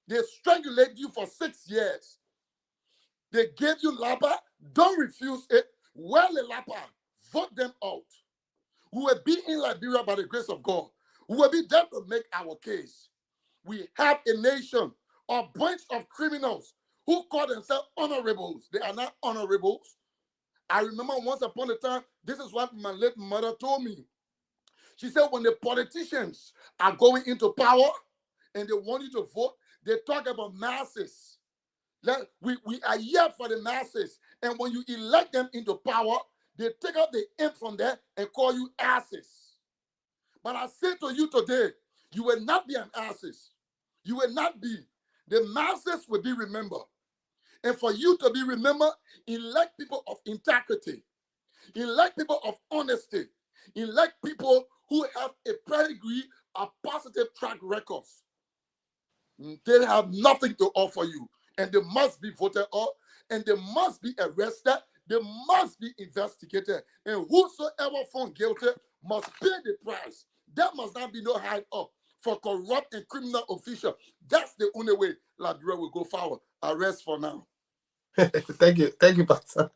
They strangulated you for 6 years. They gave you Lapa, don't refuse it. Well, the Lapa, vote them out. We will be in Liberia by the grace of God. We will be there to make our case. We have a nation, a bunch of criminals who call themselves honorables. They are not honorables. I remember once upon a time, this is what my late mother told me. She said, when the politicians are going into power and they want you to vote, they talk about masses. We are here for the masses. And when you elect them into power, they take out the imp from there and call you asses. But I say to you today, you will not be an asses. You will not be. The masses will be remembered. And for you to be remembered, elect people of integrity. Elect people of honesty. Elect people who have a pedigree of positive track records. They have nothing to offer you. And they must be voted out. And they must be arrested. They must be investigated. And whosoever found guilty must pay the price. There must not be no hide up for corrupt and criminal officials. That's the only way Liberia will go forward. Arrest for now. Thank you, Pastor.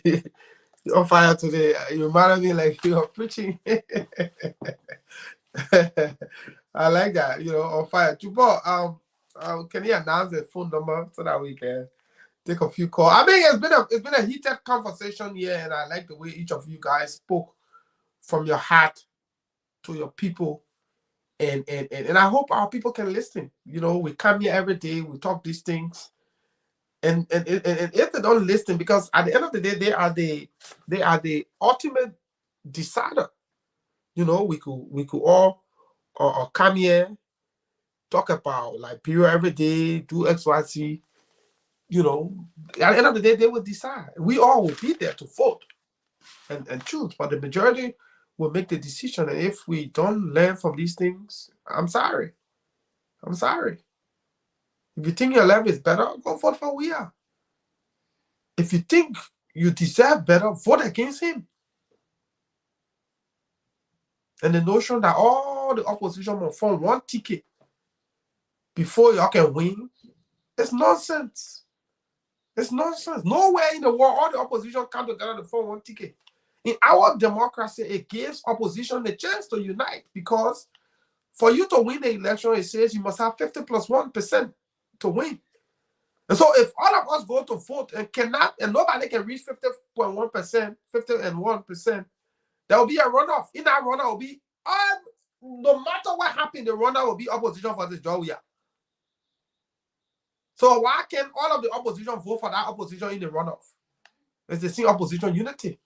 You're on fire today. You reminded me like you are preaching. I like that. On fire. Tubo, can you announce the phone number so that we can take a few calls? I mean, it's been a heated conversation here, and I like the way each of you guys spoke from your heart to your people, and I hope our people can listen. We come here every day, we talk these things, and if they don't listen, because at the end of the day, they are the ultimate decider. We could all come here, talk about Liberia every day, do XYZ. At the end of the day, they will decide. We all will be there to vote and choose, but the majority will make the decision. And if we don't learn from these things, I'm sorry. If you think your life is better, go vote for Weah. If you think you deserve better, vote against him. And the notion that all the opposition will form one ticket before y'all can win, it's nonsense. It's nonsense. Nowhere in the world all the opposition come together to form one ticket. In our democracy, it gives opposition the chance to unite, because for you to win the election, it says you must have 50 plus 1% to win. And so if all of us go to vote and nobody can reach 50.1%, 50.1%, there will be a runoff. In that runoff will be, no matter what happens, the runoff will be opposition for this George Weah. So why can't all of the opposition vote for that opposition in the runoff? It's the same opposition unity.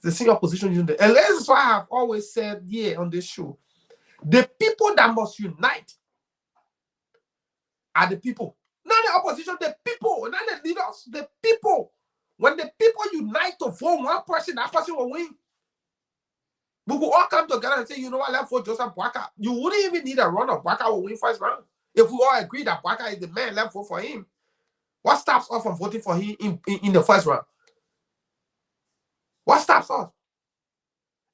The same opposition unity. And this is why I have always said here on this show, the people that must unite are the people. Not the opposition, the people, not the leaders, the people. When the people unite to vote one person, that person will win. We will all come together and say, you know what, let's vote Joseph Boakai. You wouldn't even need a runoff. Boakai will win first round. If we all agree that Boakai is the man, let's vote for him. What stops us from voting for him in the first round? What stops us?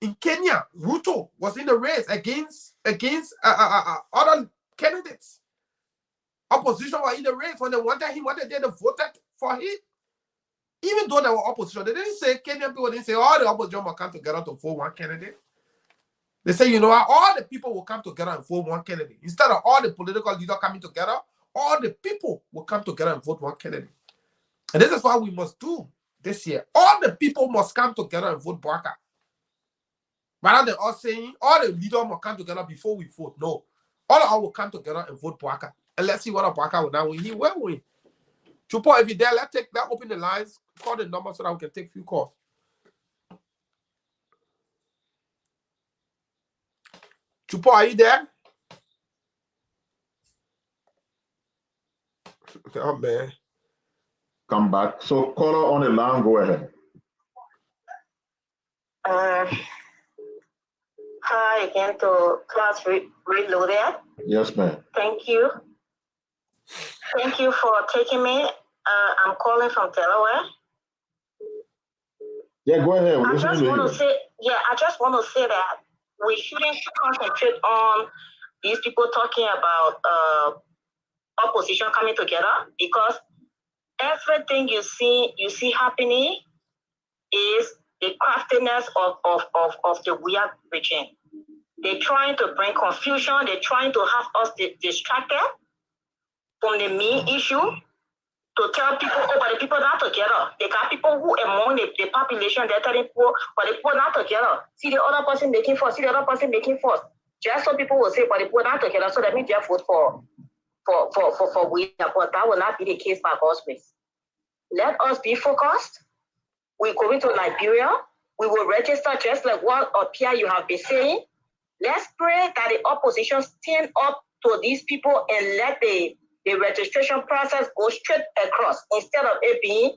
In Kenya, Ruto was in the race against other candidates. Opposition were in the race when they wanted him, what they did, they voted for him. Even though they were opposition, they didn't say, Kenyan people didn't say all the opposition will come together to vote one candidate. They say, you know what, all the people will come together and vote one candidate. Instead of all the political leaders coming together, all the people will come together and vote one candidate. And this is what we must do this year. All the people must come together and vote Bouaka. Rather than us saying, all the leaders must come together before we vote. No. All of us will come together and vote Bouaka. And let's see what Bouaka will now win. He will win. Chupo, if you're there, let's open the lines, call the number so that we can take a few calls. Chupo, are you there? Oh, man. Come back. So, caller on the line, go ahead. Hi again to Class Reloaded. Yes, ma'am. Thank you. Thank you for taking me. I'm calling from Delaware. Yeah, go ahead. I just want to say that we shouldn't concentrate on these people talking about opposition coming together, because everything you see happening is the craftiness of the weird regime. They're trying to bring confusion. They're trying to have us distracted from the main issue, to tell people, oh, but the people not together. They got people who among the population, they're telling people, but the people not together. See the other person making force, see the other person making force. Just so people will say, but the people not together, so that means they're vote for we, but that will not be the case by God's grace. Let us be focused. We're going to Liberia. We will register just like what Pia you have been saying. Let's pray that the opposition stand up to these people and let the registration process go straight across, instead of it being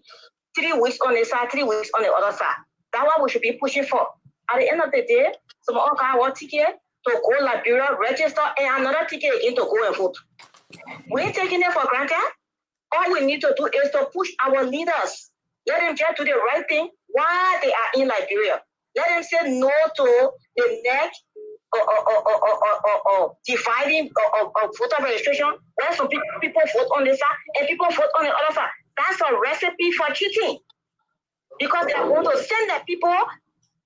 3 weeks on the side, 3 weeks on the other side. That's what we should be pushing for. At the end of the day, some all got one ticket to go Liberia, register, and another ticket again to go and vote. We ain't taking it for granted. All we need to do is to push our leaders. Let them try to do the right thing while they are in Liberia. Let them say no to the next dividing voter registration, where some people vote on the side and people vote on the other side. That's a recipe for cheating, because they are going to send the people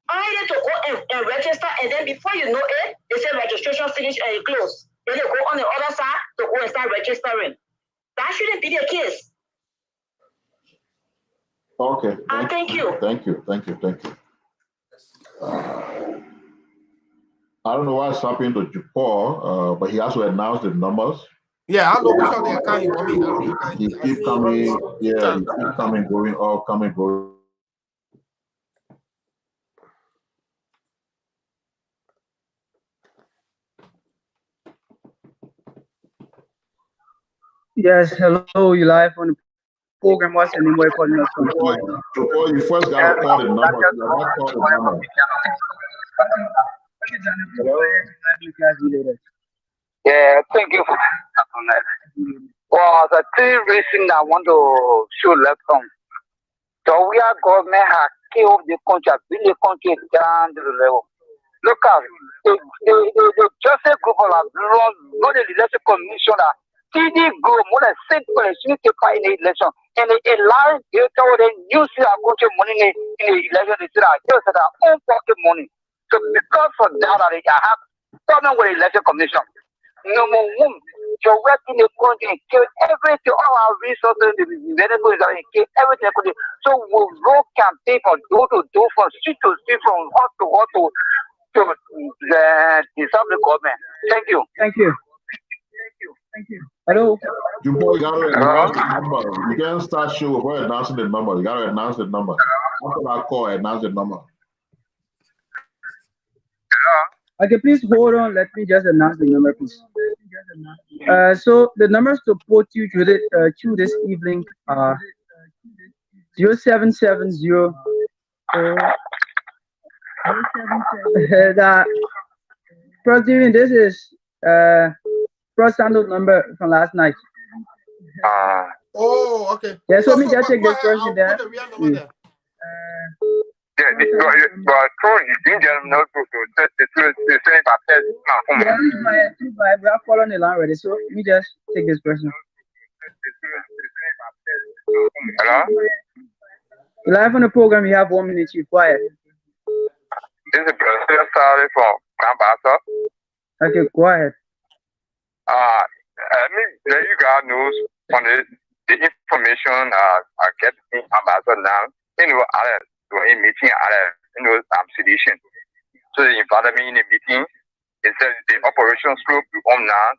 either to go and register, and then before you know it, they say registration finished and it closed. Then they go on the other side to go and start registering. That shouldn't be the case. Okay. Thank you. Thank you. I don't know what's happening to Jupor, but he also announced the numbers. Yeah, I know which one they are coming. He keep coming, yeah, he keep coming, going up, coming, going. Yes, hello, you live on the program. What's your name? Where calling us from? Before you first got to call the number. Yeah, thank you for that. Well, the three reasons I want to show left on. So we are government has killed the country, bring the country down to the level. Look at the Joseph group of not the election commission that TD group more than 6 in the election, and they allow you to use our country money in the election. They said just their own pocket money. So because of that, I have problem with the election commission. Number one, you're working the country and kill everything, all our resources, the medical is kill everything. So we roll campaign from door to door, from street to street, from hot to hot to dissolve the government. Thank you. Hello. You boy gotta announce the number. You can't start show before announcing the number. You gotta announce the number. After I call, announce the number. Okay, please hold on. Let me just announce the number, please. So the numbers to put you through this evening are 0770. President, this is first handle number from last night. Oh, okay. Yeah, so me just take this person there. Yeah, but you didn't know to say we are following the line already, so let me just take this person. Hello? Live on the program, you have 1 minute, Chief. Quiet. This is President Sally from Kambasa. Okay, go ahead. Let me let you guys know on the information I get in Kambasa now. You know, in meeting, I'm sedition. So they invited me in a meeting. They said the operation scope will now.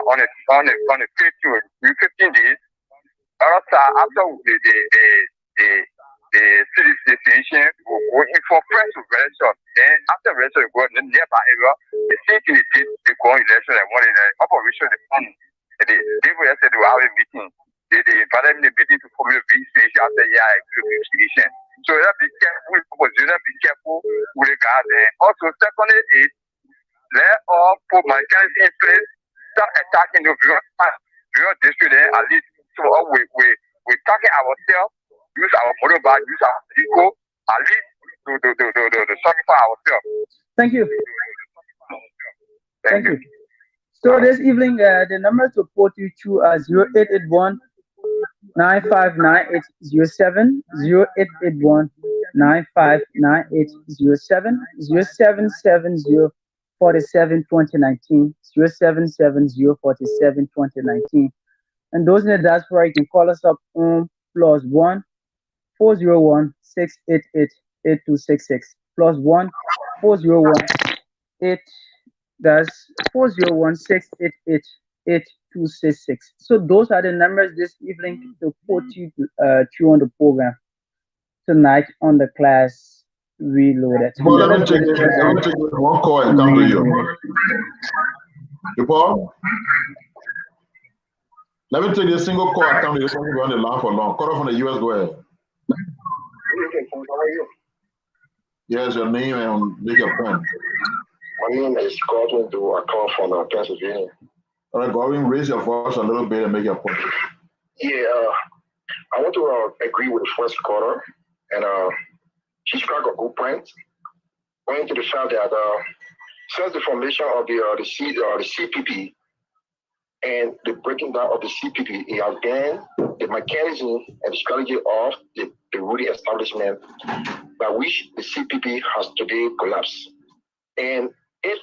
On the 15 days. After the sedition will go in for fresh election. Then after election, go in the nearby area. The city they go election and one in the operation. They will say they will have a meeting. They invited me in the meeting to form a station. I said, yeah, I agree with sedition. So be careful with opposition, be careful with the guys. Also, secondly, is let all put my candidacy in place, start attacking the real district there, at least. So we're attacking ourselves, use our motorbike, use our vehicle, at least to sacrifice ourselves. Thank you. Thank you. So this evening, the number to report you through 0881 959807, 0881 959807, 0770 47 2019, 0770 47 2019. And those in the diaspora, you can call us up on +1 401 688 8266, +1 401 8266. So those are the numbers this evening to put you through on the program tonight on the Class Reloaded. Well, let me take one call and come to you. Paul? Let me take a single call and come to you. You're on the line for long. Call from the US, go ahead. How are you? Yes, your name and make your point. My name is Godwin Do. I come from Pennsylvania. All right, Godwin, raise your voice a little bit and make your point. Yeah, I want to agree with the first caller, and she struck a good point, going to the fact that since the formation of the CPP and the breaking down of the CPP, it has been the mechanism and the strategy of the ruling establishment by which the CPP has today collapsed. And if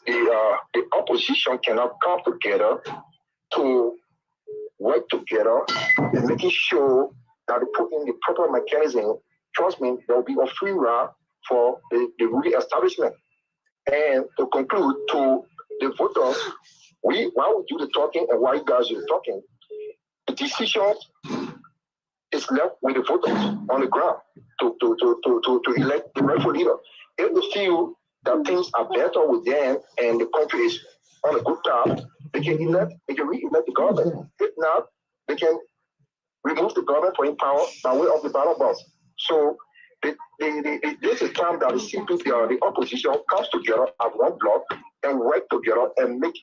the opposition cannot come together to work together and making sure that they put in the proper mechanism, trust me, there will be a free ride for the ruling establishment. And to conclude, to the voters, while we do the talking and while you guys are talking, the decision is left with the voters on the ground to elect the rightful leader. If they feel that things are better with them and the country is on a good path, they can re-elect the government. If not, they can remove the government for power by way of the ballot box. So this is time that the CPP, the opposition, comes together as one block and work together and make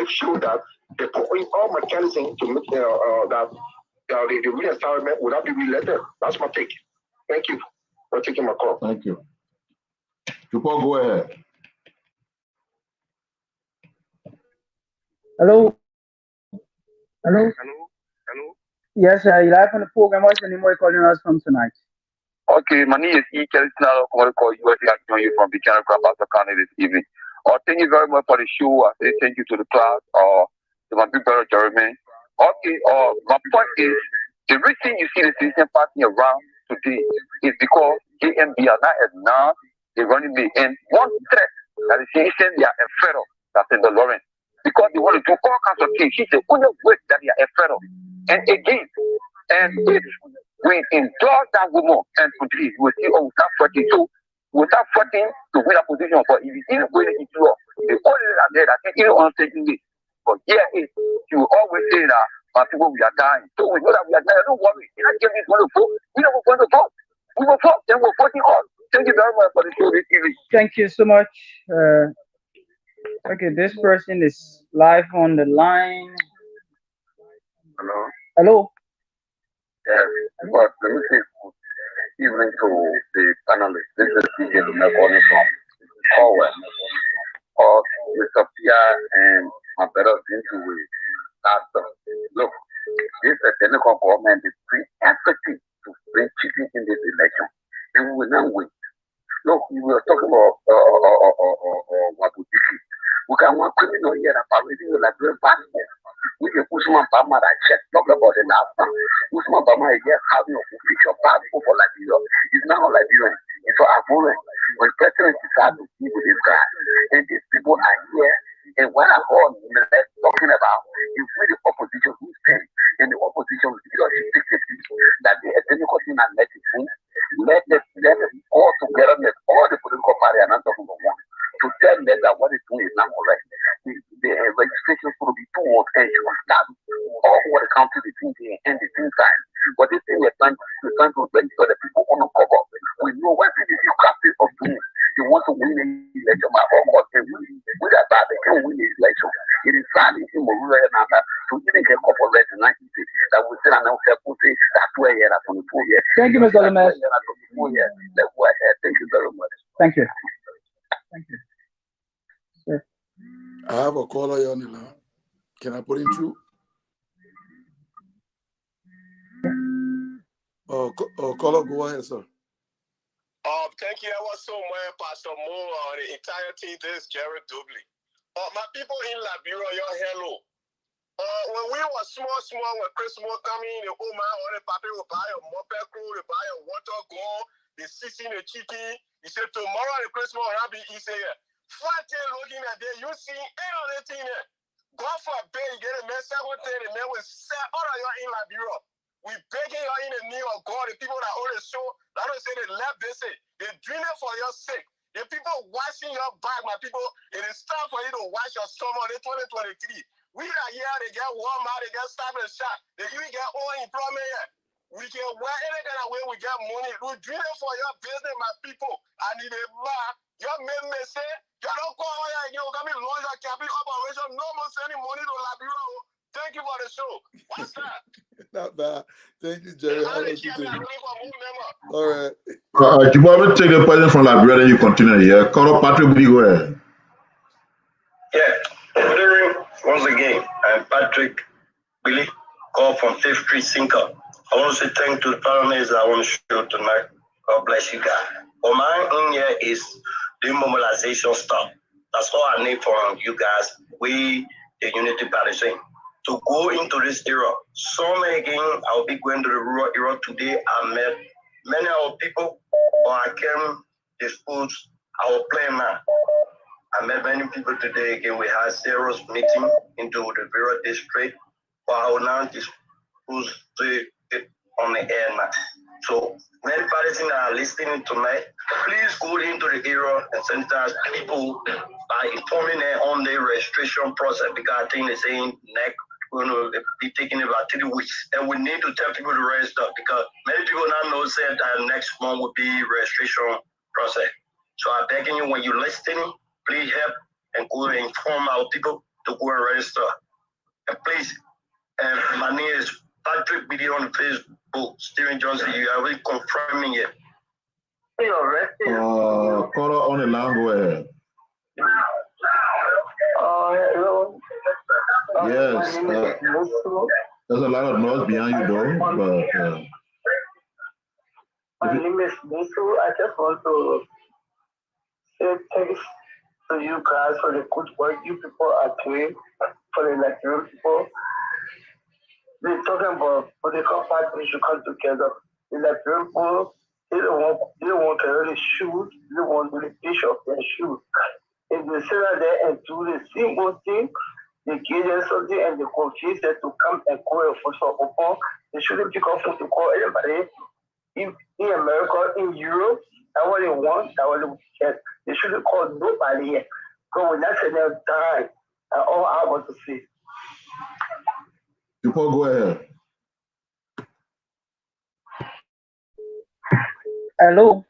sure that they put in all mechanisms to make that the ruling establishment will not be re-elected. That's my take. Thank you for taking my call. Thank you. Dupont, go ahead. Hello. Yes, you're live on the program. What's the name you're calling us from tonight? Okay, my name is E. Kelly Snell. I'm going to call you. I join you from Buchanan Grandmaster County this evening. Thank you very much for the show. I say thank you to the class, to my big brother Jeremy. Okay, my point is, the reason you see the citizen party around today is because JMB are not as now, they're running me. And one threat that the citizen, they are afraid of, that's in the Lawrence. Because they want to do all kinds of things. She's the only way that they are afraid of. And again, and if we endorse that woman, and today, we will see, we start fighting. So, we start fighting to win a position. But if you didn't win it, the only that there, I think, even on taking this. But here is, you always say that our people, we are dying. So we know that we are dying. Don't worry. You're not giving going to vote. We know we're going to vote. We will vote, then we're voting on. Thank you very much for the show this evening. Thank you so much. Okay, this person is live on the line. Hello. Yes, but let me say evening to the panelists. This is DJ Lumel calling from Corwell. Mr. Pia and my brother into with Look, this the Senegal government is doing everything to bring cheating in this election. And we will not wait. Look, we were talking about Wabudiki. We can one criminal here about reading the Liberian passport. We can Usman Bama that check, talk about the last time. Usman Bama is here having an official passport for Liberia. He's now Liberian. It's for Avoren. When President decided to deal with this guy, and these people are here, and what I heard talking about is really the opposition who's saying, and the opposition leadership takes the view that the ethnic thing and let it through. Let them all together, let all the political parties, and I'm talking about one, to tell them that what it's doing is not correct. The registration is going to be too old and you will start all over the country between the and the same time. But this thing we're trying to register the people on the cover. We know what it is you captive of doing. You want to win an election by all costs and win. With that bad, they can't win the election. It is sad in Morula and that. So even get a couple of letters in 1960 that will say, I know, say, that's where you're at on the 4 years. Thank you, Mr. Lemez. Thank you very much. Thank you. Thank you. Sir. I have a caller here on the line. Can I put him through? Caller, go ahead, sir. Thank you ever so much, Pastor Moore, the entire team. This is Jared Dubley. My people in Liberia, your hello. When we were small, when Christmas coming in, the old man or the papi will buy a moped crew, they buy a water gun, they season the chicken. He said, tomorrow the Christmas will be easy. Friday looking at there, you see any other thing there. God forbid you get a man, second thing, the man will say, all of you in Liberia. We begging you in the name of God, the people that own the show, that don't say they left this, they're doing it for your sake. The people washing your back, my people, it is time for you to wash your stomach in 2023. We are here, they get Walmart, they get Stop and Shop, they even get unemployment here. We can wear any kind of way we get money. We're doing it for your business, my people. I need a man. Your men may say, you don't call here, you come in launch a capital operation, no more sending money to Liberia. Thank you for the show. What's that? Not bad. Thank you, Jerry. All right. You want to take the question from Liberia, then you continue here. Call Patrick, go ahead. Yeah. Good evening. Once again, I'm Patrick Billy, call from 5th Street Sinker. I want to say thank to the parliaments I want to show tonight. God bless you guys. But my in here is the mobilization stuff. That's all I need from you guys. We, the Unity Party, saying to go into this era. Some again, I'll be going to the rural era today. I met many of people, or I came to schools, our plan now. I met many people today. Again, we had Sarah's meeting into the Vera district. But I will now discuss it on the air now. So, many parties that are listening tonight, please go into the area and sensitize people by informing them on the registration process, because I think they're saying next going to be taking about 3 weeks. And we need to tell people to register, because many people now know said that next month will be registration process. So I'm begging you, when you're listening, please help and go and inform our people to go and register. And please, my name is Patrick BD on Facebook. Stephen Johnson, you are really confirming it. Caller on the line, go ahead. Hello. Yes. There's a lot of noise behind you, though. But my name is Musu. I just want to say thanks to you guys for the good work you people are doing for the Nigerian people. They're talking about political parties should come together. The Nigerian people, they don't want to really shoot. They don't want to really fish off their shoes. If they sit out there and do the simple thing, they give them something and they confuse them to come and call a force of open. They shouldn't pick up to call anybody in America, in Europe. That's what they want. That's what they get. They shouldn't call nobody here. Because when that's enough time, that's all I want to see. People, go ahead. Hello.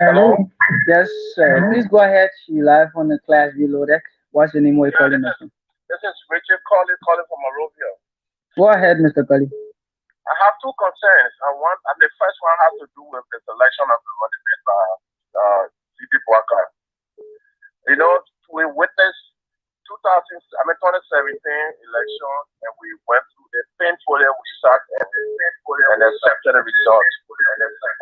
Hello. Yes, please go ahead. You live on the class below that. What's the name? What you calling us? This is Richard calling from Monrovia. Go ahead, Mr. Cully. I have two concerns. And the first one has to do with the selection of the running mate by G.D. Bouaka. You know, we witnessed 2 election, and we went through the painfully we sat and accepted the results.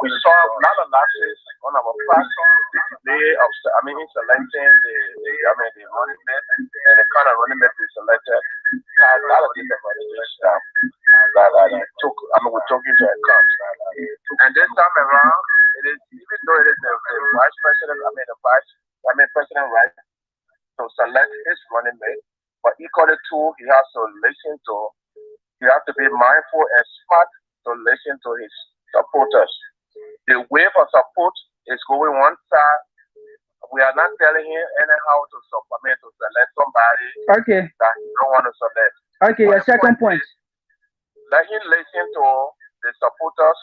We saw a lot of lapses on our platform, the delay of in selecting the running mate, and the kind of running mate we selected had a lot of disadvantages that we took into account. And this time around, it is, even though it is the vice president, president right to select his running mate, but equally too, he has to listen to, he has to be mindful and smart to listen to his supporters. The wave of support is going one side. We are not telling him anyhow to select somebody that he don't want to select. Okay, your second point. Let him listen to the supporters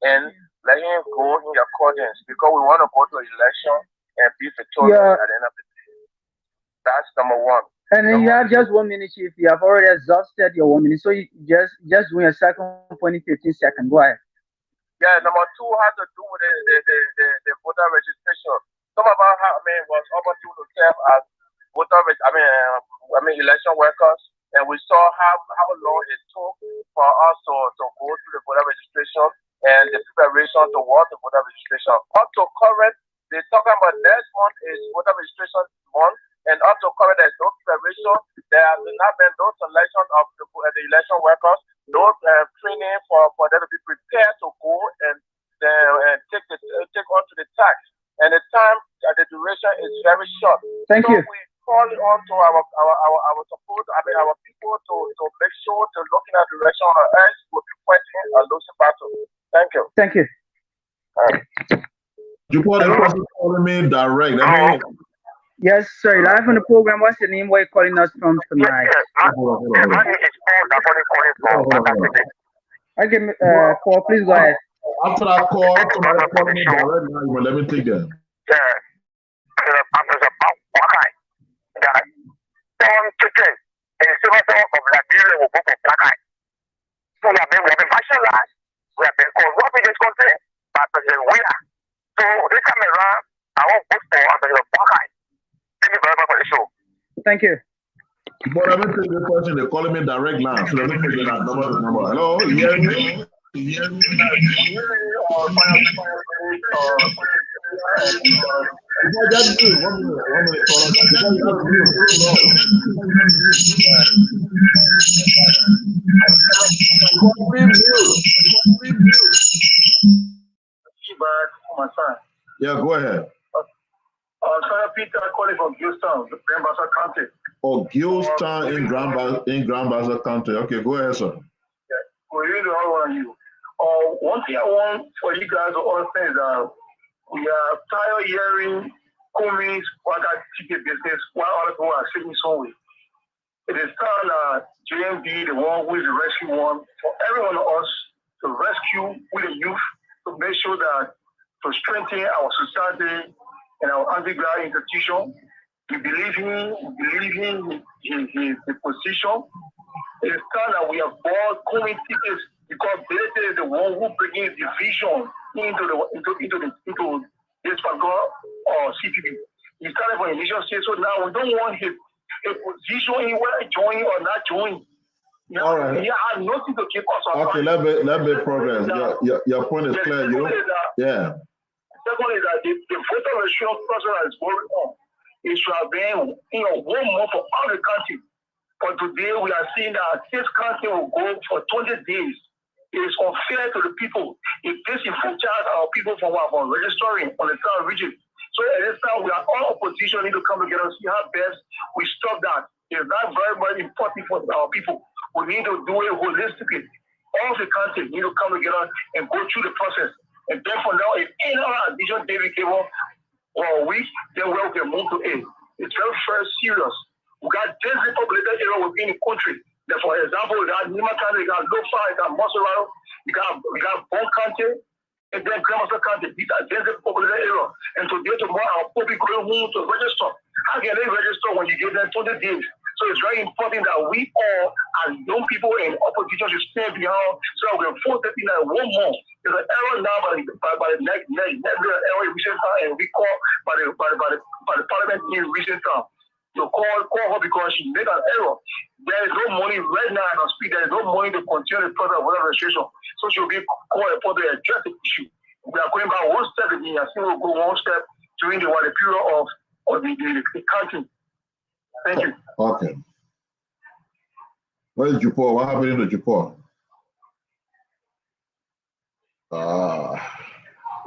and let him go in accordance, because we want to go to election and be victorious at the end of the day. That's number one. And then you have just 1 minute, Chief. You have already exhausted your 1 minute, so you just doing a second point in 15 seconds. Go ahead. Yeah, number two has to do with the voter registration. Some of us was opportune to serve as election workers, and we saw how long it took for us to go through the voter registration and the preparation towards the voter registration. Up to current, they're talking about next month is voter registration month, and up to current, there's no preparation. There has not been no selection of the election workers, no training for them to be prepared to go and take on to the tax. And the time, the duration is very short. Thank you. We call on to our support, our people to make sure to look in that direction, or else we'll be fighting a losing battle. Thank you. Thank you. You put a person calling me direct. Yes, sir. Live on the program. What's your name? Where are you calling us from tonight? Okay, Paul, please go ahead. After that call, somebody calling me direct now. Let me take them. So we have been marginalized, we have been corrupt in this country, but we are. So this time around, I won't vote for President Buckeye. Thank you very much for the show. Thank you. But let me take the question. They're calling me direct line. So let me take that number. Hello, you hear me? Yeah, go ahead. Senator Peter calling from Gilstown, Grand Bassa County. Oh, Gilstown in Grand Bassa County. Okay, go ahead, sir. Yeah, we're really all on you. One thing I want for you guys to understand is that we are tired of hearing Kumi's water ticket business while other people are sitting somewhere. It is time that JMB, the one who is the rescue one, for every one of us to rescue with the youth, to make sure that to strengthen our society and our underground institution. We believe in his position. It is time that we have bought Kumi tickets, because Belete is the one who brings division into this Fagor or CPB. He started from initial state, so now we don't want a position anywhere, joining or not joining. All right. He has nothing to keep us on. Okay, let me progress. Your point is clear. Yeah. Secondly, that the voter registration process is going on. It should have been 1 month for all the country. But today we are seeing that this country will go for 20 days. It is unfair to the people. It disenfranchises our people from registering on the South region. So at this time, we are all opposition need to come together and see how best we stop that. It's not very, very important for our people. We need to do it holistically. All the country need to come together and go through the process. And then for now, if any other addition David came up or a week, then we can move to it. It's very serious. We got densely populated area within the country. That, for example, we got Nima County, we got Lofa, we got Moserado, we got Bon County, and then Grandmaster County. These are densely populated area. And today, tomorrow, our people going home to register. How can they register when you give them 20 days? So it's very important that we all, as young people in opposition, should stand behind so we can force it in 1 month. There's an error now by the next error in recent time, and we call by the parliament in recent time. to call her because she made an error. There is no money right now as I speak. There is no money to continue the process of voter registration. So she will be called upon to address the issue. We are going back one step again and still will go one step during the period of the counting. Thank you. Okay. Where is Jupor? What happened to Jupor?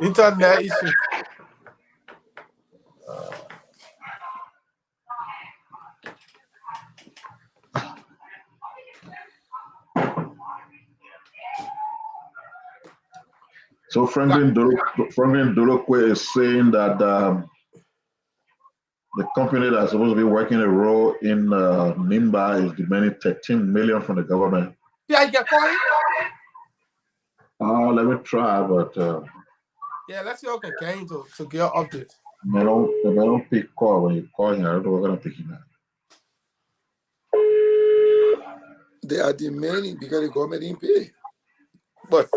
Internet issue. So Franklin Dolokwe is saying that the company that's supposed to be working a role in NIMBA is demanding 13 million from the government. Yeah, you can call him. Let me try, but yeah, let's see how can get him to get an update. They don't pick call when you call him. I don't know what I'm picking up. They are demanding because the government didn't pay. But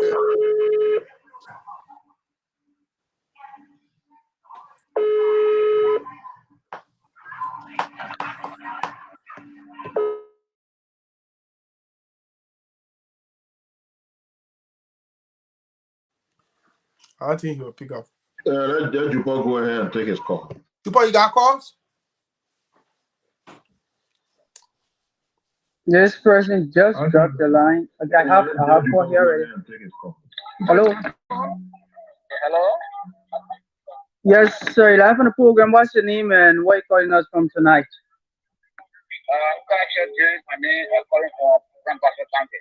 I think he will pick up. Let Jupor go ahead and take his call. Jupor, you got calls? This person just dropped the line. Okay, I have call here already. Hello. Hello. Yes, sir. Live on the program. What's your name and where you calling us from tonight? My name is calling from Grand Bassa County.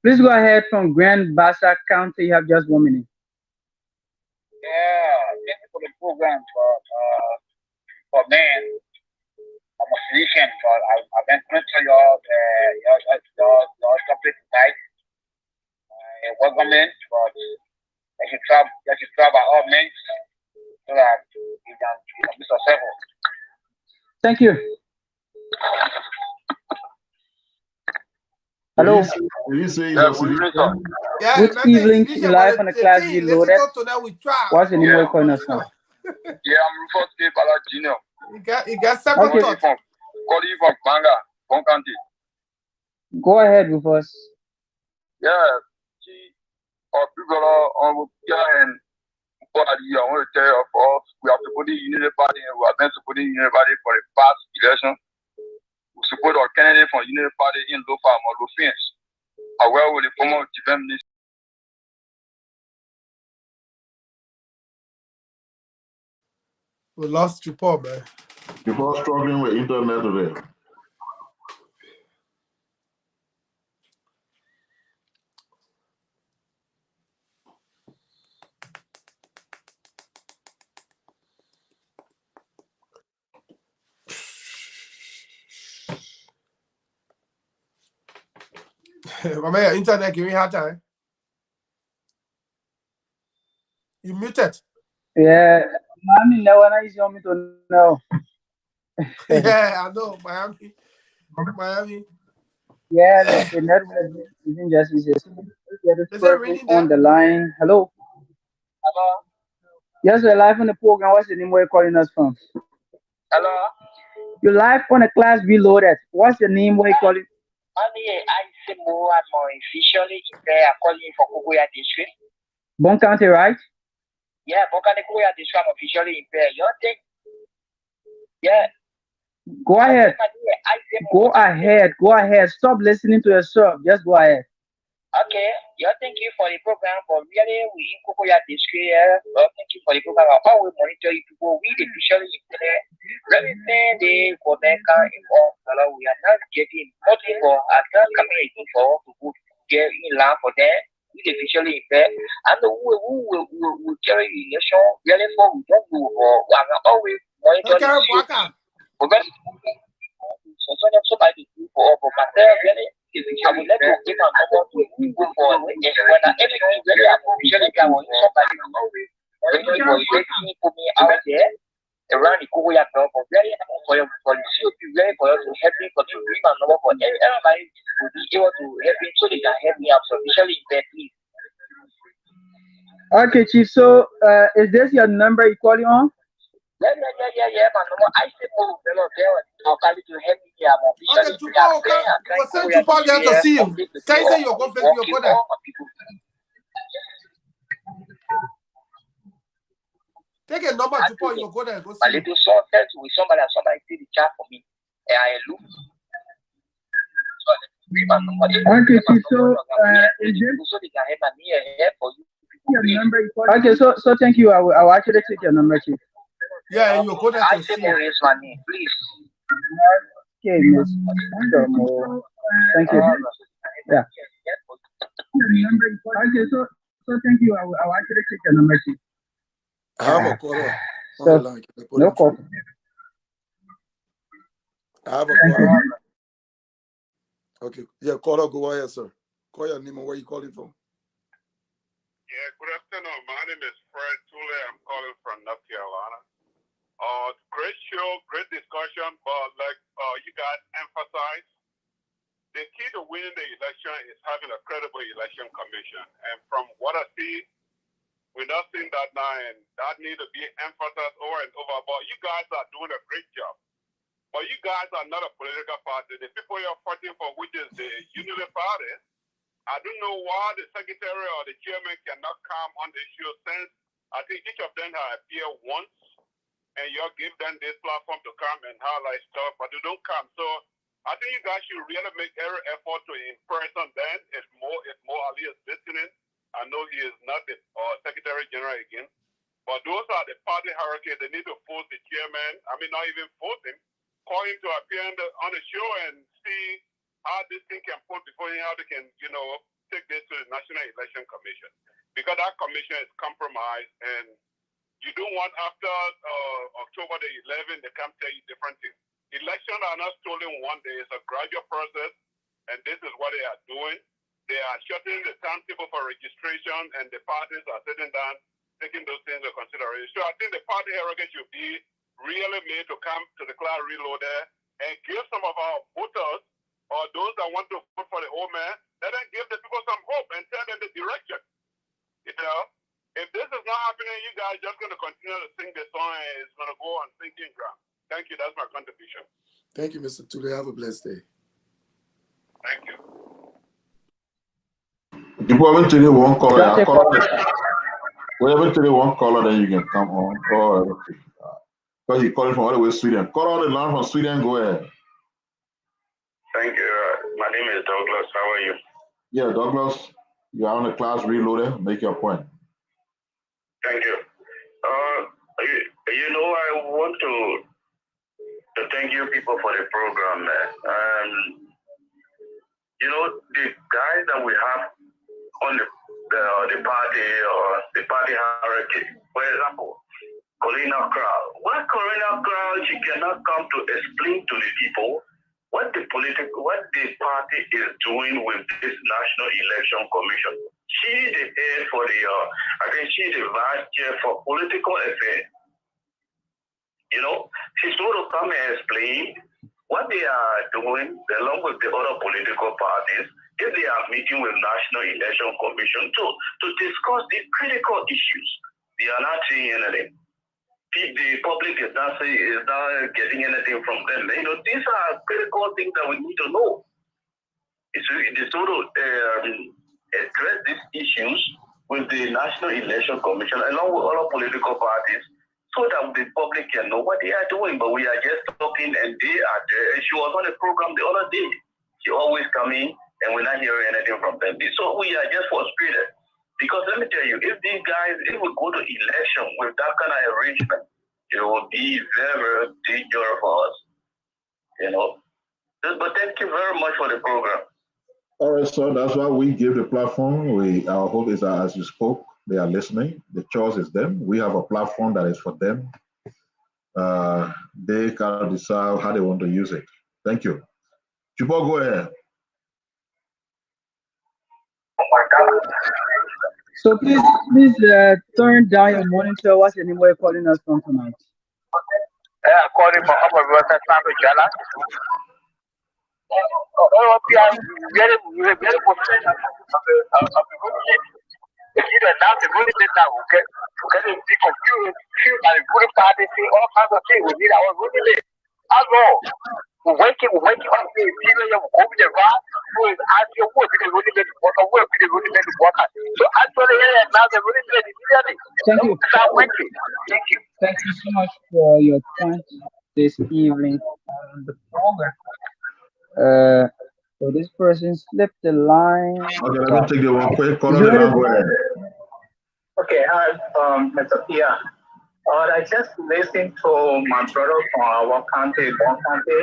Please go ahead from Grand Bassa County. You have just 1 minute. Yeah, thank you for the program for men. I'm a physician, so I've been going to your topic tonight. Welcome in, but you should try by all means so that you can be successful. Thank you. Hello. Good evening to you live on the Class B Loaded. What's the name you're calling us from? Yeah, I'm Rufus K. Ballard Jr. You got several thoughts. Calling you from Banga, Bon County. Go ahead, Rufus. Yeah, our people on and I want to tell you, of course, we have to put the Unity Party and we are meant to put the Unity Party for the past election. We support our candidate from Unity Party in Lofa or Lofins. However, with the former defense minister. We lost Jupor, man. Jupor struggling with internet today. My man, internet giving me a hard time. You muted. Yeah, Miami never nice you want me to know. Yeah, I know. Miami. Yeah, the network isn't just easy. This person on the line. Hello. Hello. Yes, we're live on the program. What's the name where you're calling us from? Hello. You're live on the Class B Loaded. What's your name? Where you calling? I'm officially there. I'm calling for Kukuya District. Bon County, right? Yeah, Bon County Kukuya District. I'm officially in there. You think? Yeah. Go ahead. Go ahead. Stop listening to yourself. Just go ahead. Okay. Yeah, thank you for the program. But really, we in Kukuya District. Yeah. Well, thank you for the program. I always monitor you people. We officially in there. Everything they go back involved. We are not getting nothing for our community for to get in line for that. We officially in there. And who will carry the election really for we don't do for. We are always monitoring. Somebody do for myself really. I would let you give my number to Google for when everything really officially can somebody put me out there around the Kukuya club for very for the COP very for us to help me for to bring my number for everybody will be able to help me so they can help me out. So officially in there, please. Okay, Chief. So is this your number you're calling on? Yeah. My number I say more there. Okay, Chupa, we'll send Chupa there to see you. Can you say you're going to go there? Take a number, Chupa, you'll go there. Go see. My little son tells with somebody did the chat for me. And I look. Okay, so is okay, so thank you. I will actually take your number, Chief. Yeah, you go there to see. Please. Okay, Miss. Thank you. Yeah. Okay, so thank you. I will actually take your number, Chief. I have a caller on So, the line. no problem. I have a caller. Okay. Yeah, caller, go ahead, sir. Call your name and where you calling from. Yeah, good afternoon. My name is Fred Tule. I'm calling from North Carolina. Great show, great discussion, but like you guys emphasize, the key to winning the election is having a credible election commission. And from what I see, we're not seeing that now, and that needs to be emphasized over and over. But you guys are doing a great job. But you guys are not a political party. The people you're fighting for, which is the Unity Party, I don't know why the secretary or the chairman cannot come on the issue since I think each of them have appeared once, and you give them this platform to come and highlight stuff, but they don't come. So I think you guys should really make every effort to impress on them. If Mo Ali is listening, I know he is not the Secretary General again, but those are the party hierarchy. They need to force the chairman, not even force him, call him to appear on the show and see how this thing can put before him, how they can, take this to the National Election Commission. Because that commission is compromised, and you don't want after October the 11th, they come tell you different things. Elections are not stolen one day. It's a gradual process, and this is what they are doing. They are shortening the timetable for registration, and the parties are sitting down, taking those things into consideration. So I think the party hierarchy should be really made to come to the class reloader and give some of our voters or those that want to vote for the old man, let them give the people some hope and tell them the direction. If this is not happening, you guys just going to continue to sing the song and it's going to go on sinking ground. Thank you. That's my contribution. Thank you, Mr. Tule. Have a blessed day. Thank you. If we haven't taken one caller, then you can come on. Because you're calling from all the way Sweden. Call on the line from Sweden. Go ahead. Thank you. My name is Douglas. How are you? Yeah, Douglas, you are on the class reloader. Make your point. Thank you. I want to thank you people for the program, man. The guys that we have on the party or the party hierarchy, for example, Corina Crowd. Why Corina Crowd, she cannot come to explain to the people what the party is doing with this National Election Commission. She the head for the, I think she the vice chair for political affairs. She's going to come and explain what they are doing along with the other political parties if they are meeting with National Election Commission to discuss the critical issues. They are not saying anything. The public is not getting anything from them. These are critical things that we need to know. It's sort of address these issues with the National Election Commission along with other political parties so that the public can know what they are doing. But we are just talking and they are there. She was on the program the other day. She always come in and we're not hearing anything from them. So we are just frustrated. Because let me tell you, if we go to election with that kind of arrangement, it will be very, very dangerous for us. But thank you very much for the program. All right, so that's why we give the platform. Our hope is that as you spoke, they are listening. The choice is them. We have a platform that is for them. They can decide how they want to use it. Thank you. Chupo, go ahead. Oh my God. So please turn down your monitor. What's the name you're calling us from tonight? I'm calling from Upper River, Jala. Alors, we working on the interior, we go with the van, we ask your work, we really make the water work, we really make the water. So actually, now they really made it immediately. Thank you. Start working. Thank you. Thank you so much for your point this evening on the program. So this person slipped the line. Okay, let me take the one quick. Go You ahead. Okay, Mr. Pia. I just listened to my brother from our county, Bon County,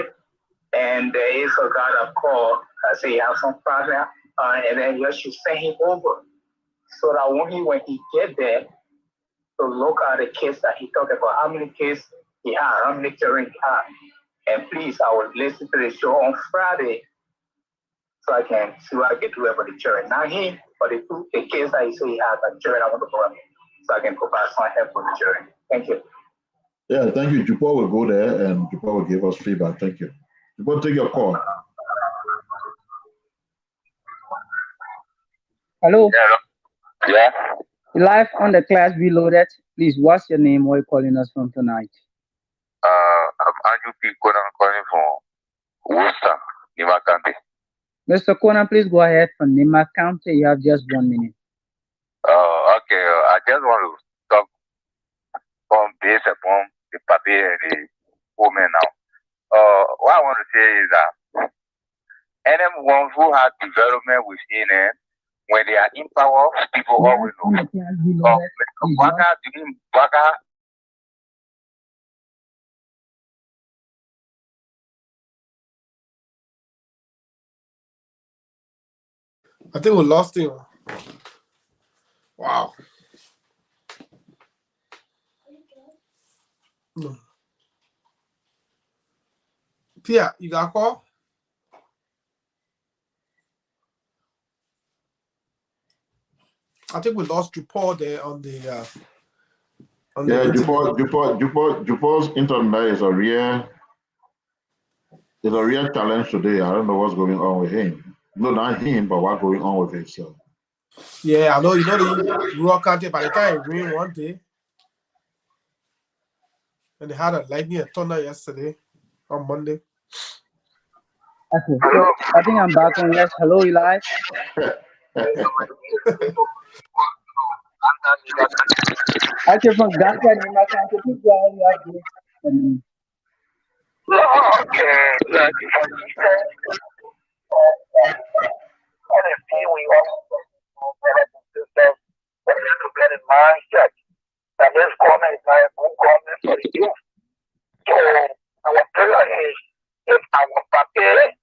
and there is a guy that called. I say he has some problem, and then you should send him over so that when he get there, to look at the case that he talked about, how many cases he had, how many children he had, and please, I will listen to the show on Friday so I can see what I can do about the children. Not him, but the case that he say he has, the children I want to go so I can provide some help for the children. Thank you. Yeah, thank you. Jupo will go there and Jupo will give us feedback. Thank you. Jupo, take your call. Hello. Yeah. Live on the class Reloaded. Please, what's your name? Where are you calling us from tonight? I'm Andrew P. Conan calling from Worcester, Nima County. Mr. Conan, please go ahead from Nima County. You have just 1 minute. Okay. I just want to talk based upon the party and the women now. What I want to say is that anyone who has development within them, when they are in power, people always know. Baka I think we lost him. Wow. No. Pia, you got a call? I think we lost Jupo there on the Yeah, Jupo's internet is a real challenge today. I don't know what's going on with him. No, not him, but what's going on with himself. Yeah, I know. You know the Rural County, by the time it rained one day, and they had a lightning and thunder yesterday on Monday. Okay, so I think I'm back on. Yes, hello, Eli. Actually, from Ghana, Nima County, please go ahead. You have this. That this government is not a good government for the youth. So our prayer is if our party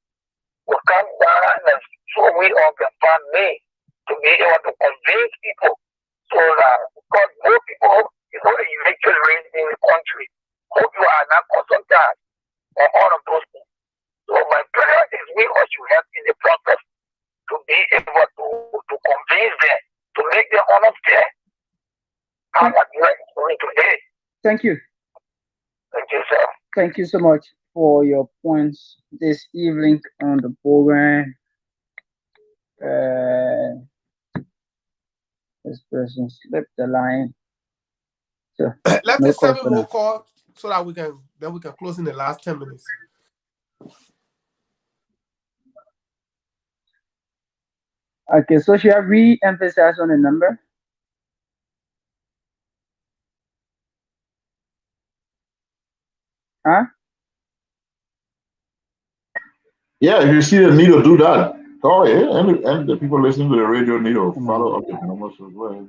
will come down and so we all can find me to be able to convince people so that because more people, elected in the country, hope you are not consultant on all of those things. So my prayer is we all should help in the process to be able to convince them, to make them understand how much we are doing today. Thank you. Thank you, sir. Thank you so much for your points this evening on the program. This person slipped the line. So Let's no take 7 call more now. calls so that we can close in the last 10 minutes. Okay, so should I re-emphasize on the number? Huh? Yeah, if you see the need to do that, oh yeah, and the people listening to the radio need to follow up the numbers as well.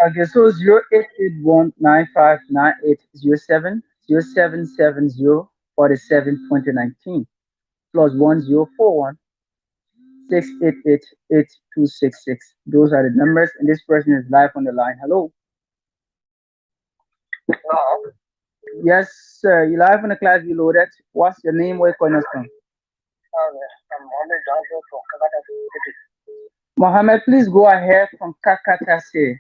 Okay, so 0881959807 0770 47 2019 plus 1041 688 8266. Those are the numbers, and this person is live on the line. Hello. Hello. Yes, sir. You're live on the class Reloaded. What's your name? Where you calling us from? I'm Mohammed Johnson from Kakata City. Mohammed, please go ahead from Kakakase.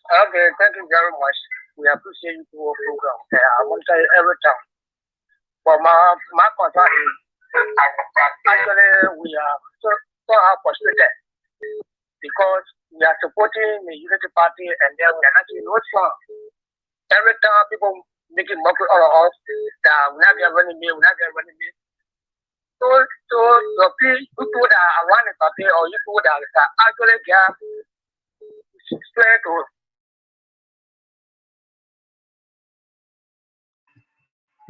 Okay, thank you very much. We appreciate you for your program. I want to tell you every time. But my concern is actually we are so frustrated because we are supporting the Unity Party and then we are not doing no song. Every time people making mockery out of us, that we're not going to run me, we're not going to run me. So the people that are running party or you people that are actually get straight to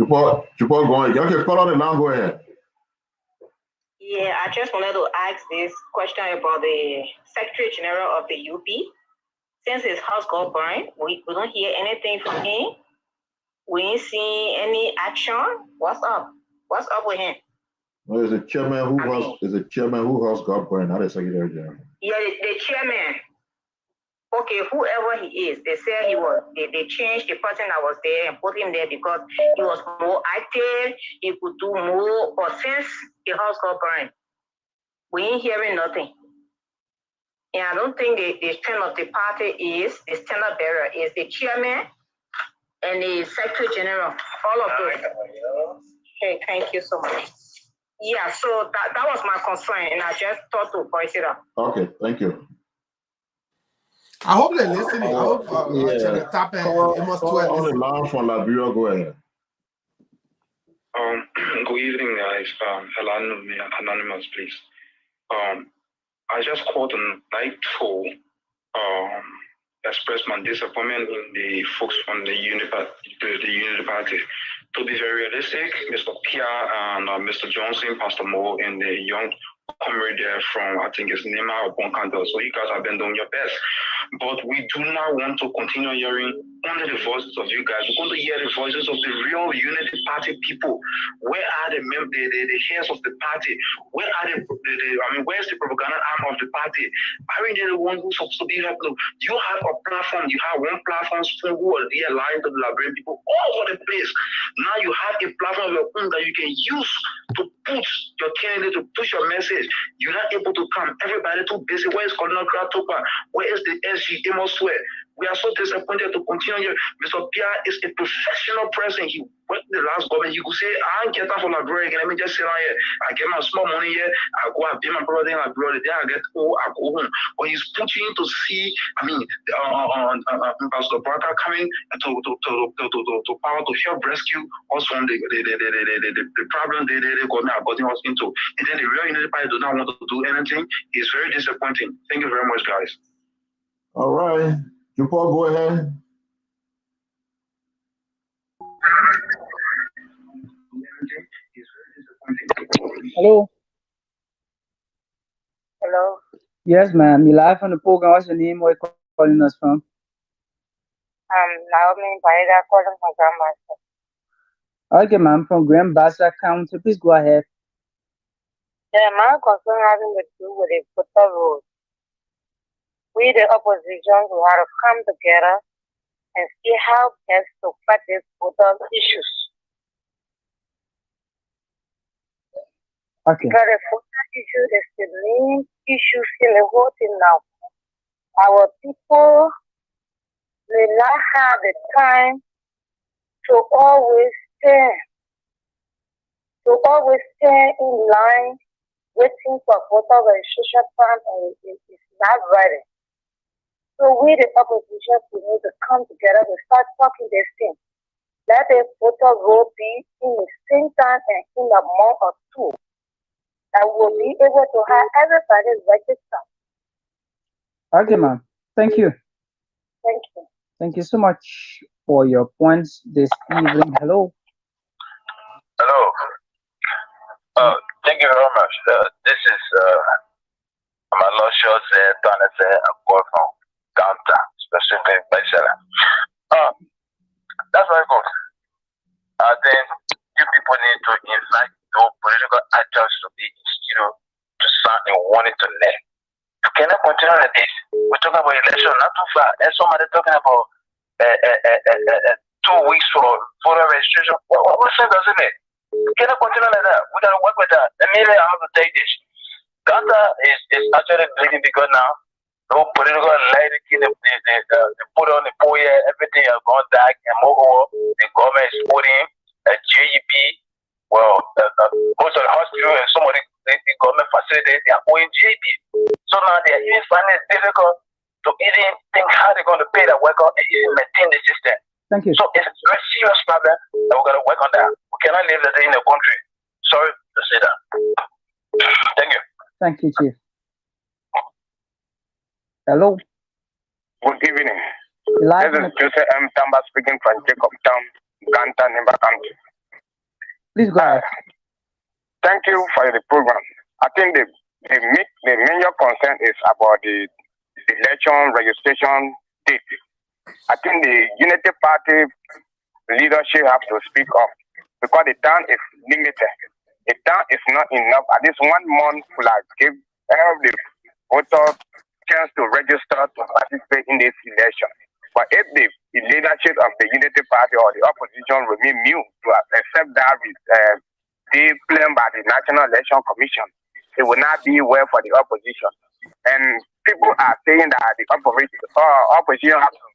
Jupor going. Okay, call on it now. Go ahead. Yeah, I just wanted to ask this question about the Secretary General of the UP. Since his house got burned, we don't hear anything from him. We ain't seen any action. What's up? What's up with him? Well, is the chairman who house got burned, not the Secretary General. Yeah, the chairman. Okay, whoever he is, they say they changed the person that was there and put him there because he was more active, he could do more, but since the house got burned, we ain't hearing nothing. And I don't think the strength of the party is, the standard bearer is the chairman and the Secretary General, all of those. Okay, thank you so much. Yeah, so that was my concern, and I just thought to voice it up. Okay, thank you. I hope they're listening. I hope Tap and Amos Call on the line from Liberia. Go ahead. Good evening, guys. Anonymous, please. I just called tonight to express my disappointment in the folks from the Unity Party. To be very realistic, Mr. Pia and Mr. Johnson, Pastor Moore, and the young comrade there from, I think it's Nema or Bonkanto. So you guys have been doing your best. But we do not want to continue hearing only the voices of you guys. We want to hear the voices of the real Unity Party people. Where are the heads of the party? Where are where's the propaganda arm of the party? Aren't they the ones who's supposed to be here? You have a platform. You have one platform who are there lying to the Liberian people all over the place. Now you have a platform of your own that you can use to push your candidate, to push your message. You're not able to come. Everybody too busy. Where is Colonel Kratopa? Where is the SG Amos Swear? We are so disappointed to continue here. Mr. Pia is a professional person. He worked in the last government. You could say, I don't get that for Liberia again. Let me just sit down here. I get my small money here. I go and pay my brother in Liberia. Then I get home. I go home. But he's pushing to see, Pastor Barker coming to power to help rescue us from the problem the government are getting us into. And then the real Unity Party do not want to do anything. It's very disappointing. Thank you very much, guys. All right. Jupor, go ahead. Hello. Hello. Yes, ma'am. You're live on the program. What's your name? Where you calling us from? Naomi Baida calling from Grandmaster. Okay, ma'am. From Grand Bassa County. Please go ahead. Yeah, my concern having to do with the voter road. We, the opposition, we have to come together and see how best to fight these voter issues. Okay. Because the voter issue is the main issue in the whole thing now. Our people may not have the time to always stand in line waiting for voter registration time, and it's not ready. So we, the opposition, we need to come together to start talking this thing. Let the voter roll be in the same time and in a month or two. That will be able to have everybody register. Okay, ma'am. Thank you. Thank you. Thank you so much for your points this evening. Hello. Hello. Thank you very much. This is my Lord Shose Tonese. I'm calling from downtown, specifically by Sarah. That's very good. I think you people need to invite those political actors to be in studio to start and wanting to learn. You cannot continue like this. We're talking about election, not too far. And somebody talking about 2 weeks for voter registration. What sense does it make? You cannot continue like that. We gotta work with that. Immediately I have to take this. Ghana is actually bleeding because now no political light they put on the poll here, everything has gone dark and more. The government is putting a GEP. Well, most of the hospitals and some of the government facilities they are owing GEP. So So now they're even finding it difficult to even think how they're going to pay the worker and even maintain the system. Thank you. So it's a very serious problem that we're going to work on that. We cannot leave that in the country. Sorry to say that. Thank you. Thank you, Chief. Hello. Good evening. Live This is Joseph M. Tamba speaking from Jacobtown, Ganta, Nimba County. Please go ahead. Thank you for the program. I think the major concern is about the election registration date. I think the Unity Party leadership have to speak up because the time is limited. The time is not enough. At least 1 month will give every voter chance to register to participate in this election. But if the leadership of the Unity Party or the opposition remain mute to accept that they claimed by the National Election Commission, it will not be well for the opposition. And people are saying that the opposition have to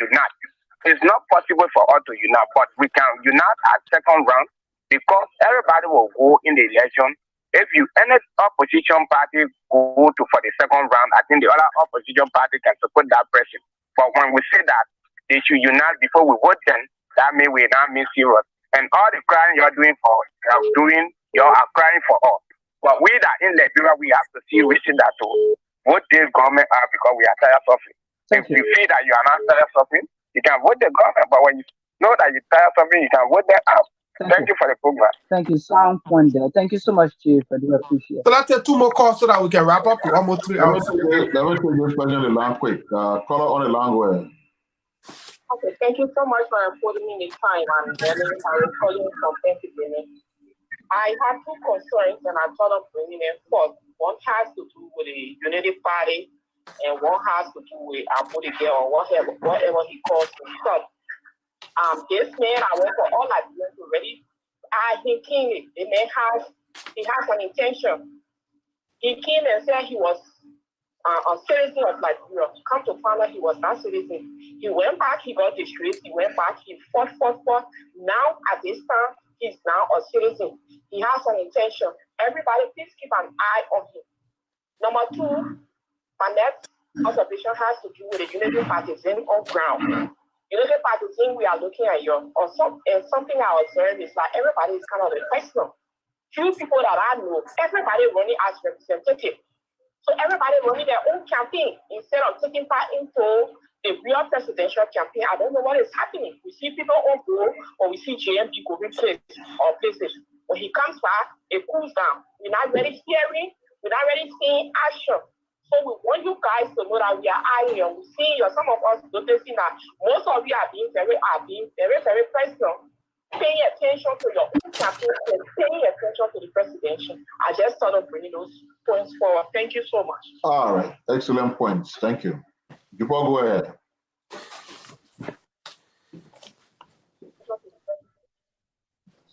unite. It's not possible for us to unite, but we can unite at second round because everybody will go in the election. If any opposition party go to for the second round, I think the other opposition party can support that person. But when we say that they should unite before we vote, then that means we not mean serious. And all the crying you're doing you are crying for us. But we that in Liberia, we have to see reason that to vote this government out because we are tired of suffering. If you feel that you are not tired of suffering, you can vote the government. But when you know that you're tired of suffering, you can vote them out. Thank you for the program. Thank you. Sound point there. Thank you so much, Chief. I do appreciate it. So let's take 2 more calls so that we can wrap up. 1 more 3 hours. Let me take this question on the line quick. Caller on the line, go ahead. Okay, thank you so much for putting me in the time. I'm calling from Pennsylvania. I have 2 concerns and I thought of bringing them forth. One has to do with the Unity Party and one has to do with Abudike or whatever he calls himself. This man, I went for all Liberians already. He came, the man has an intention. He came and said he was a citizen of Liberia. Come to find out he was not citizen. He went back, he got disgraced, he went back, he fought. Now, at this time, he's now a citizen. He has an intention. Everybody, please keep an eye on him. Number 2, my next observation has to do with the Unity Partisan on ground. Unity Partisan, we are looking at you. Something I observe is that everybody is kind of personal. Few people that I know, everybody running as representative. So everybody running their own campaign instead of taking part into the real presidential campaign. I don't know what is happening. We see people on board or we see JMB going places. When he comes back, it cools down. We're not really hearing, we're not really seeing action. So we want you guys to know that we are eyeing. We see you. Some of us noticing that most of you are being very, very personal. Paying attention to your own campaign and paying attention to the presidential. I just thought of bringing those points forward. Thank you so much. All right, excellent points. Thank you. Jupol, go ahead.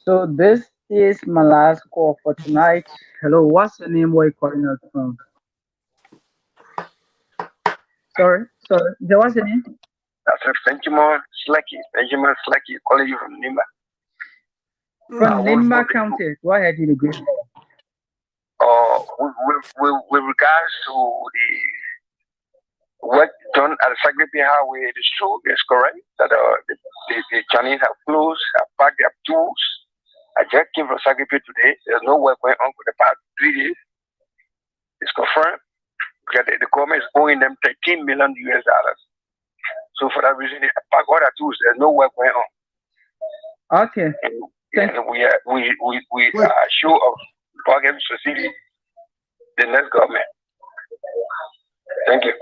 So this is my last call for tonight. Hello, what's your name? Where are you calling us from? Sorry, what's your name? That's Benjamin Slacky, calling you from Nimba. From Nimba County. Go ahead, you agree. With regards to the work done at the Sagripi Highway, it is true, it's correct that the Chinese have closed, have packed their tools. I just came from Sagripi today. There's no work going on for the past 3 days. It's confirmed because the government is owing them $13 million. So for that reason, they have packed all their tools. There's no work going on. Okay. And we are sure of progress succeeding the next government. Thank you.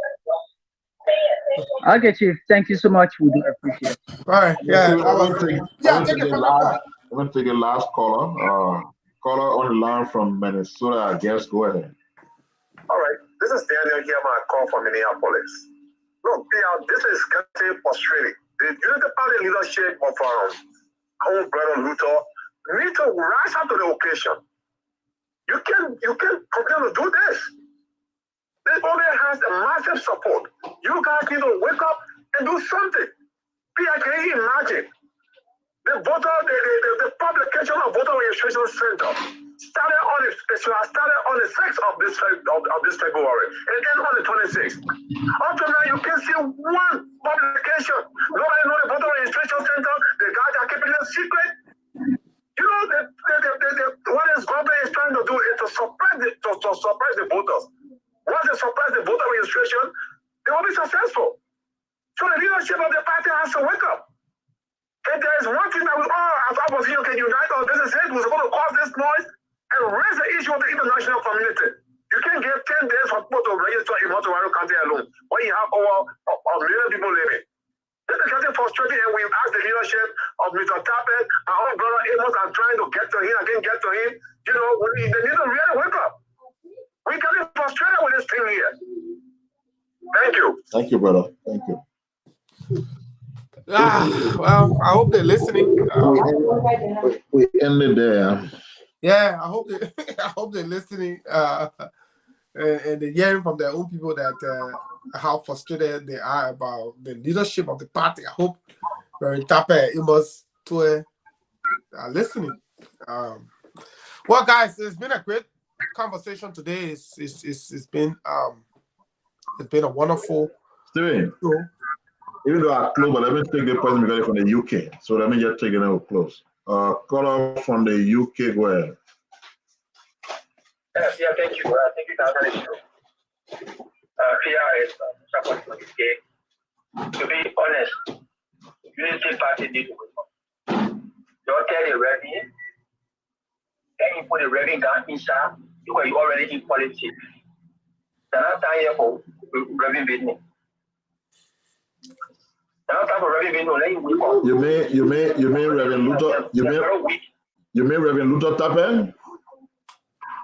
Okay, Chief. Thank you so much. We do appreciate it. All right. Yeah. Take the last caller. Caller on the line from Minnesota, I guess. Go ahead. All right. This is Daniel here. My call from Minneapolis. Look, this is getting frustrating. The Unity Party leadership of our own brother Luther need to rise up to the occasion. You can continue to do this. This government has a massive support. You guys need to wake up and do something. Can you imagine? The publication of voter registration center started on it should have started on the 6th of this February and end on the 26th. Up to now, you can see one publication. Nobody knows the voter registration center. The guys are keeping it secret. You know, what this government is trying to do is to suppress the voters. Once they suppress the voter registration, they will be successful. So the leadership of the party has to wake up. If there is one thing that we all, as opposition, can unite our businesses, we're going to cause this noise and raise the issue of the international community. You can't get 10 days for people to register in Montreal County alone when you have over a million people living. This is getting frustrating, and we've asked the leadership of Mr. Tappet and our brother Amos are trying to get to him. I can't get to him. You know, they need to really wake up. We're getting frustrated with this thing here. Thank you. Thank you, brother. Thank you. Well, I hope they're listening. We ended there. Yeah, I hope they're listening. And they're hearing from their own people that how frustrated they are about the leadership of the party. I hope Reverend Tappet, Amos, Tue are listening. Well, guys, it's been a great conversation today. It's been a wonderful Steven, show. even though I close, but let me take the person because from the UK. So let me just take it out close. Caller from the UK, go ahead. Yeah, thank you. Thank you, Dr. Here is support for the UK. To be honest, Unity Party need to wake up. Don't tell the revenue. Then you put the revenue down inside, you are already in politics. They're not time here for revenue business. They're not time for revenue business. Then you wake up. You mean Reverend Luther? You mean Reverend Luther Tappet?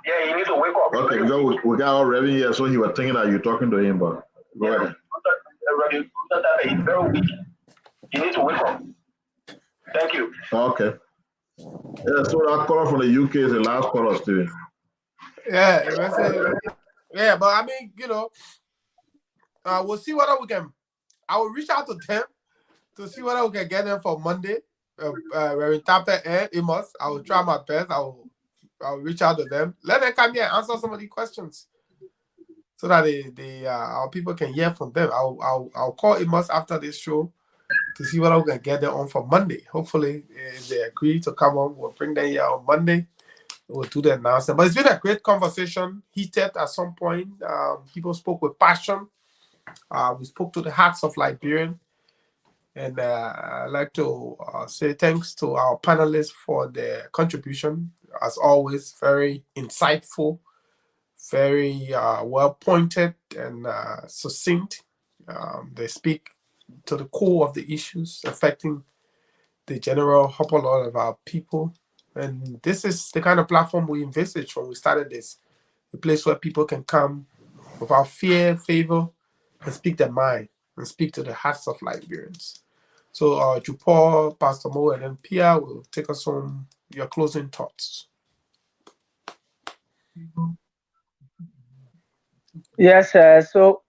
Yeah, you need to wake up. Okay, we got our revenue here, so you were thinking that you're talking to him, but go ahead. Reverend Luther Tappet is very weak. You need to wake up. Thank you. Okay. Yeah, so that caller from the UK is the last caller, Steven. Yeah, but I mean, you know, we'll see whether we can. I will reach out to them to see whether we can get them for Monday. Reverend Tappet and Amos. I will try my best. I'll reach out to them. Let them come here and answer some of the questions, so that our people can hear from them. I'll call Amos after this show to see whether we can get them on for Monday. Hopefully, if they agree to come on, we'll bring them here on Monday. We'll do the announcement. But it's been a great conversation, heated at some point. People spoke with passion. We spoke to the hearts of Liberians. And I'd like to say thanks to our panelists for their contribution. As always, very insightful, very well-pointed and succinct. They speak to the core of the issues affecting the general lot of our people. And this is the kind of platform we envisaged when we started this, a place where people can come without fear, favor, and speak their mind and speak to the hearts of Liberians. So, Jupor, Pastor Mo, and then Pia will take us on your closing thoughts. Yes, so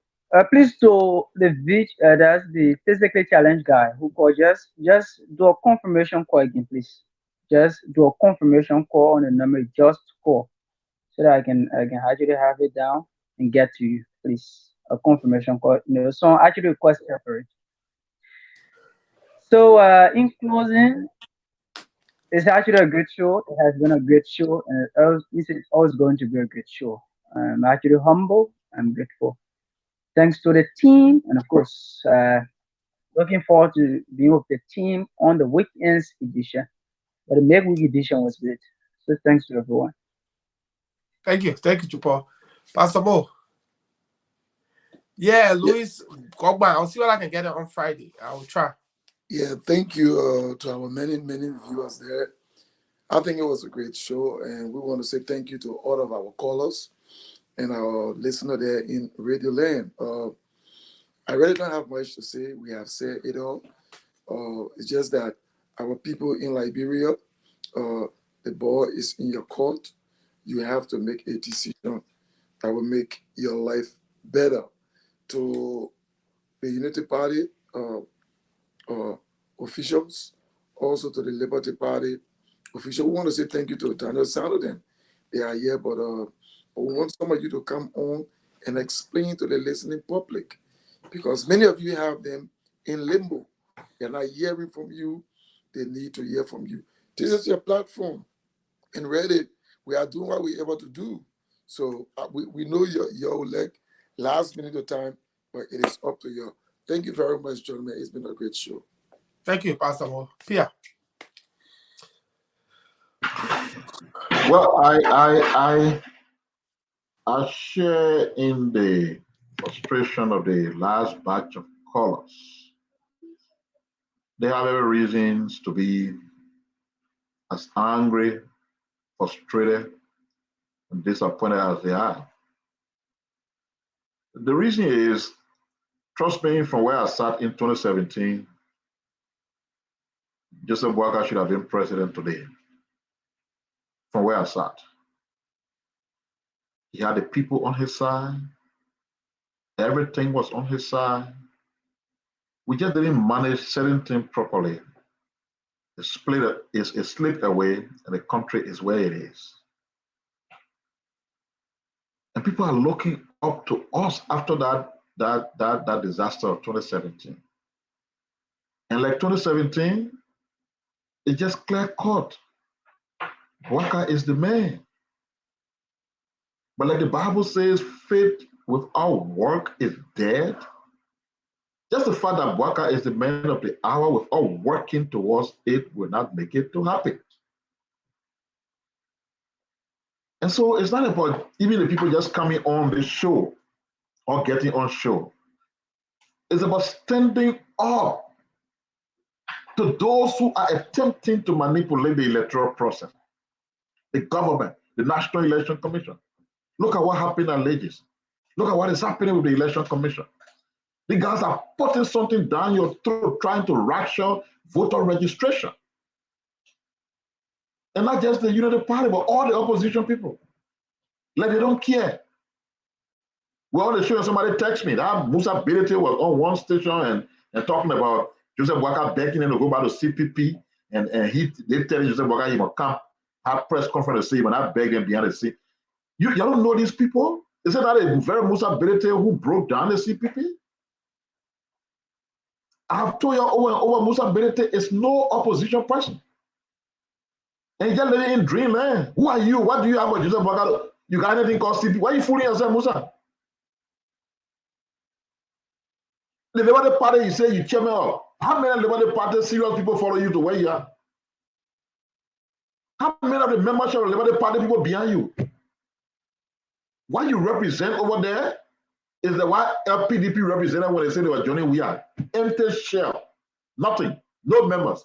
please to that's the physically challenged guy who called, just do a confirmation call again, please. Just do a confirmation call on the number, just call, so that I can actually have it down and get to you, please. A confirmation call. You know, so actually request separate. So in closing, it's actually a great show. It has been a great show, and it's always going to be a great show. I'm actually humble. I'm grateful. Thanks to the team, and of course, looking forward to being with the team on the weekends edition. But the midweek edition was great. So thanks to everyone. Thank you, Jupor. Pastor Mo. Yeah, Louis, I'll see what I can get it on Friday. I will try. Yeah, thank you to our many viewers there. I think it was a great show, and we want to say thank you to all of our callers and our listener there in Radio Land. I really don't have much to say. We have said it all. It's just that our people in Liberia, the ball is in your court. You have to make a decision that will make your life better. To the Unity Party officials, also to the Liberty Party officials, we want to say thank you to Daniel Saladin they are here, but we want some of you to come on and explain to the listening public, because many of you have them in limbo. They're not hearing from you. They need to hear from you. This is your platform. And Reddit, we are doing what we're able to do. So we know your leg last minute of time, but it is up to you. Thank you very much, gentlemen. It's been a great show. Thank you, Pastor Mo. Fia. Well, I share in the frustration of the last batch of callers. They have every reasons to be as angry, frustrated, and disappointed as they are. The reason is, trust me, from where I sat in 2017, Joseph Boakai should have been president today. From where I sat. He had the people on his side. Everything was on his side. We just didn't manage certain things properly. It slipped away, and the country is where it is. And people are looking up to us after that disaster of 2017. And like 2017, it's just clear cut. Boakai is the man. But like the Bible says, faith without work is dead. Just the fact that Boakai is the man of the hour without working towards it will not make it to happen. And so it's not about even the people just coming on the show or getting on show. It's about standing up to those who are attempting to manipulate the electoral process. The government, the National Election Commission. Look at what happened at Legis. Look at what is happening with the Election Commission. The guys are putting something down your throat, trying to ration voter registration. And not just the Unity Party, but all the opposition people. Like they don't care. We're on the show and somebody text me that Musa Bility was on one station and talking about Joseph Boakai begging him to go back to CPP. And they tell Joseph Boakai he must come have press conference to see him, and I beg him behind the scene. You don't know these people? Is it that a very Musa Bility who broke down the CPP? I have told you over and over, Musa Bility is no opposition person. And you just living in dreamland. Who are you? What do you have with Joseph Boakai? You got anything called CPP? Why are you fooling yourself, Musa? The Liberty Party, you say you chairman of. How many Liberty Party serious people follow you to where you are? How many of the membership of the Liberty Party people behind you? What you represent over there is the what LPDP represented when they said they were joining. We are empty shell, nothing, no members,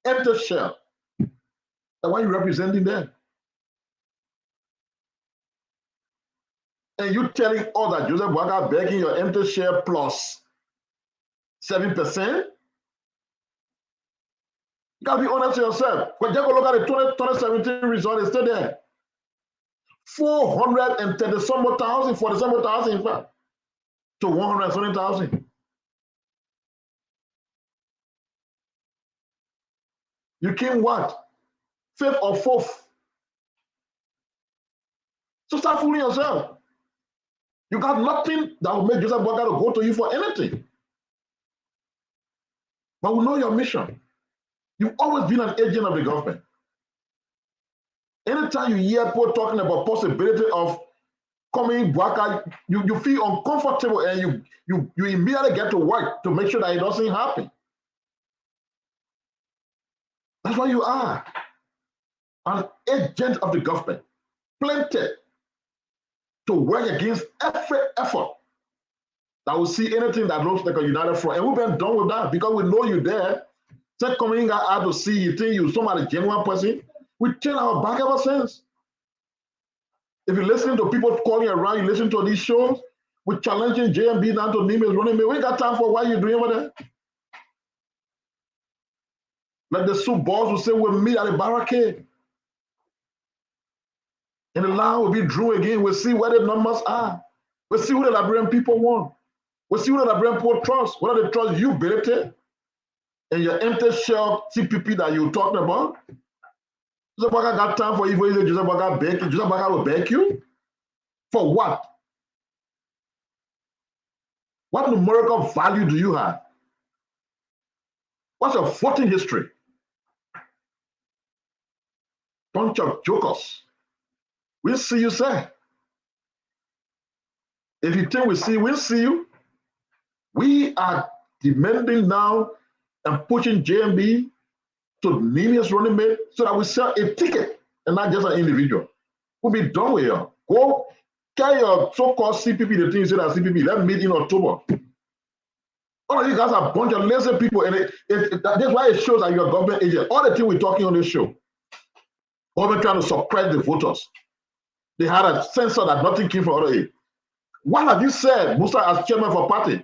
empty shell. And what you representing there? And you telling all that Joseph Boakai begging your empty share plus 7%? You gotta be honest with yourself. When you go look at the 2017 result, it's still there. 430 some more thousand, 40 some more thousand, in fact, to 120,000. You came what? 5th or 4th? So start fooling yourself. You got nothing that will make Joseph Boakai to go to you for anything. But we know your mission. You've always been an agent of the government. Anytime you hear people talking about possibility of coming Boakai, you feel uncomfortable and you immediately get to work to make sure that it doesn't happen. That's why you are an agent of the government, planted to work against every effort that will see anything that looks like a united front. And we've been done with that because we know you're there. Say coming out to see you think you're somebody genuine person. We turn our back ever since. If you're listening to people calling around, you listen to these shows, we're challenging JMB down to Nimes running me. We ain't got time for what you're doing over there. Like the soup boss will say, we'll meet at the barricade. And the line will be drew again. We'll see where the numbers are. We'll see who the Liberian people want. We'll see who the Liberian people trust. Whether they trust you, Bility, and your empty shell CPP that you're talking about. Joseph Boakai got time for evil. Joseph Boakai beg you. Joseph Boakai will beg you? For what? What numerical value do you have? What's your voting history? Bunch of jokers. We'll see you, sir. If you think we'll see you. We are demanding now and pushing JMB to name his running mate so that we sell a ticket and not just an individual. We'll be done with you. Go carry your so-called CPP, the thing you said as CPP. Let's meet in October. All of you guys are a bunch of lazy people, and that's why it shows that you're a government agent. All the things we're talking on this show, government trying to suppress the voters. They had a censor that nothing came from other aid. What have you said, Musa, as chairman for party?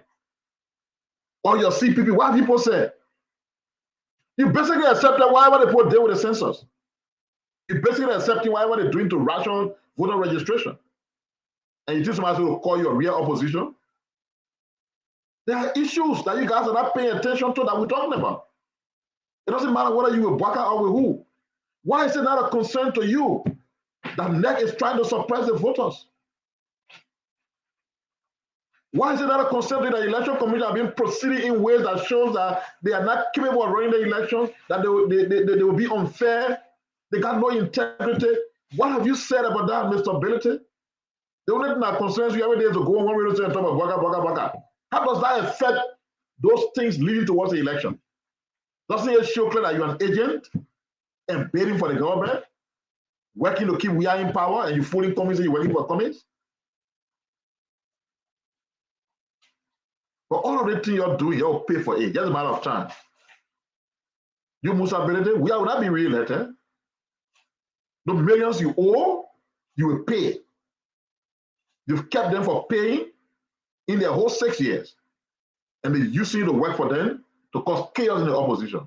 Or your CPP, what have people said? You basically accepted whatever they put there with the census. You basically accepting whatever they're doing to ration voter registration. And you think somebody's going to call you a real opposition? There are issues that you guys are not paying attention to that we're talking about. It doesn't matter whether you with Boakai or with who. Why is it not a concern to you that NEC is trying to suppress the voters? Why is it not a concern that the election commission have been proceeding in ways that shows that they are not capable of running the elections, that they will be unfair, they got no integrity? What have you said about that, Mr. Ability? The only thing that concerns you every day is to go on one radio and talk about Boakai. How does that affect those things leading towards the election? Doesn't it show clear that you're an agent and bidding for the government, working to keep we are in power, and you fooling commies and you're working for commies? But all of the things you're doing, you'll pay for it. Just a matter of time. You, Musa Ability, we will not be re-elected. The millions you owe, you will pay. You've kept them for paying in their whole 6 years. And they're using you to work for them to cause chaos in the opposition.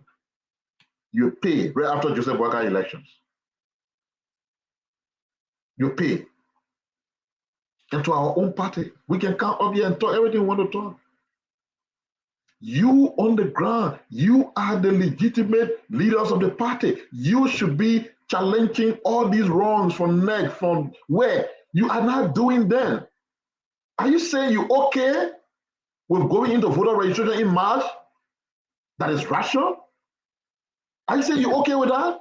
You pay right after Joseph Boakai elections. You pay. And to our own party, we can come up here and talk everything we want to talk. You on the ground, you are the legitimate leaders of the party. You should be challenging all these wrongs from NEC, from where you are not doing them. Are you saying you okay with going into voter registration in March? That is rational? Are you saying you okay with that?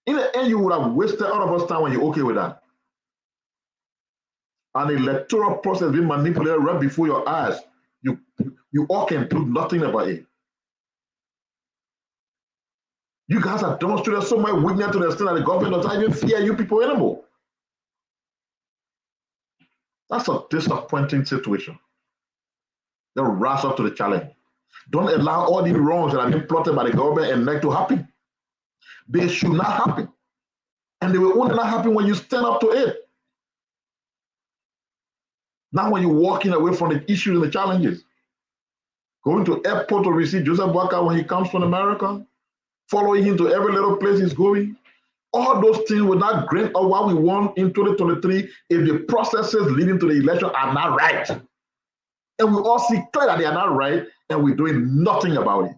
In the end, you would have wasted all of us time when you're okay with that. An electoral process being manipulated right before your eyes. You all can do nothing about it. You guys have demonstrated so much weakness to the extent that the government does not even fear you people anymore. That's a disappointing situation. They'll rise up to the challenge. Don't allow all these wrongs that have been plotted by the government and NEC to happen. They should not happen. And they will only not happen when you stand up to it. Now when you're walking away from the issues and the challenges, going to airport to receive Joseph Boakai when he comes from America, following him to every little place he's going, all those things will not grant us what we want in 2023 if the processes leading to the election are not right. And we all see clear that they are not right, and we're doing nothing about it.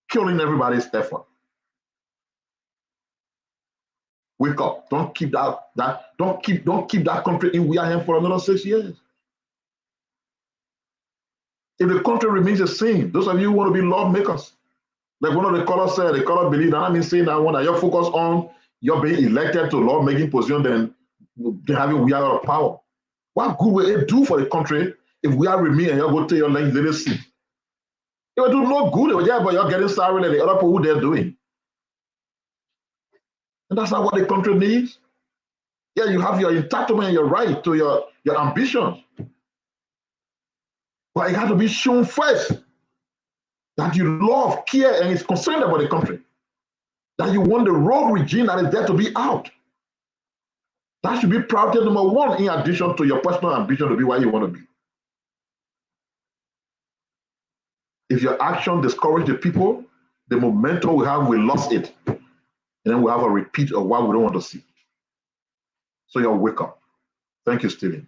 Killing everybody's effort. Wake up. Don't keep don't keep that country in our hand for another 6 years. If the country remains the same, those of you who want to be lawmakers, like one of the callers said, the caller believe that I mean saying that one that you're focused on you're being elected to lawmaking position than having we are out of power. What good will it do for the country if we are remain and you're going to take your legislative seat? It will do no good. But you're getting salary like the other people who they're doing. And that's not what the country needs. Yeah, you have your entitlement and your right to your ambitions. But it has to be shown first that you love, care, and is concerned about the country. That you want the rogue regime that is there to be out. That should be priority number one in addition to your personal ambition to be where you want to be. If your action discourages the people, the momentum we have, we lost it. And then we'll have a repeat of what we don't want to see. So you'll wake up. Thank you, Stephen.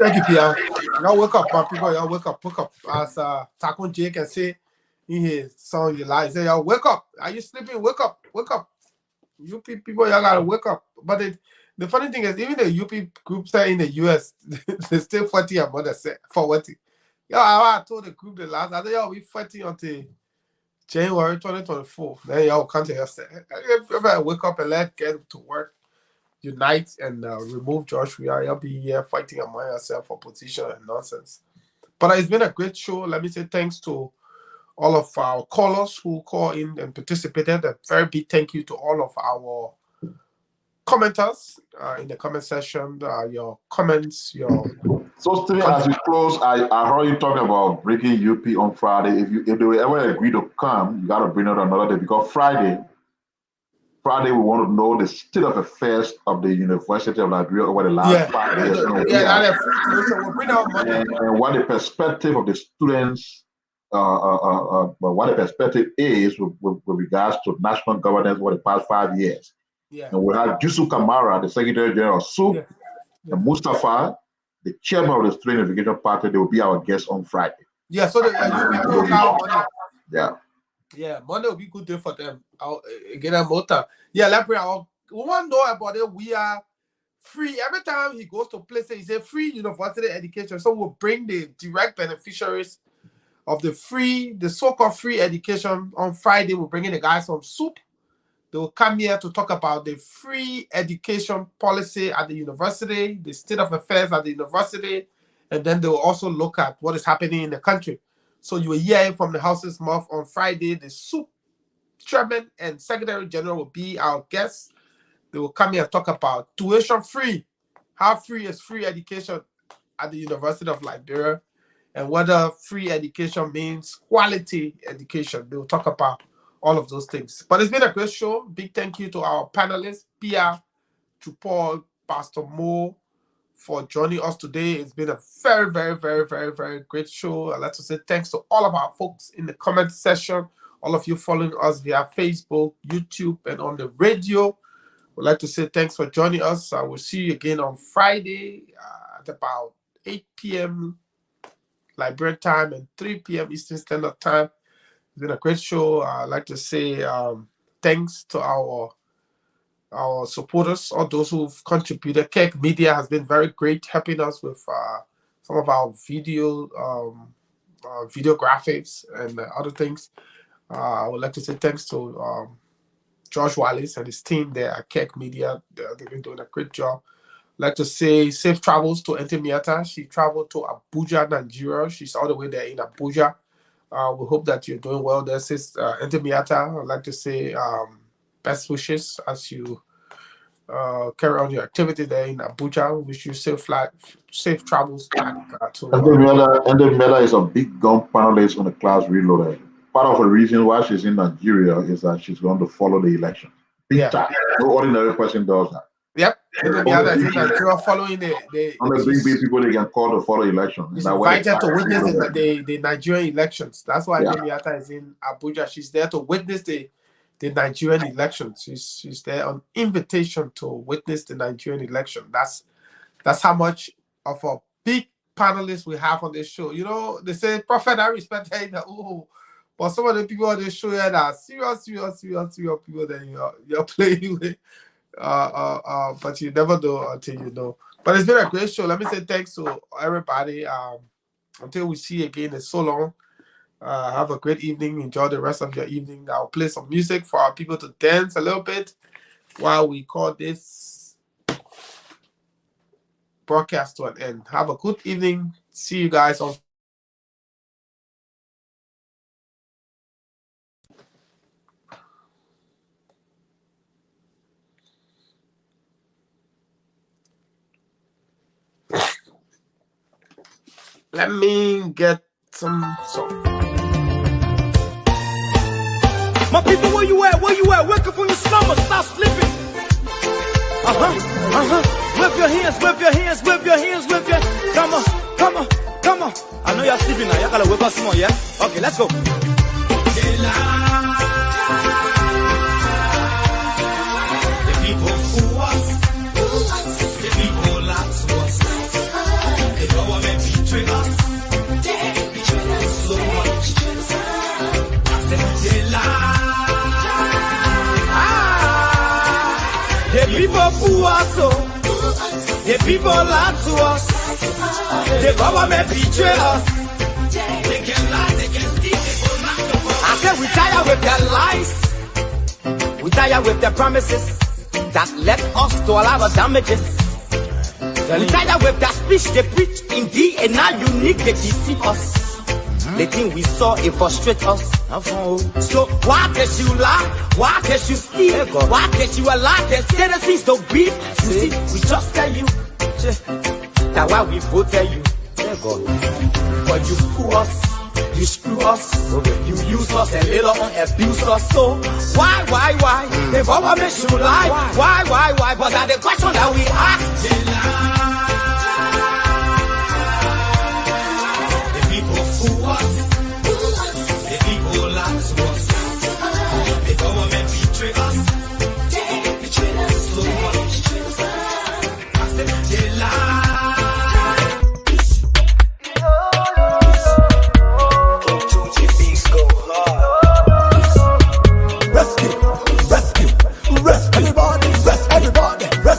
Thank you, Pierre. Y'all wake up, my people. Y'all wake up. As Taco J can say in his song, you lie. Say, y'all wake up. Are you sleeping? Wake up. Wake up. UP people, y'all gotta wake up. But the funny thing is, even the UP groups that in the US, they still 40 and mother said for what? Yo, I told the group the last. I said, y'all be 40 until January 2024. Then y'all come to yourself. You better wake up and let get to work. Unite and remove Josh. I'll be here fighting among yourself for position and nonsense. But it's been a great show. Let me say thanks to all of our callers who call in and participated. A very big thank you to all of our commenters in the comment section. Your comments, So, Stephen, as we close, I heard you talking about breaking UP on Friday. If they will ever agree to come, you got to bring it another day because Friday we want to know the state of affairs of the University of Liberia over the last 5 years. We'll bring out Monday. And what the perspective of the students, what the perspective is with regards to national governance over the past 5 years. Yeah. And we'll have Yusuf Kamara, the Secretary General of SUP, and Mustafa, the chairman of the Student Unification Party. They will be our guests on Friday. Yeah, so the people will come Monday. Yeah. Yeah, Monday will be a good day for them. I'll get them more time. Yeah, we want to know about it. We are free. Every time he goes to places, he says free university education. So we'll bring the direct beneficiaries of the so-called free education on Friday. We'll bring in the guys from SUP. They will come here to talk about the free education policy at the university, the state of affairs at the university, and then they will also look at what is happening in the country. So you will hear from the house's mouth on Friday. The SUP chairman and secretary general will be our guests. They will come here and talk about tuition free. How free is free education at the University of Liberia, and whether free education means quality education. They will talk about all of those things. But it's been a great show. Big thank you to our panelists, Pia, to Paul, Pastor Mo, for joining us today. It's been a very, very, very, very, very great show. I'd like to say thanks to all of our folks in the comment section, all of you following us via Facebook, YouTube, and on the radio. We'd like to say thanks for joining us. I will see you again on Friday at about 8 p.m. Liberian time and 3 p.m. Eastern Standard Time. It's been a great show. I'd like to say thanks to our supporters, all those who've contributed. Keck Media has been very great, helping us with some of our video graphics and other things. I would like to say thanks to Josh Wallace and his team there at Keck Media. They've been doing a great job. I'd like to say safe travels to Ente Miata. She traveled to Abuja, Nigeria. She's all the way there in Abuja. We hope that you're doing well there, sis. Ente Miata, I'd like to say best wishes as you carry on your activity there in Abuja. Wish you safe travels back to. Ente Miata is a big gun panelist on the Class Reloaded. Part of the reason why she's in Nigeria is that she's going to follow the election. Big time. No ordinary person does that. Yep. Ente Miata is in Nigeria following the big people they can call to follow the election. She's invited to witness the Nigerian elections. That's why Ente Miata is in Abuja. She's there to witness the Nigerian elections. She's there on invitation to witness the Nigerian election. That's how much of a big panelist we have on this show. You know, they say, Prophet, I respect her. But some of the people on this show here that are serious people that you're playing with. But you never know until you know. But it's been a great show. Let me say thanks to everybody. Until we see you again, it's so long. Have a great evening. Enjoy the rest of your evening. I'll play some music for our people to dance a little bit while we call this broadcast to an end. Have a good evening. See you guys on. Let me get some song. My people, where you at? Where you at? Wake up from your slumber. Stop sleeping. Whip your hands, whip your hands, whip your hands, whip your. Come on, come on, come on. I know you're sleeping now. Y'all gotta whip us some more, yeah? Okay, let's go. The people who us, the people lots of us. us, oh. The people lie to us. The government betray us. They can lie, they can steal, they will not come up. I said we tired with their lies. We tired with their promises that led us to a lot of damages. We tired with their speech they preach indeed, and now unique they deceive us. The thing we saw, it frustrates us. So why can't you lie? Why can't you steal? Why can't you allow the citizens to beat? You see, we just tell you that's why we voted you. But you fool us, you screw us, you use us and later on abuse us. So why? The government should lie. Why? But that's the question that we ask. The people fool us. The people lie to us. The government betray us. They betray us so much. I said they lie.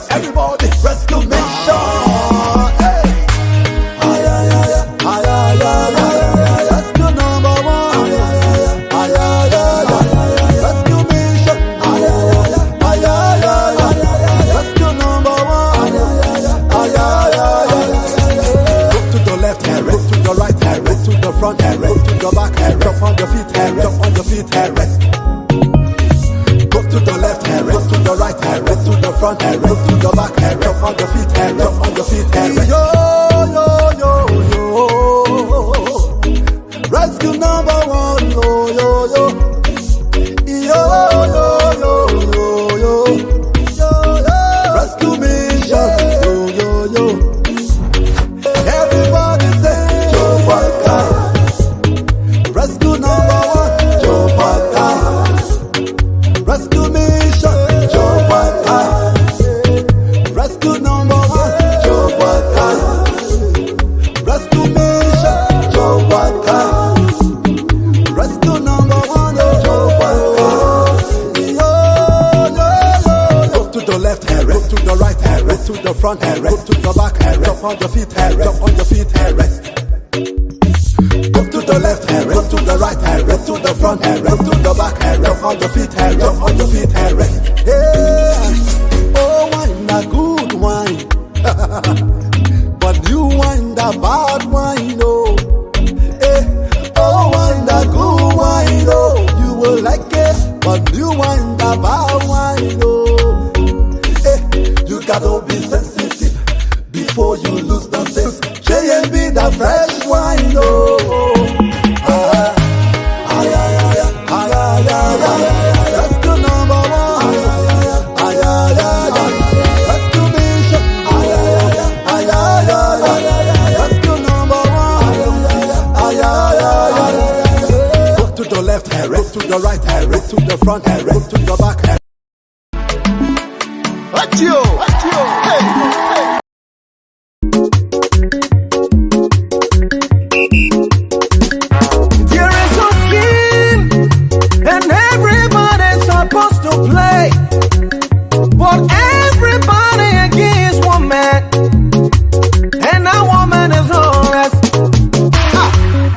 Everybody, rescue mission. Hey. Rescue number one. Rescue mission. Rescue number one. Look to the left, rest to the right, rest to the front, rest to the back, jump on your feet, jump on your feet, rest. Go to the left, rest to the right, rest to the front, rest to the back, jump on your feet, jump on your feet, rest. Yo. Rescue number one, yo. Rescue mission, yo. Everybody say, Joe Baka. Rescue number one, Joe Baka. Rescue mission, Joe Baka. Rescue number one, Joe Baka. Rescue mission, Joe Baka. Rescue number one, Joe Baka. Go to the left, rest to the right, rest to the front, rest to the back, jump on your feet, jump on your feet, rest. Go to the left, rest to the right, rest to the front, rest to the back, jump on your feet, jump on your feet, rest. Yeah. Oh, wine, a good wine. But you wine, the bad wine, oh. Oh, wine, the good wine, oh. You will like it, but you wine, the bad wine, oh. You gotta be sensitive before you lose the sense. J&B, the fresh wine, oh. Rescue number one. Rescue mission. Rescue number one. Go to the left, rest to the right, rest to the front, rest to the back. Achio. Hey. There is a king, and everybody's supposed to play, but everybody against one man, and that woman is honest.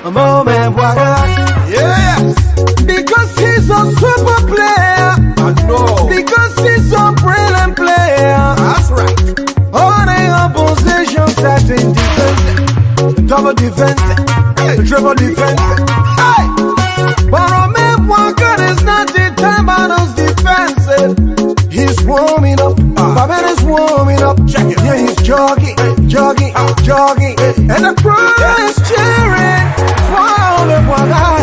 A moment, yeah, because he's a super player. I know. Because he's a brilliant player. That's right. All the opposition starting defense, double defense, triple defense. Hey! But Walker is not the time on those defenses. He's warming up. Babette is warming up. Check it. Yeah, he's jogging. And the crowd is cheering. Wow, the Walker.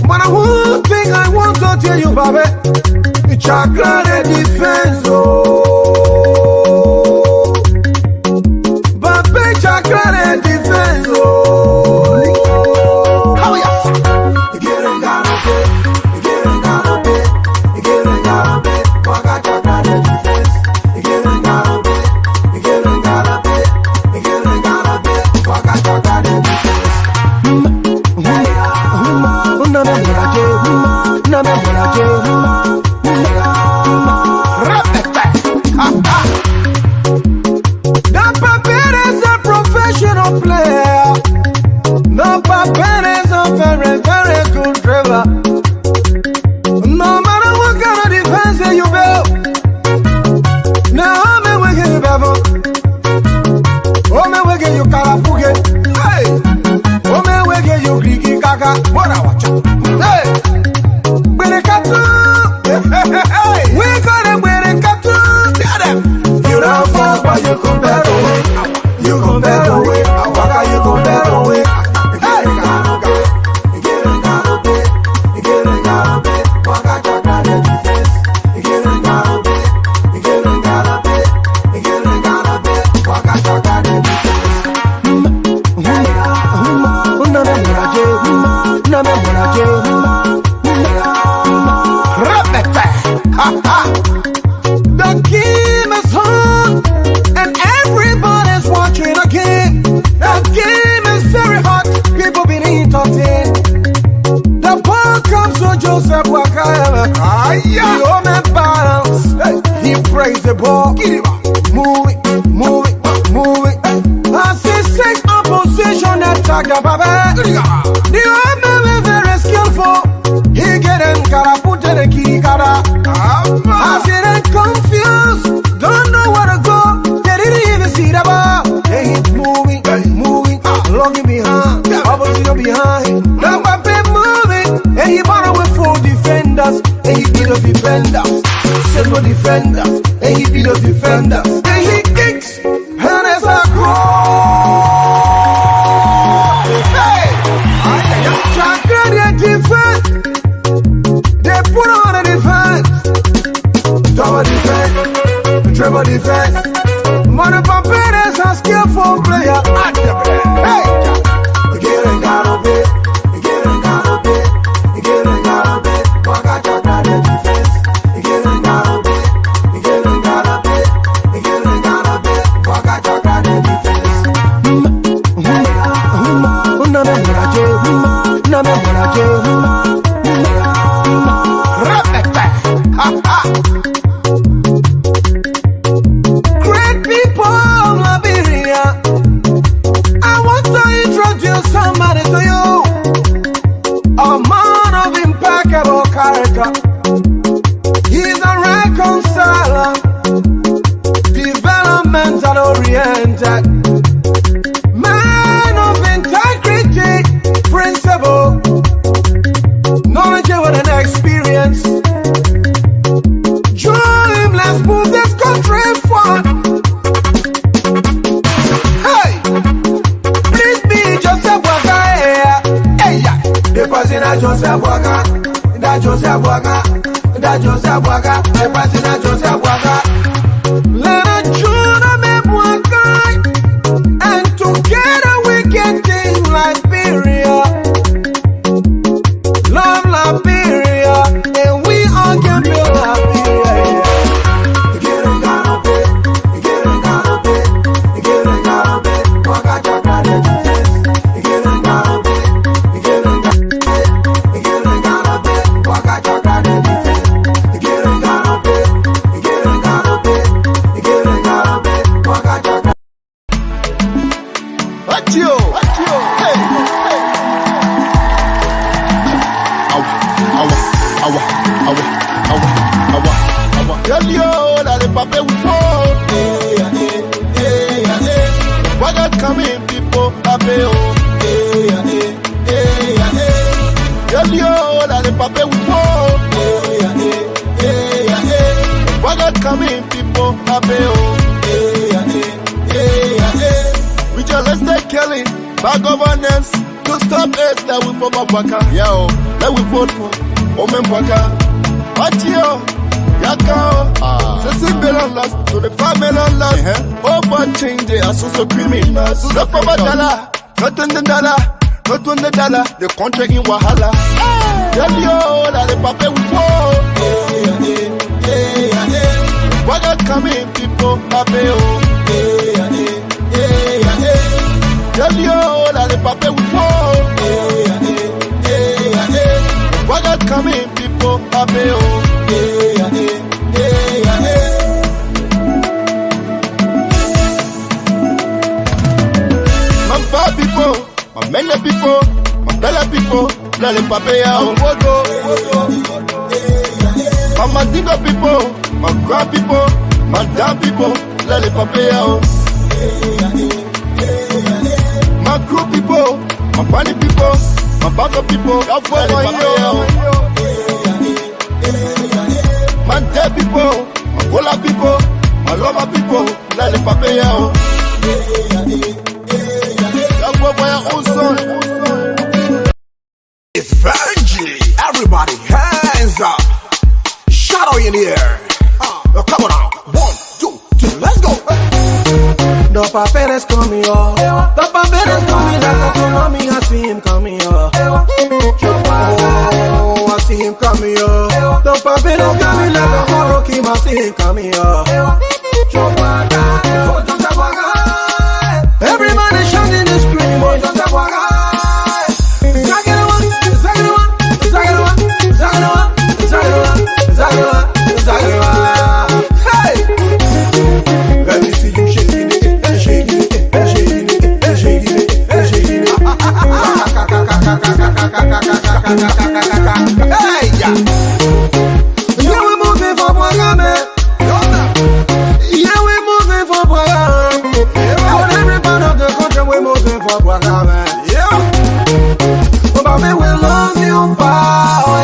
But one thing I want to tell you, Babette, it's chocolate defense. Babette, chocolate defense. Oh, yeah. my parents are very, very good driver. No matter what kind of defense you build, now I'm waking you bevel. Oh, me waking you karapuke. Hey, oh, me waking you griki kaka. What I watch? Hey, when it comes to, we got it when it comes to. You don't fall, but you come better away. You come better away. You come better away. The game is on, and everybody's watching the game. The game is very hot, people been entertained. The ball comes to Joseph Wakayama. He home and balance. He prays the ball. Move it, move it, move it. As he takes opposition attack the baba. The home man is very skillful. He get him karapute the kirikara. As he ain't confused, don't know where to go. They didn't even see the ball. They hit moving, moving, looking behind, opposition behind. The Mbappe moving, and he bought with 4 defenders, and he beat the defenders. 7 defenders, and he beat the defenders. And he kicks, and it's a goal. Hey, Chaka the defense. They put on the defense. Double defense, triple defense. Money Papeles a skillful player. Hey, again and got a bit, again and got a bit, again and got a bit. Waka Chaka the defense. Again and got a bit, again and got a bit, again and got a bit. Waka Chaka the defense. Great people of Liberia, I want to introduce somebody to you. A man of impeccable character. He's a reconciler, developmental oriented, man of integrity, principle, knowledge with an experience. Join him, let's move this country forward. Hey, please be Joseph Waka. Hey, yeah. The president Joseph Waka. That Joseph Waka. That Joseph Waka. The president Joseph Waka. Let us join him Waka, and together we can take Liberia. Love Liberia, and we all can build Liberia. Again and got a bit, again and got a bit, again and got a bit. Waka Chaka the defense. Again and got a bit, again and got a bit, again and got a bit. Waka Chaka the defense. Again and got a bit, again and got a bit, again and got a bit. Waka Chaka. Achio, hey, hey. Tell you that the papa will fall. What got coming, people? Papa, tell you that the papa will fall. What got coming, people? Papa, we just let's take killing bad governance to stop it. That we for Babaka, yo. That we vote for Omen Baka. Achio. Since it belongs to the family lost, over change the social criminals. So for $1, not $1, not $1, the contract in Wahala. Tell you that the papa will fall. What got coming, people? Papa, tell you that the papa will fall. What got coming, people? Papa, my bad people, my many people, Belle people, let it pop out. My Dingo people, my grand people, my damn people, let it pop out. My crew people, my funny people, my backup people, let it pop out. My dead people, my Gola people, my Loma people, let it pop out. It's Virgil. Everybody, hands up. Shadow in the air. Come on now. 1, 2, 3, let's go. The papeles conmigo. The papeles conmigo. Like a tsunami, I see him coming up. Oh, I see him coming up. The papeles coming like a hurricane, I see him coming up. Everybody shouting and screaming. Hey! Let me see you shaking it, shaking it, shaking it, shaking it, shaking it. Hey, yeah. Yeah, we're moving for programme. Yeah, we're moving for programme. On every part of the country, we're moving for programme. Yeah. Oh, baby, we love you, power.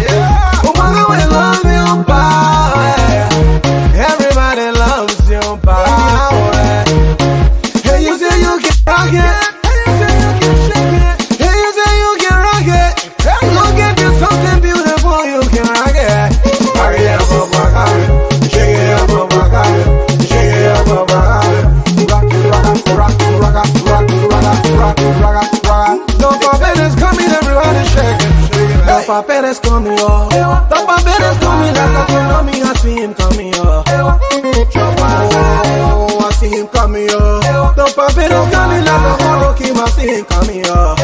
Yeah. Oh, baby, we love you, power. Everybody loves you, power. Hey, you say you can rock it. Hey, you say you can shake it. Hey, you say you can rock it. Look at you, something beautiful, you can rock it. Rock it up, rock it. Shake it up, rock it. Shake it up, rock it. Rock, rock, rock, rock, rock, rock, rock, rock, rock. The puppet is coming, everybody shake it. The puppet is coming, oh. The puppet is coming like a tsunami, I see him coming, oh. Oh, I see him coming, oh. The puppet is coming like a hurricane, I see him coming, oh.